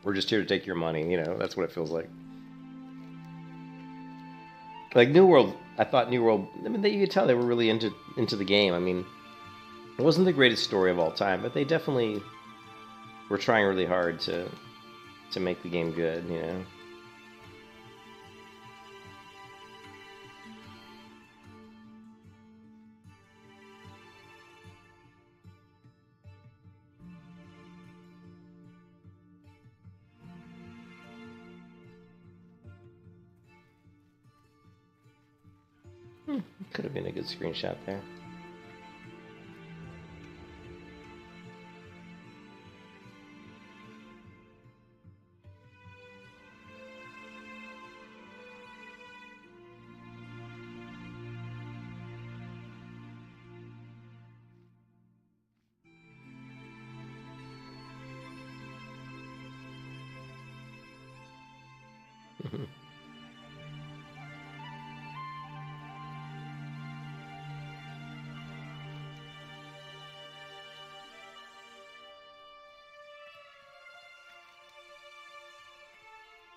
We're just here to take your money, you know? That's what it feels like. Like New World, I thought New World, I mean, you could tell they were really into the game. I mean, it wasn't the greatest story of all time, but they definitely were trying really hard to make the game good, you know? Could have been a good screenshot there.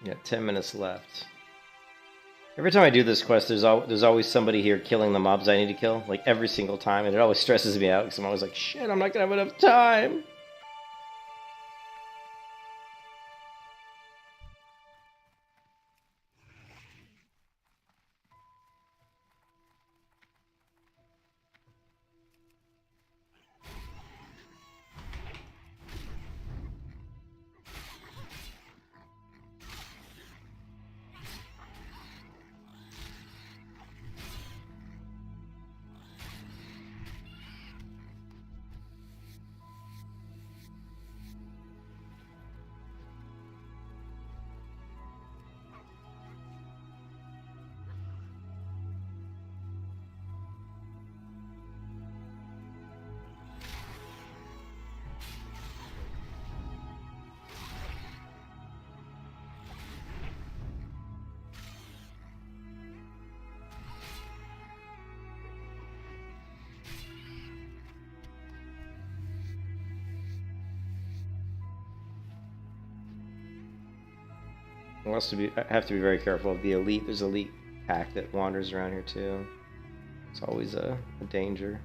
Yeah, 10 minutes left. Every time I do this quest, there's always somebody here killing the mobs I need to kill, like every single time, and it always stresses me out because I'm always like, shit, I'm not gonna have enough time. I have to be very careful of the elite. There's an elite pack that wanders around here too. It's always a danger.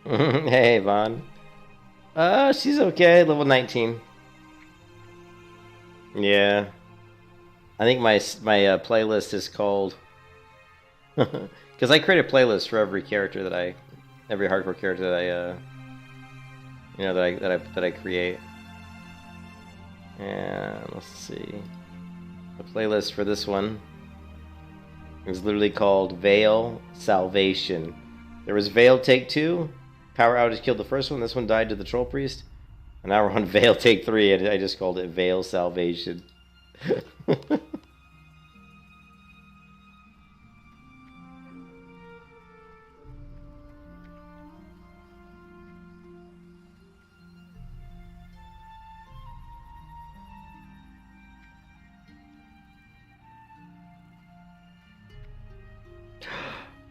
Hey, Vaughn. She's okay. Level 19. Yeah. I think my playlist is called because I create a playlist for every character that every hardcore character that I create. And let's see, the playlist for this one is literally called Vael Salvation. There was Vael Take 2, Power Outage killed the first one. This one died to the Troll Priest, and now we're on Vael Take 3, and I just called it Vael Salvation.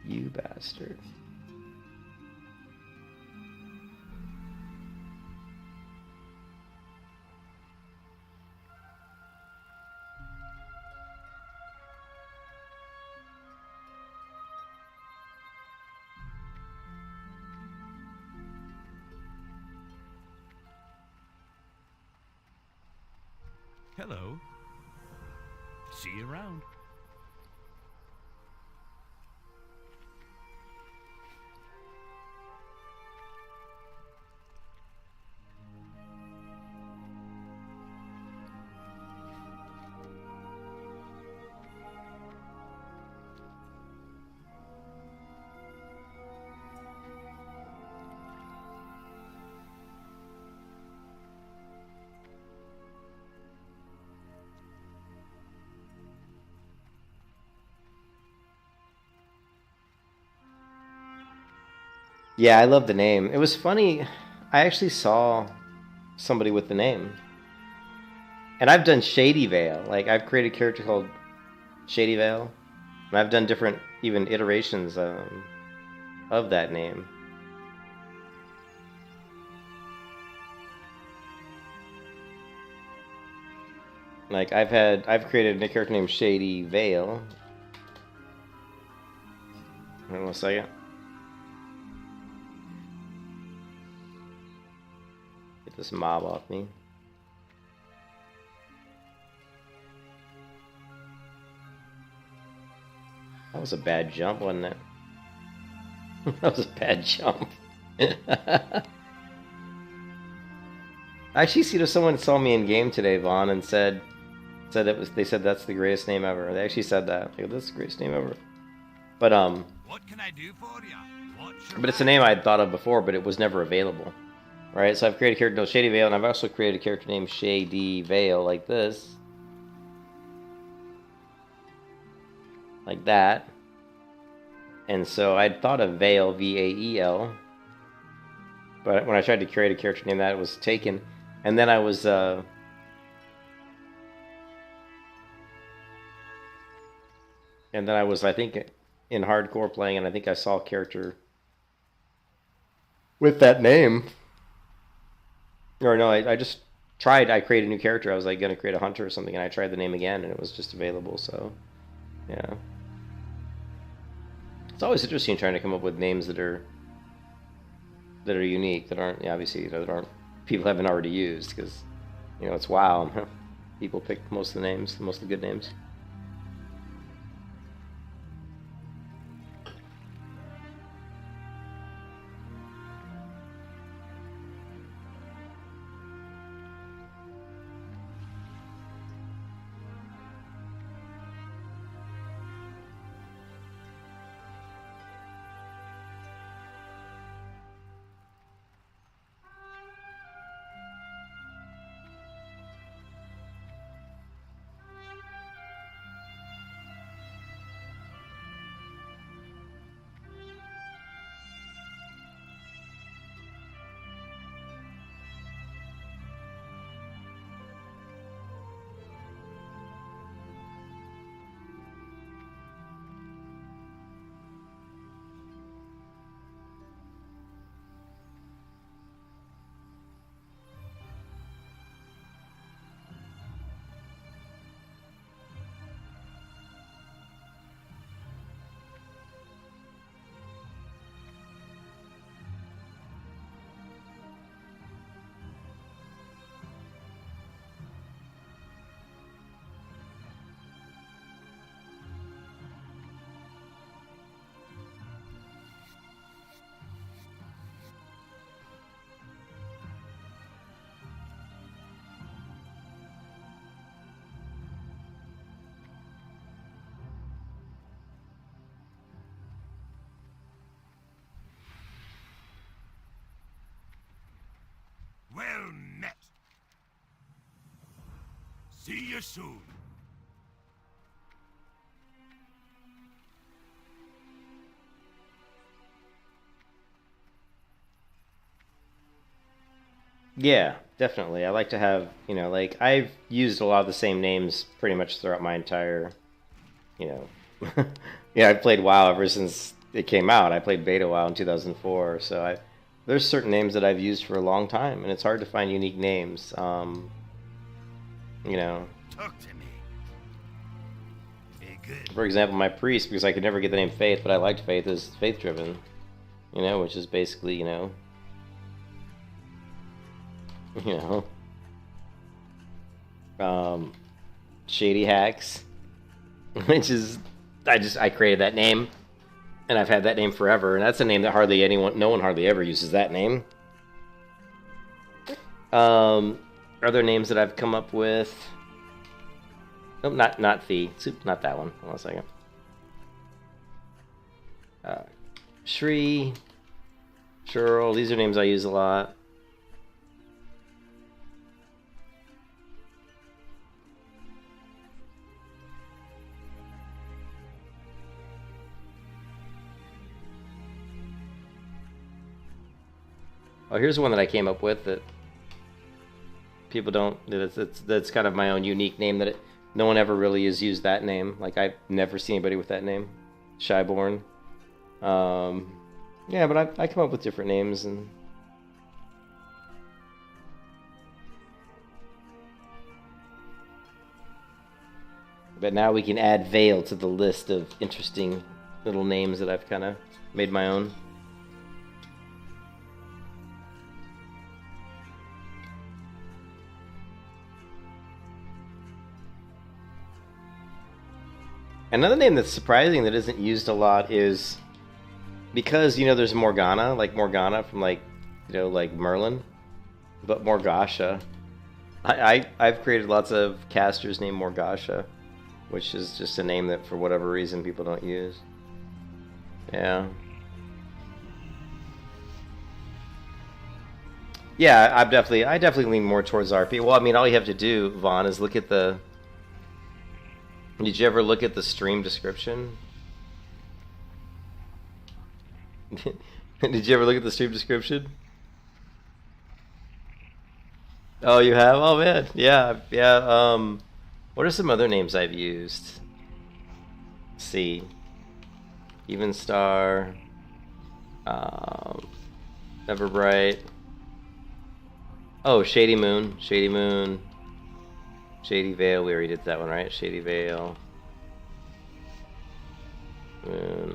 You bastard. Hello. See you around. Yeah, I love the name. It was funny. I actually saw somebody with the name. And I've done Shady Vael. Like, I've created a character called Shady Vael. And I've done different, even iterations of that name. Like, I've created a character named Shady Vael. Hold on a second. Get this mob off me. That was a bad jump, wasn't it? That was a bad jump. Actually, see, someone saw me in game today, Vaughn, and said they said that's the greatest name ever. They actually said that. Like, that's the greatest name ever. But What can I do for you? but it's a name I'd thought of before, but it was never available. Right? So I've created a character named Shady Vael, and I've also created a character named Shady Vael, like this. Like that. And so I'd thought of Vael, V-A-E-L. But when I tried to create a character named that, it was taken. And then I was and then I was, I think, in hardcore playing, and I think I saw a character with that name. Or no, I just tried, I created a new character. I was like going to create a hunter or something, and I tried the name again, and it was just available, so, yeah. It's always interesting trying to come up with names that are unique, that aren't, obviously, that aren't, people haven't already used, because, it's WoW. People pick most of the names, most of the good names. See you soon. Yeah, definitely. I like to have, you know, like I've used a lot of the same names pretty much throughout my entire, you know, yeah, I've played WoW ever since it came out. I played beta WoW in 2004, so there's certain names that I've used for a long time, and it's hard to find unique names. You know, Talk to me. Hey, good. for example, my priest, because I could never get the name Faith, but I liked Faith, is Faith Driven, you know, which is basically, you know, Shady Hacks, which is, I created that name, and I've had that name forever, and that's a name that no one hardly ever uses that name. Other names that I've come up with, nope, not the, not that one, hold on a second. Rhue, Sur'el, these are names I use a lot. Oh, here's one that I came up with that people don't. That's kind of my own unique name that no one ever really has used that name. Like I've never seen anybody with that name, Shyborn. Yeah, but I come up with different names and. But now we can add Vael to the list of interesting little names that I've kind of made my own. Another name that's surprising that isn't used a lot is because, you know, there's Morgana, like Morgana from, like, you know, like Merlin, but Morgasha. I've created lots of casters named Morgasha, which is just a name that for whatever reason people don't use. Yeah. Yeah, I definitely lean more towards RP. Well, I mean, all you have to do, Vaughn, is look at the. Did you ever look at the stream description? Did you ever look at the stream description? Oh, you have? Oh man, yeah, yeah. What are some other names I've used? Let's see, Even Star, Everbright. Oh, Shady Moon, Shady Moon. Shady Vael, we already did that one, right? Shady Vael. And,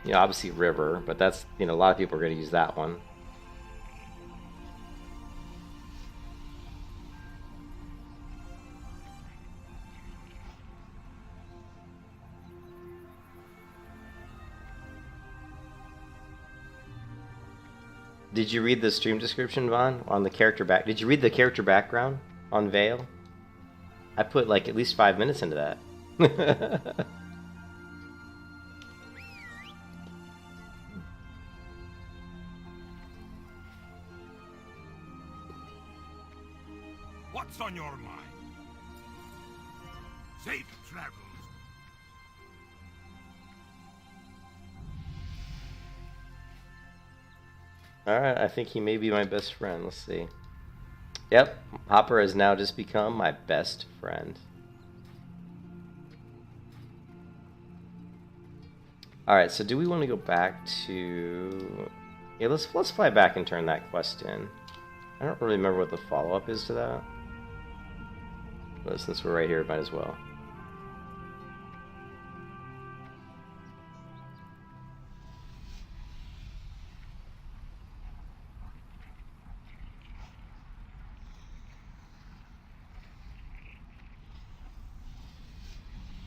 you know, obviously River, but that's, you know, a lot of people are going to use that one. Did you read the stream description, Vaughn, on the character back? Did you read the character background on Vael? I put like at least 5 minutes into that. What's on your mind? Safe travels. Alright, I think he may be my best friend. Let's see. Yep, Hopper has now just become my best friend. Alright, so do we want to go back to... Yeah, let's fly back and turn that quest in. I don't really remember what the follow-up is to that. But since we're right here, might as well.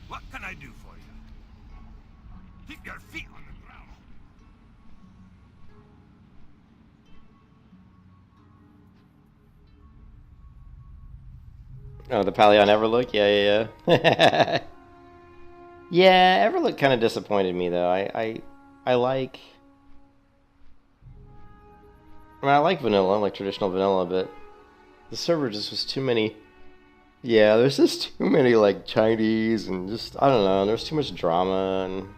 What can I do for you? Keep your feet on the ground. Oh, the Palion Everlook? Yeah, yeah. Yeah, Everlook kind of disappointed me, though. I like... I mean, I like vanilla, like traditional vanilla, but The server just was too many. Yeah, there's just too many like Chinese and just I don't know. There's too much drama and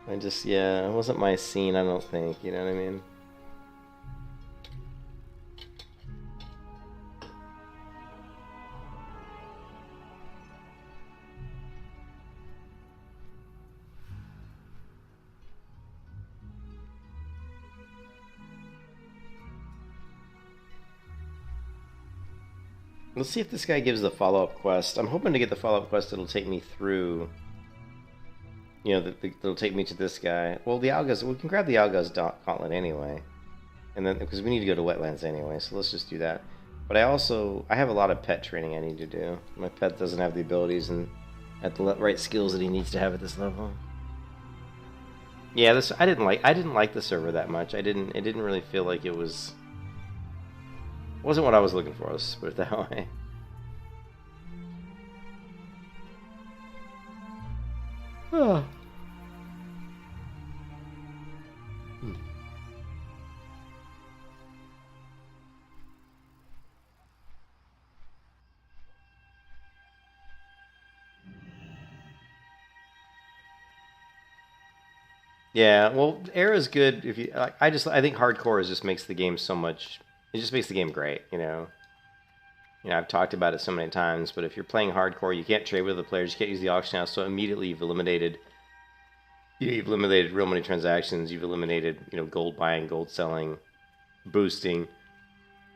I just it wasn't my scene. I don't think. You know what I mean? Let's see if this guy gives the follow-up quest. I'm hoping to get the follow-up quest that'll take me through. You know, that'll take me to this guy. Well, the Algaz, we can grab the Algaz gauntlet anyway. And then, because we need to go to wetlands anyway, so let's just do that. But I have a lot of pet training I need to do. My pet doesn't have the abilities and at the right skills that he needs to have at this level. Yeah, I didn't like the server that much. It didn't really feel like it wasn't what I was looking for, let's put it that way. Oh. Yeah, well, Era's good if you like. I think hardcore just makes the game so much. It just makes the game great, you know. I've talked about it so many times, but if you're playing hardcore, you can't trade with the players, you can't use the auction house, so immediately you've eliminated real money transactions, you've eliminated, gold buying, gold selling, boosting,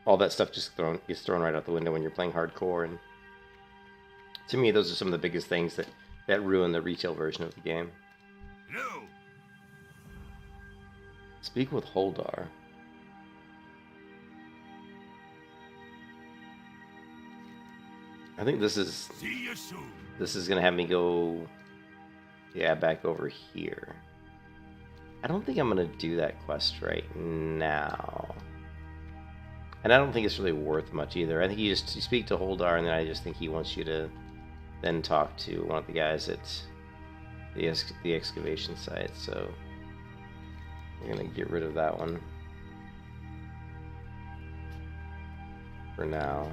all that stuff just gets thrown right out the window when you're playing hardcore. And to me, those are some of the biggest things that ruin the retail version of the game. No. Speak with Holdar. I think this is gonna have me go, back over here. I don't think I'm gonna do that quest right now, and I don't think it's really worth much either. I think you speak to Holdar, and then I just think he wants you to then talk to one of the guys at the excavation site. So we're gonna get rid of that one for now.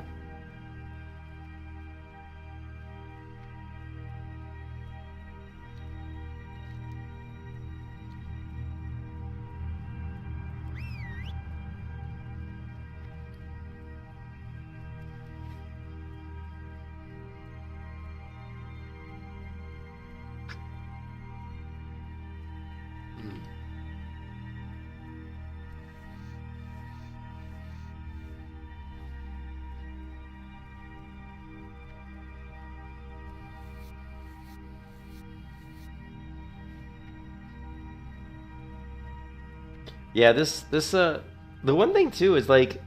Yeah, the one thing too is like,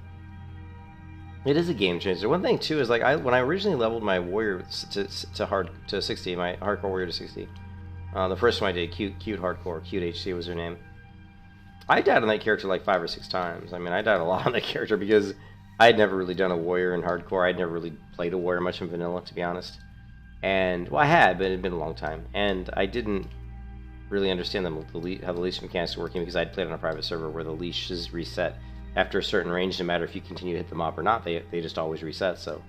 it is a game changer. One thing too is like, when I originally leveled my warrior to 60, my hardcore warrior to 60, the first one I did, cute hardcore, cute HC was her name. I died on that character like 5 or 6 times. I mean, I died a lot on that character because I had never really done a warrior in hardcore. I'd never really played a warrior much in vanilla, to be honest. And well, I had, but it had been a long time, and I didn't really understand how the leash mechanics were working because I'd played on a private server where the leash is reset after a certain range, no matter if you continue to hit the mob or not. They just always reset. So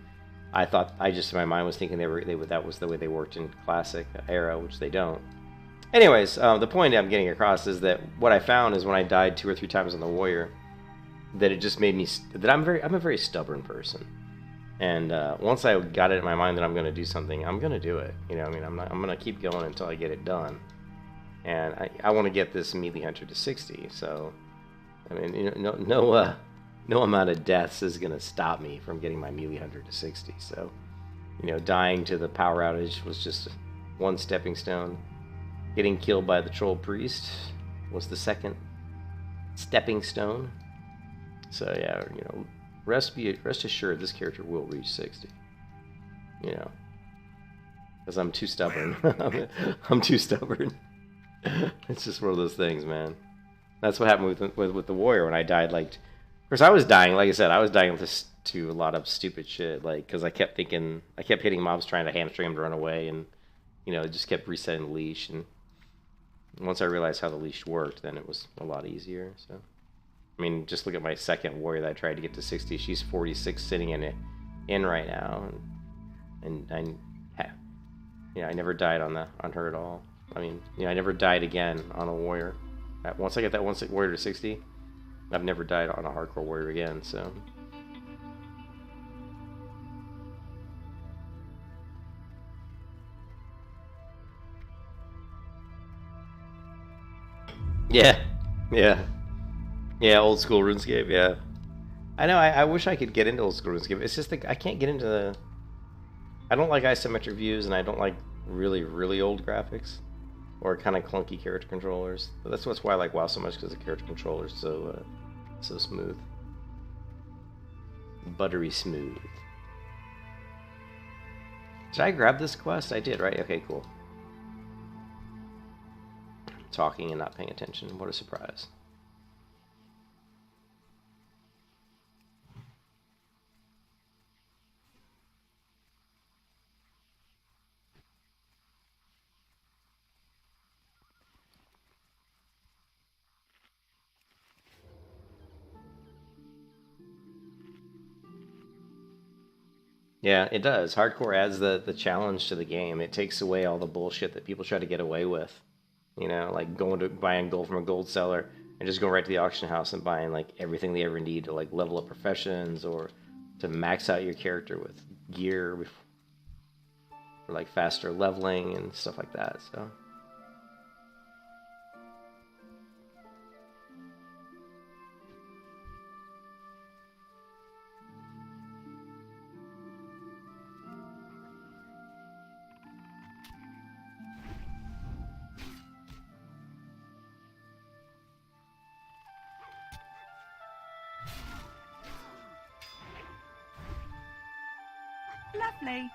I thought, in my mind was thinking that was the way they worked in classic era, which they don't. Anyways, the point I'm getting across is that what I found is when I died 2 or 3 times on the warrior, that it just made me I'm a very stubborn person. And once I got it in my mind that I'm going to do something, I'm going to do it. I'm going to keep going until I get it done. And I want to get this melee hunter to 60. So, I mean, no amount of deaths is going to stop me from getting my melee hunter to 60. So, dying to the power outage was just one stepping stone. Getting killed by the troll priest was the second stepping stone. So yeah, rest assured this character will reach 60. Because I'm too stubborn. I'm too stubborn. It's just one of those things, man. That's what happened with the warrior when I died. Like, of course, I was dying. Like I said, I was dying to a lot of stupid shit. Like, because I kept hitting mobs trying to hamstring them to run away, and it just kept resetting the leash. And once I realized how the leash worked, then it was a lot easier. So, I mean, just look at my second warrior that I tried to get to 60. She's 46 sitting in right now, and I never died on her at all. I mean, I never died again on a warrior. Once I get that warrior to 60, I've never died on a hardcore warrior again. So. Yeah, old school RuneScape, yeah. I know, I wish I could get into old school RuneScape. It's just I can't get into the... I don't like isometric views, and I don't like really, really old graphics. Or kind of clunky character controllers. But that's why I like WoW so much, because the character controller's so smooth. Buttery smooth. Did I grab this quest? I did, right? Okay, cool. Talking and not paying attention. What a surprise. Yeah, it does. Hardcore adds the challenge to the game. It takes away all the bullshit that people try to get away with. Like buying gold from a gold seller and just going right to the auction house and buying like everything they ever need to like level up professions or to max out your character with gear for like faster leveling and stuff like that. So. Lovely.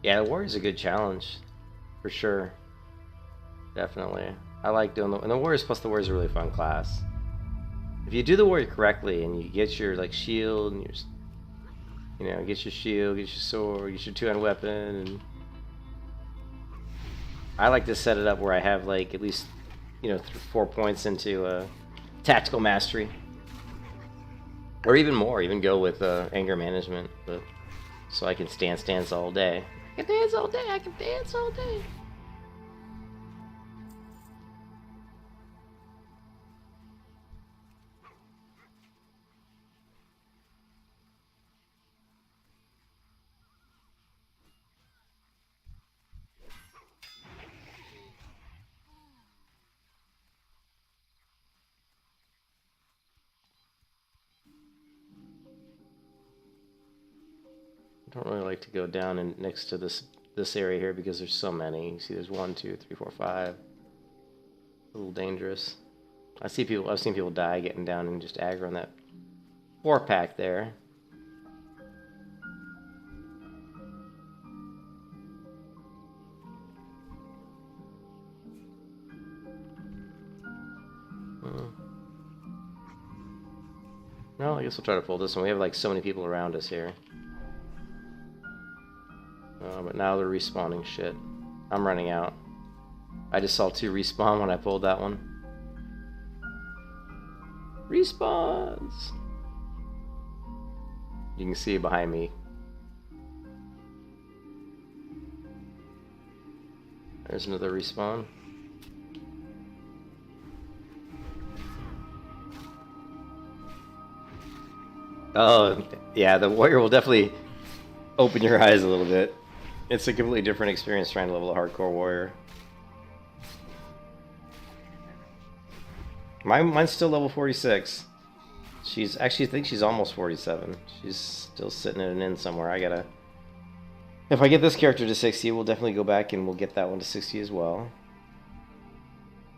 Yeah, the warrior's a good challenge, for sure. Definitely. I like doing and the warriors plus the warrior's a really fun class. If you do the warrior correctly and you get your like shield and your, get your shield, get your sword, get your two-hand weapon, and I like to set it up where I have like at least 4 points into tactical mastery, or even more. Even go with anger management, but so I can stance all day. I can dance all day. I don't really like to go down and next to this area here because there's so many. You see, there's 1, 2, 3, 4, 5. A little dangerous. I've seen people die getting down and just aggro on that 4-pack there. No, I guess we'll try to pull this one. We have like so many people around us here. But now they're respawning shit. I'm running out. I just saw 2 respawn when I pulled that one. Respawns! You can see it behind me. There's another respawn. Oh, yeah, the warrior will definitely open your eyes a little bit. It's a completely different experience trying to level a hardcore warrior. Mine's still level 46. She's actually, I think she's almost 47. She's still sitting at an inn somewhere. If I get this character to 60, we'll definitely go back and we'll get that one to 60 as well.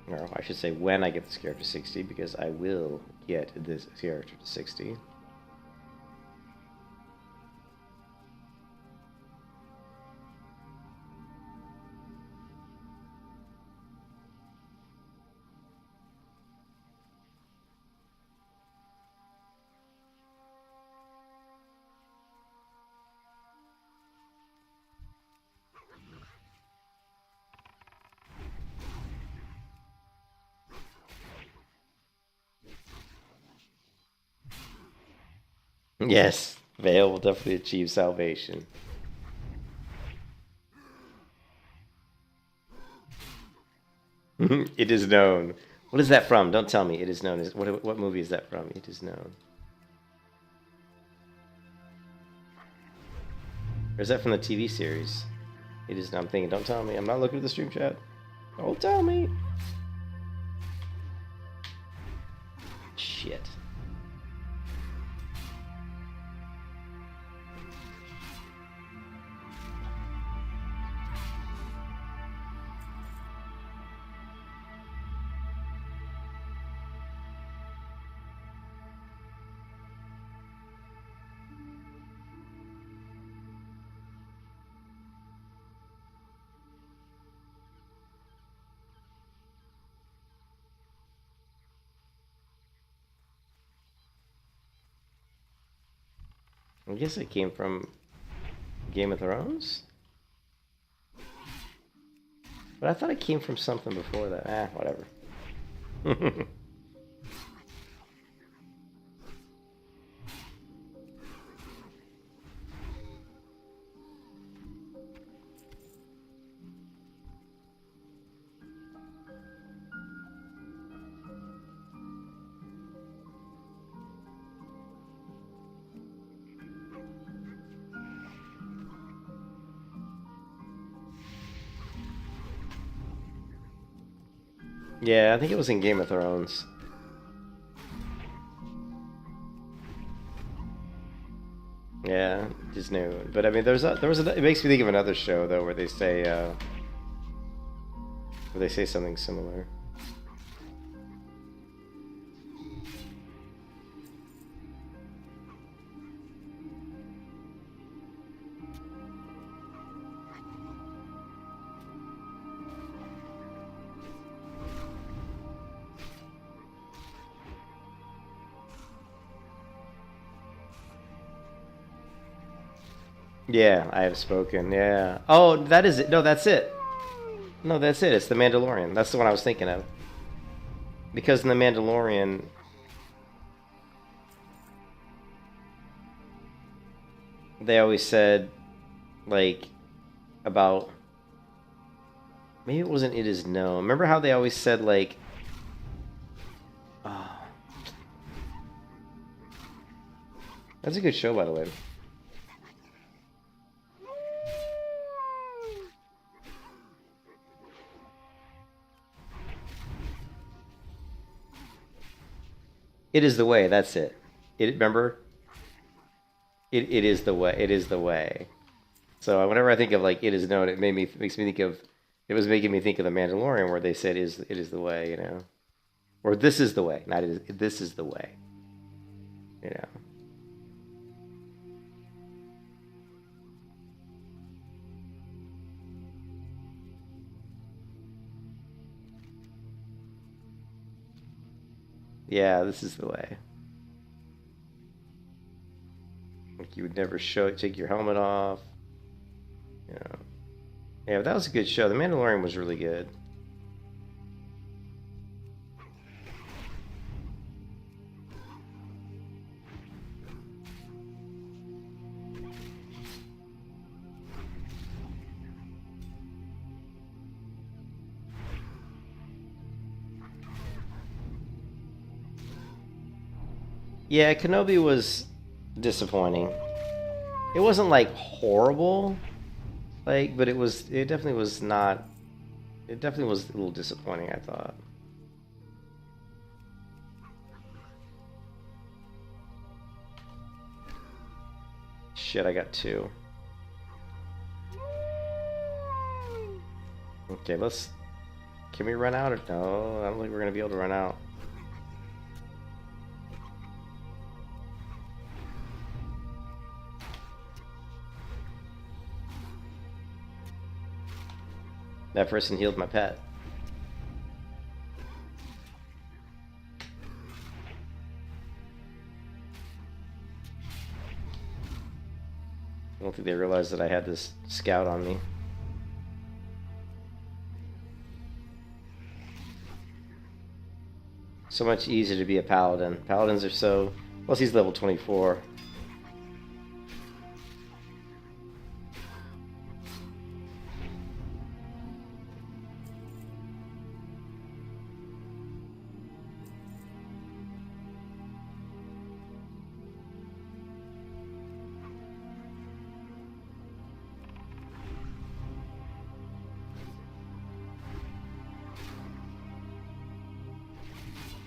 Or I should say when I get this character to 60, because I will get this character to 60. Yes, Vael will definitely achieve salvation. It is known. What is that from? Don't tell me. It is known. What movie is that from? It is known. Or is that from the TV series? It is. I'm thinking. Don't tell me. I'm not looking at the stream chat. Don't tell me. Shit. I guess it came from Game of Thrones? But I thought it came from something before that. Whatever. Yeah, I think it was in Game of Thrones. Yeah, just new. But I mean, it makes me think of another show though, where they say something similar. Yeah, I have spoken. Yeah. Oh, that is it. No, that's it. No, that's it. It's the Mandalorian. That's the one I was thinking of. Because in the Mandalorian, they always said, like, about... Maybe it wasn't It Is Known. Remember how they always said, like... Oh. That's a good show, by the way. It is the way, that's it. Remember? it is the way. It is the way. So whenever I think of like it is known, it makes me think of it was making me think of the Mandalorian where they said it is the way, you know, or this is the way, not it is, this is the way, you know. Yeah, this is the way. Like you would never take your helmet off. You know. Yeah, but that was a good show. The Mandalorian was really good. Yeah, Kenobi was disappointing. It wasn't like horrible, like, but it definitely was not. It definitely was a little disappointing, I thought. Shit, I got 2. Okay, can we run out or no? I don't think we're gonna be able to run out. That person healed my pet. I don't think they realized that I had this scout on me. So much easier to be a paladin. Paladins are so... Plus he's level 24.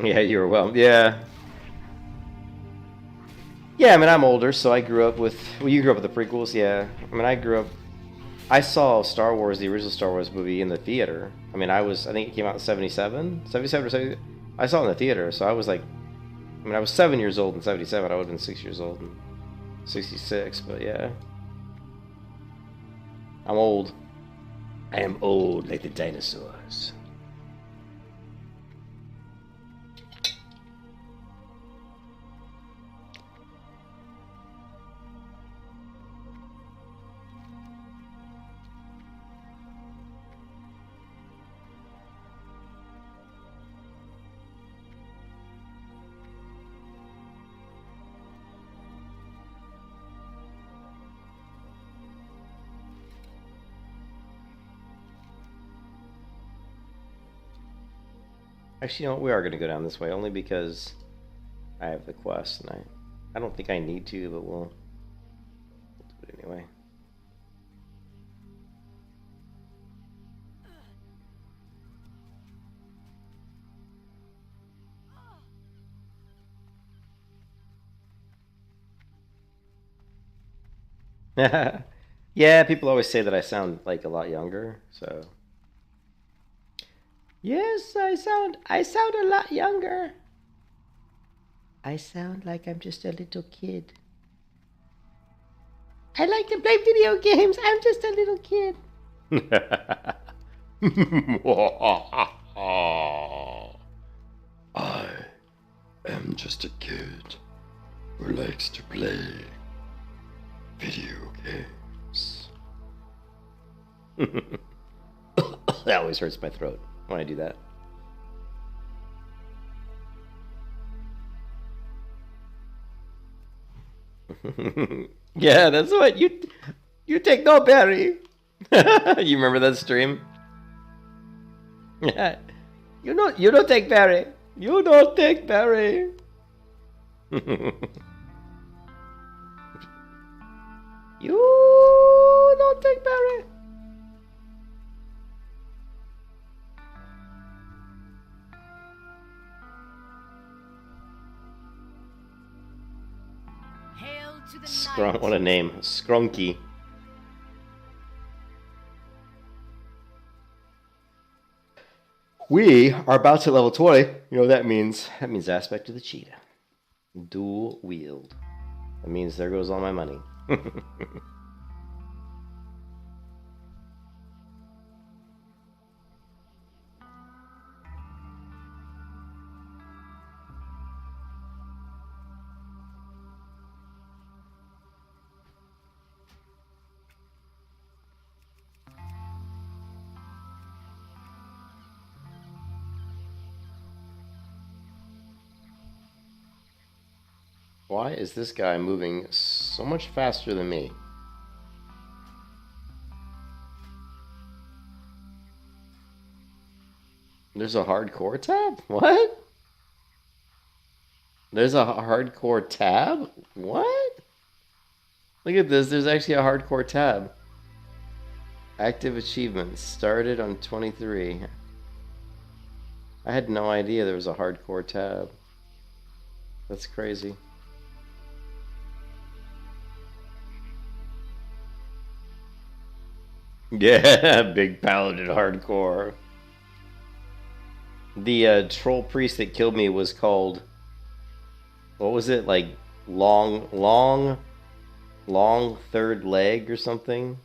Yeah, you were well. Yeah. Yeah, I mean, I'm older, so I grew up with... Well, you grew up with the prequels, yeah. I mean, I grew up... I saw Star Wars, the original Star Wars movie, in the theater. I mean, I think it came out in 77? 77 or 70? I saw it in the theater, so I was like... I mean, I was 7 years old in 77. I would have been 6 years old in 66, but yeah. I'm old. I am old like the dinosaurs. Actually, you know what? We are going to go down this way, only because I have the quest, and I don't think I need to, but we'll do it anyway. Yeah, people always say that I sound like a lot younger, so... Yes, I sound a lot younger. I sound like I'm just a little kid. I like to play video games. I'm just a little kid. I am just a kid who likes to play video games. That always hurts my throat when I do that. Yeah, that's what you take no berry. You remember that stream? Yeah. You don't take berry. You don't take berry. You don't take berry. Hail to the Scrunk. night. What a name. Scrunky. We are about to level 20. You know what that means? That means aspect of the cheetah. Dual wield. That means there goes all my money. Why is this guy moving so much faster than me? There's a hardcore tab? What? There's a hardcore tab? What? Look at this. There's actually a hardcore tab. Active achievements. Started on 23. I had no idea there was a hardcore tab. That's crazy. Yeah, big paladin hardcore. The troll priest that killed me was called, what was it, like long third leg or something?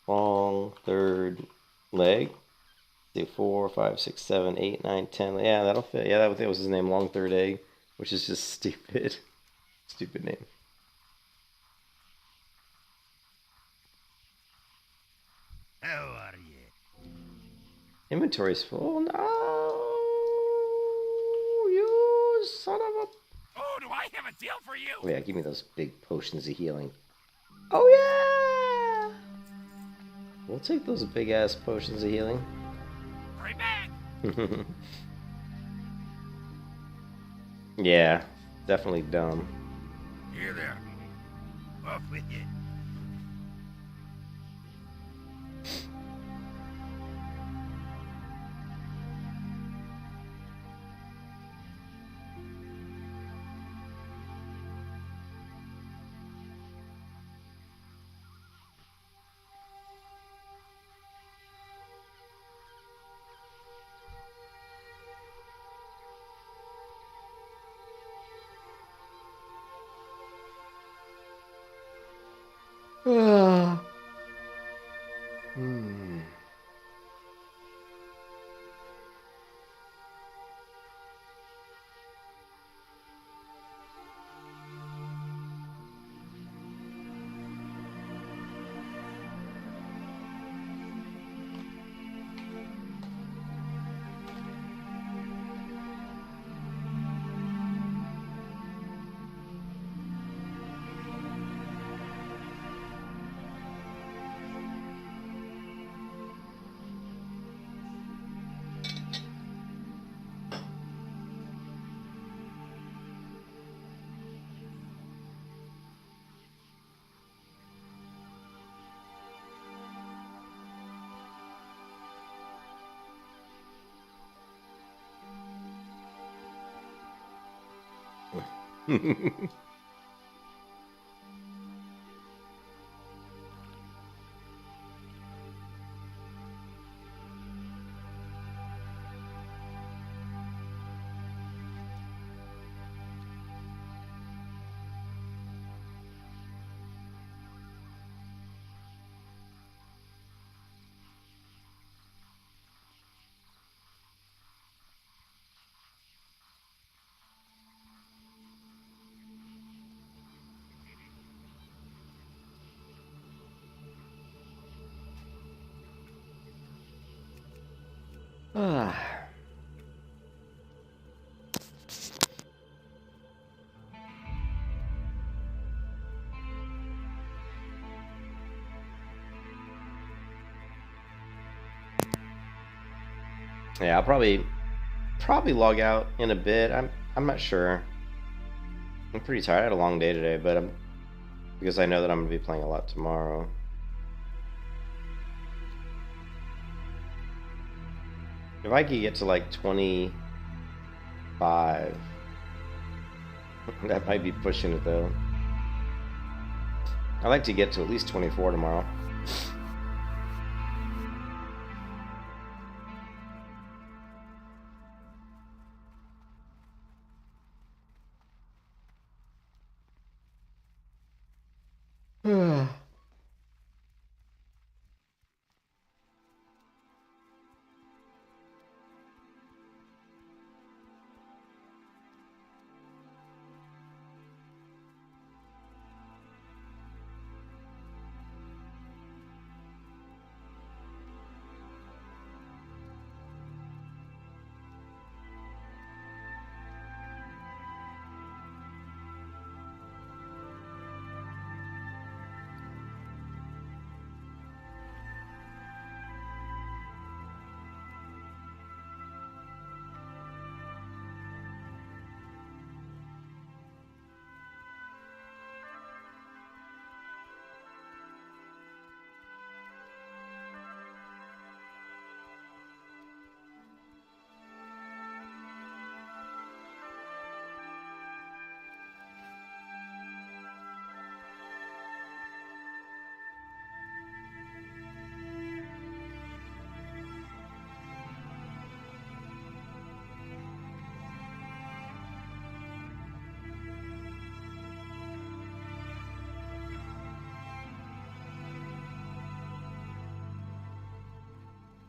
Long third leg. 4, 5, 6, 7, 8, 9, 10. Yeah, that'll fit. Yeah, that was his name, long third egg, which is just stupid. Stupid name. How are you? Inventory's full. No, you son of a. Oh, do I have a deal for you? Oh yeah, give me those big potions of healing. Oh yeah. We'll take those big ass potions of healing. Right back. Yeah, definitely dumb. Here there. Off with you. Hmm. Ah. Yeah, I'll probably log out in a bit. I'm not sure. I'm pretty tired. I had a long day today, but because I know that I'm gonna be playing a lot tomorrow. If I could get to like 25, That might be pushing it though. I like to get to at least 24 tomorrow.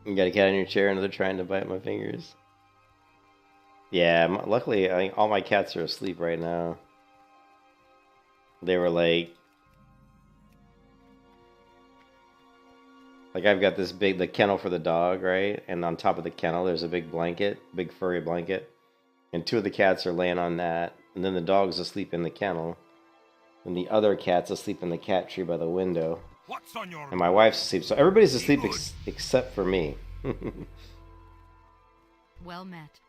You got a cat in your chair and they're trying to bite my fingers. Yeah, luckily all my cats are asleep right now. They were like I've got this the kennel for the dog, right? And on top of the kennel there's a big blanket, big furry blanket. And two of the cats are laying on that. And then the dog's asleep in the kennel. And the other cat's asleep in the cat tree by the window. What's on your And my wife's asleep. So everybody's asleep except for me. Well met.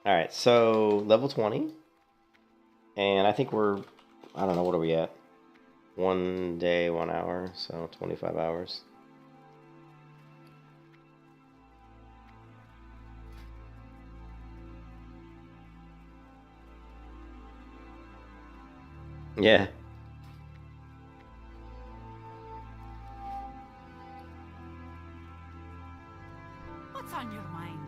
Alright, so level 20. And I think we're, I don't know, what are we at? 1 day, 1 hour, so 25 hours. Yeah. What's on your mind?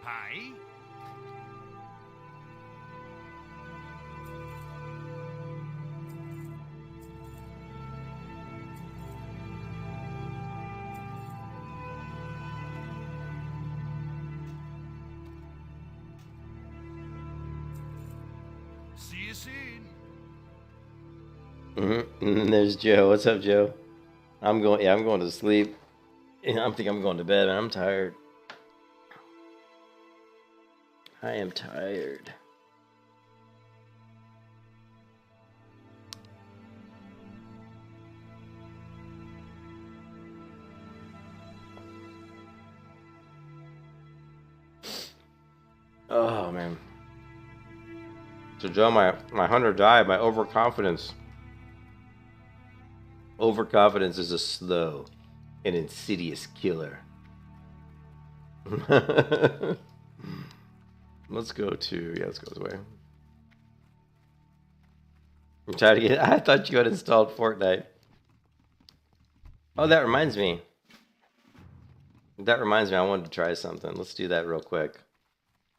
Hi. See you soon. And there's Joe. What's up, Joe? I'm going to sleep. I'm going to bed, and I'm tired. I am tired. Oh, man. So, Joe, my hunter died. My overconfidence. Overconfidence is a slow and insidious killer. Let's go to... Yeah, let's go this way. I'm trying to get... I thought you had installed Fortnite. Oh, that reminds me. I wanted to try something. Let's do that real quick.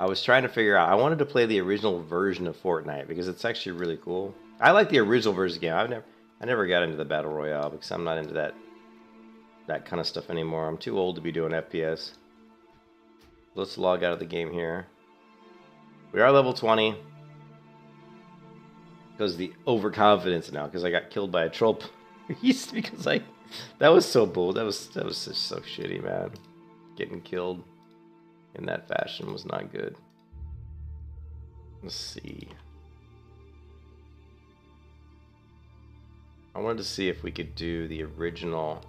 I was trying to figure out... I wanted to play the original version of Fortnite because it's actually really cool. I like the original version of the game. I never got into the Battle Royale because I'm not into that kind of stuff anymore. I'm too old to be doing FPS. Let's log out of the game here. We are level 20. Because the overconfidence now, because I got killed by a troll priest because that was so bold. That was just so shitty, man. Getting killed in that fashion was not good. Let's see. I wanted to see if we could do the original.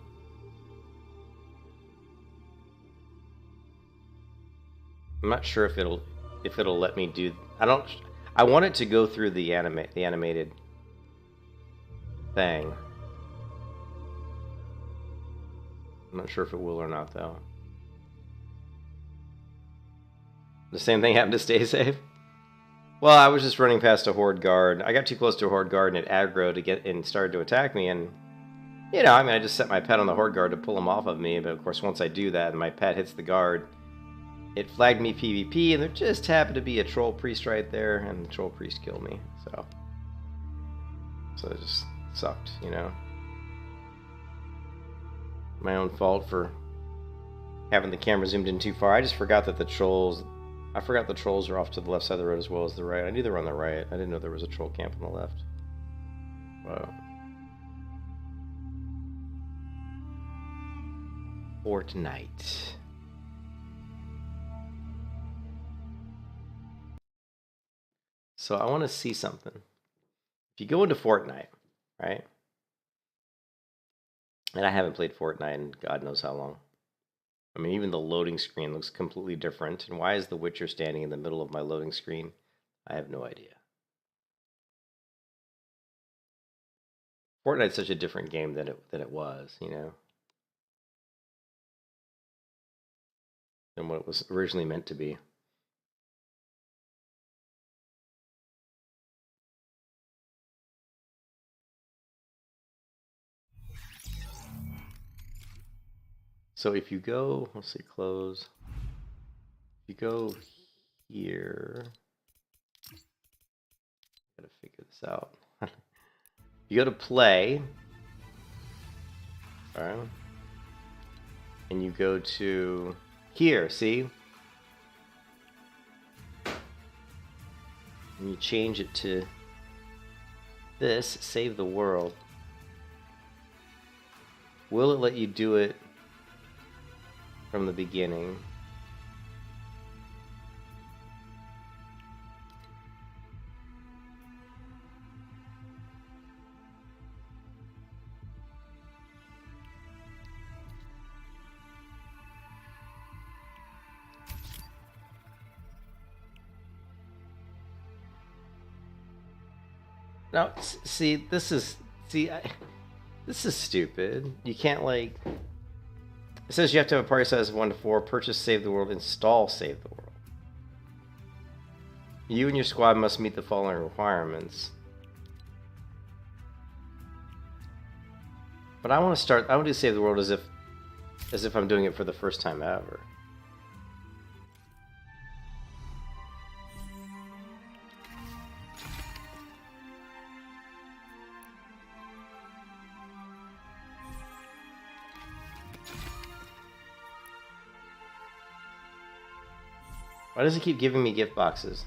I'm not sure if it'll if it'll let me do. I want it to go through the animated thing. I'm not sure if it will or not though. The same thing happened to Stay Safe. Well, I was just running past a horde guard. I got too close to a horde guard and it aggroed to get and started to attack me. And you know, I mean, I just set my pet on the horde guard to pull him off of me. But of course, once I do that and my pet hits the guard, it flagged me PvP, and there just happened to be a troll priest right there, and the troll priest killed me. So it just sucked, you know. My own fault for having the camera zoomed in too far. I just forgot that the trolls are off to the left side of the road as well as the right. I knew they were on the right. I didn't know there was a troll camp on the left. Wow. Fortnite. So I want to see something. If you go into Fortnite, right? And I haven't played Fortnite in God knows how long. I mean, even the loading screen looks completely different. And why is The Witcher standing in the middle of my loading screen? I have no idea. Fortnite's such a different game than it was, you know, than what it was originally meant to be. So if you go, let's see, close. If you go here, gotta figure this out. You go to play, all right, and you go to here, see? And you change it to this, save the world. Will it let you do it from the beginning? Now, see, this is stupid. You can't, like, it says you have to have a party size of 1 to 4, purchase Save the World, install Save the World. You and your squad must meet the following requirements. But I want to do Save the World as if I'm doing it for the first time ever. Why does it keep giving me gift boxes?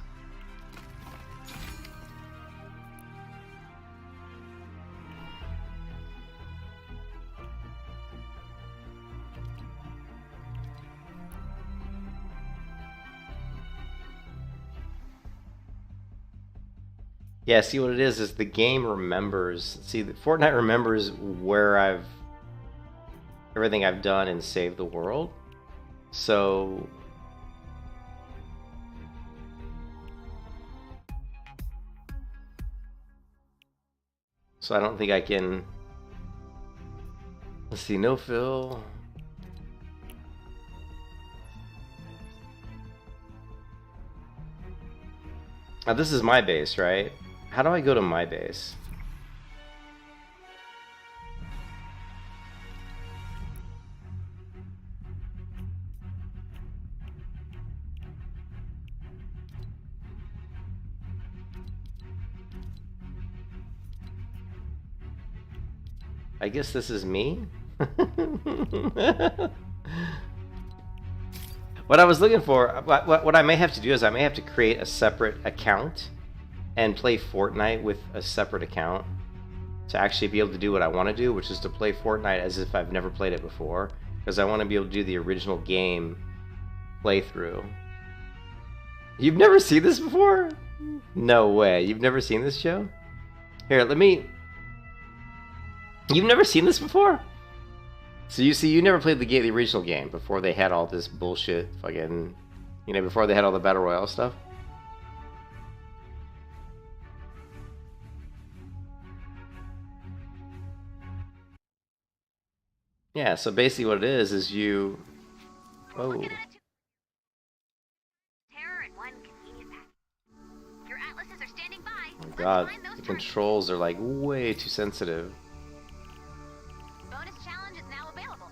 Yeah, see what it is the game remembers. See, Fortnite remembers where everything I've done and Save the World. So I don't think I can. Let's see, no fill. Now this is my base, right? How do I go to my base? I guess this is me? What I was looking for, what I may have to do is I may have to create a separate account and play Fortnite with a separate account to actually be able to do what I want to do, which is to play Fortnite as if I've never played it before, because I want to be able to do the original game playthrough. You've never seen this before? No way. You've never seen this show? Here, let me... You've never seen this before? So you never played the original game before they had all this bullshit fucking, you know, before they had all the Battle Royale stuff? Yeah, so basically what it is you... Whoa. Terror in one convenient pack. Your atlases are standing by. Oh my god, the controls are like way too sensitive. Bonus challenge is now available.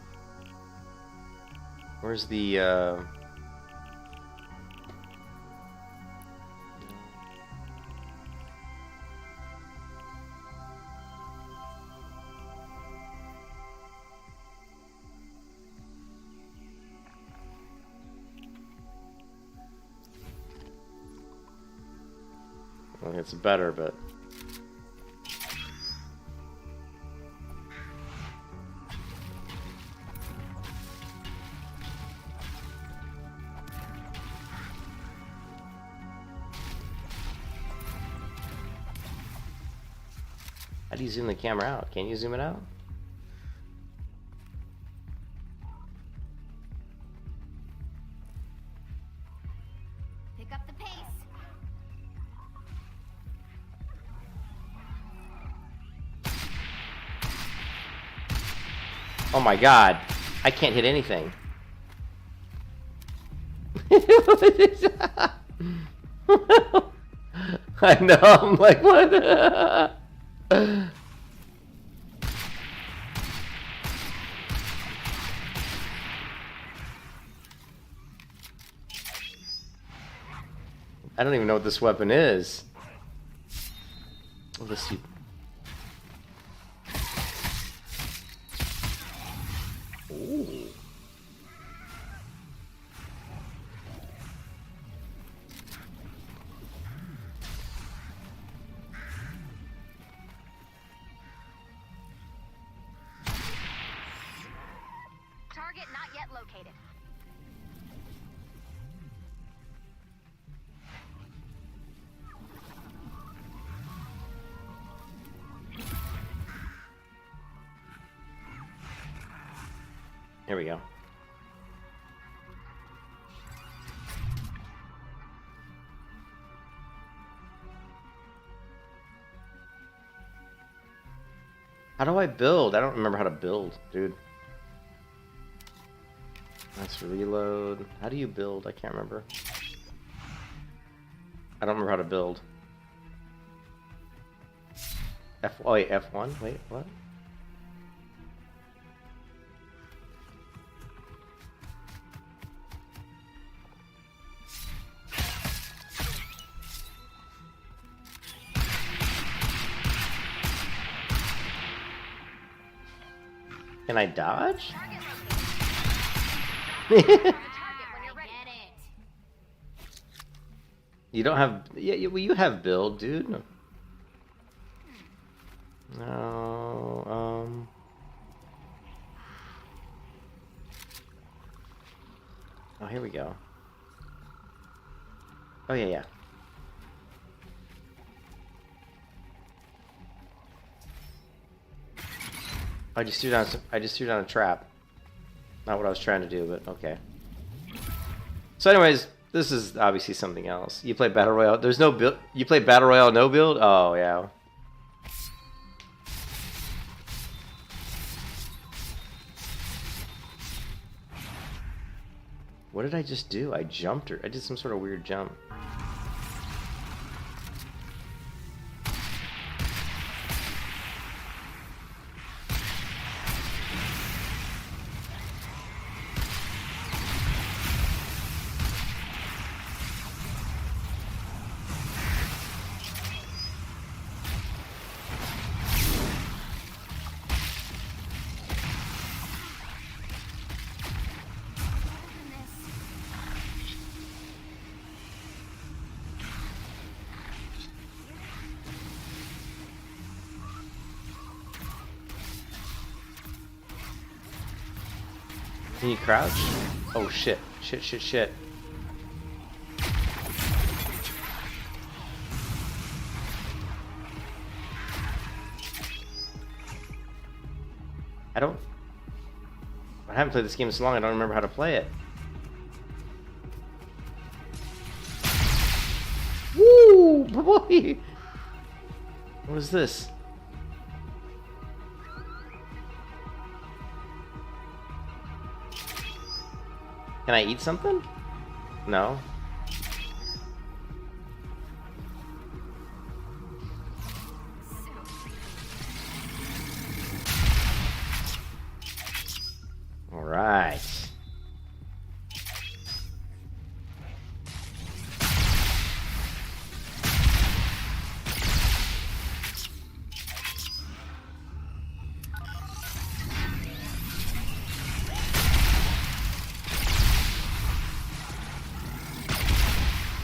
Where's the, Well, it's better, but... How do you zoom the camera out? Can you zoom it out? Pick up the pace. Oh my god, I can't hit anything. I know, I'm like, what? I don't even know what this weapon is. Let's see. Ooh. Target not yet located. Here we go. How do I build? I don't remember how to build, dude. Let's reload. How do you build? I can't remember. I don't remember how to build. Oh wait, F1? Wait, what? Can I dodge? You don't have... Yeah, well, you have build, dude. No, Oh, here we go. Oh, yeah, yeah. I just threw down a trap. Not what I was trying to do, but okay. So anyways, this is obviously something else. You play Battle Royale. There's no build. You play Battle Royale no build? Oh, yeah. What did I just do? I jumped her. I did some sort of weird jump. Can you crouch? Oh shit. Shit, shit, shit. I haven't played this game so long, I don't remember how to play it. Woo! Boy! What is this? Can I eat something? No. All right.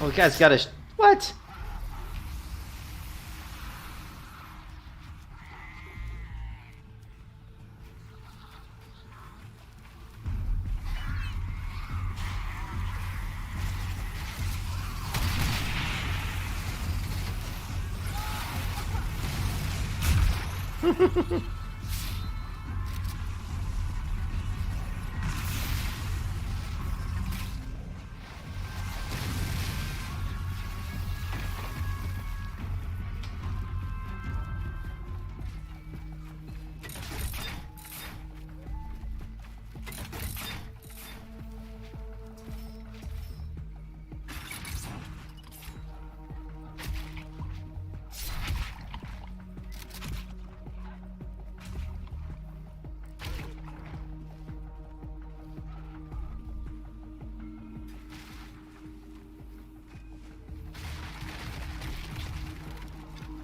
Oh, the guy's got a... What?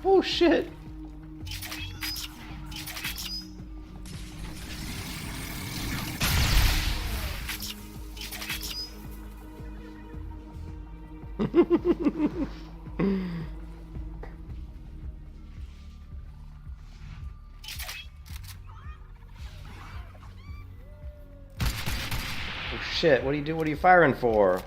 Oh shit. Oh shit, what do you do? What are you firing for?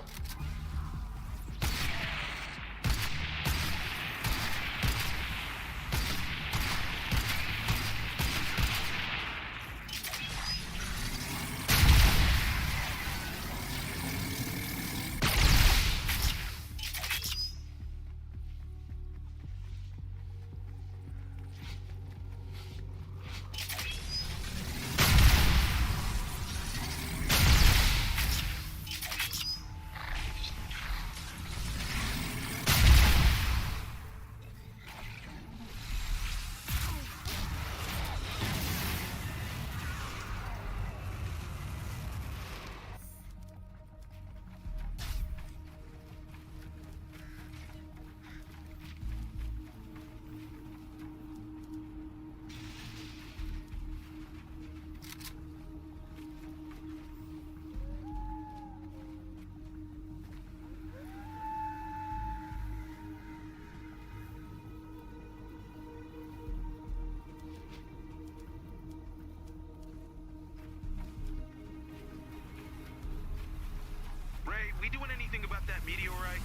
We doing anything about that meteorite?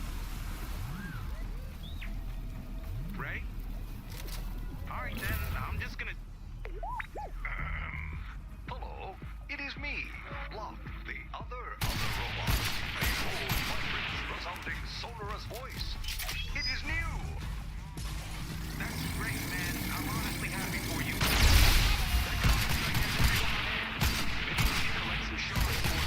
Ray? Alright then, I'm just gonna... Hello, it is me, Locke, the other robot. A old, vibrant, resounding, sonorous voice. It is new! That's great, man. I'm honestly happy for you. Maybe we can collect some shards for now.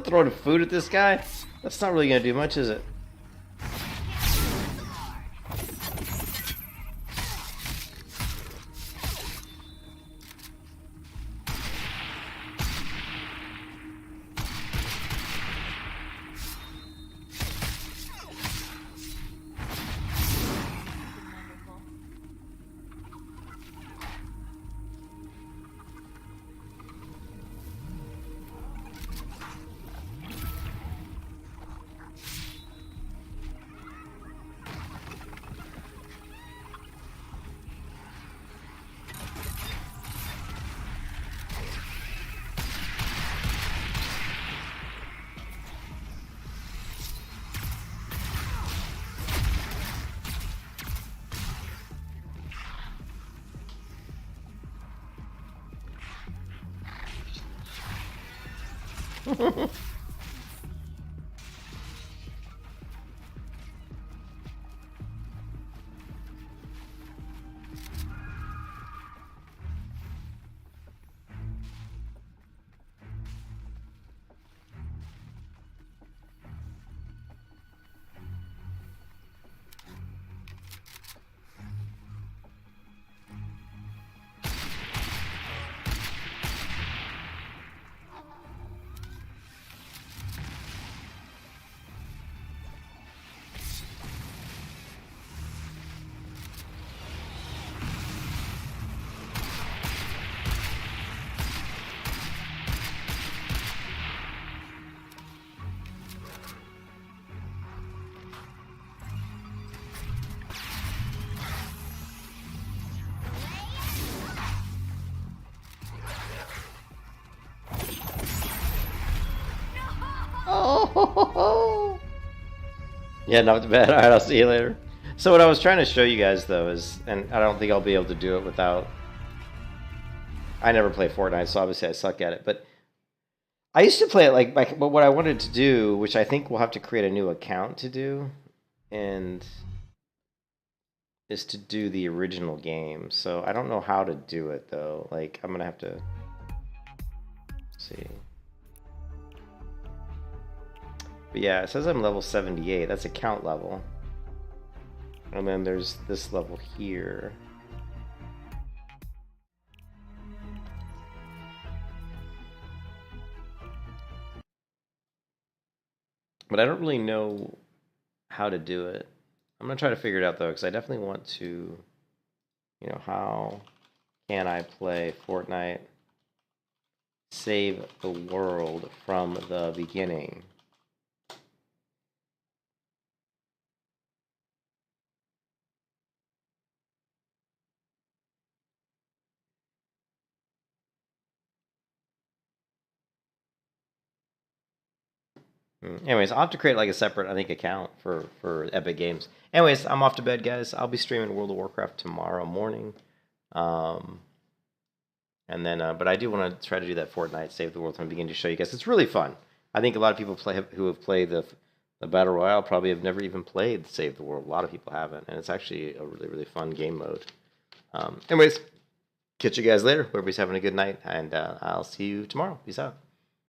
Throwing food at this guy? That's not really gonna do much, is it? Oh, yeah, not bad. All right, I'll see you later. So what I was trying to show you guys though is, and I don't think I'll be able to do it without. I never play Fortnite, so obviously I suck at it. But I used to play it like, but what I wanted to do, which I think we'll have to create a new account to do, and is to do the original game. So I don't know how to do it though. Like I'm gonna have to see. But yeah, it says I'm level 78. That's account level. And then there's this level here. But I don't really know how to do it. I'm going to try to figure it out though, because I definitely want to, you know, how can I play Fortnite Save the World from the beginning? Anyways, I'll have to create like a separate, I think, account for Epic Games. Anyways, I'm off to bed, guys. I'll be streaming World of Warcraft tomorrow morning. And then, but I do want to try to do that Fortnite Save the World from the beginning to show you guys. It's really fun. I think a lot of people who have played the Battle Royale probably have never even played Save the World. A lot of people haven't. And it's actually a really, really fun game mode. Anyways, catch you guys later. Hope everybody's having a good night. And I'll see you tomorrow. Peace out.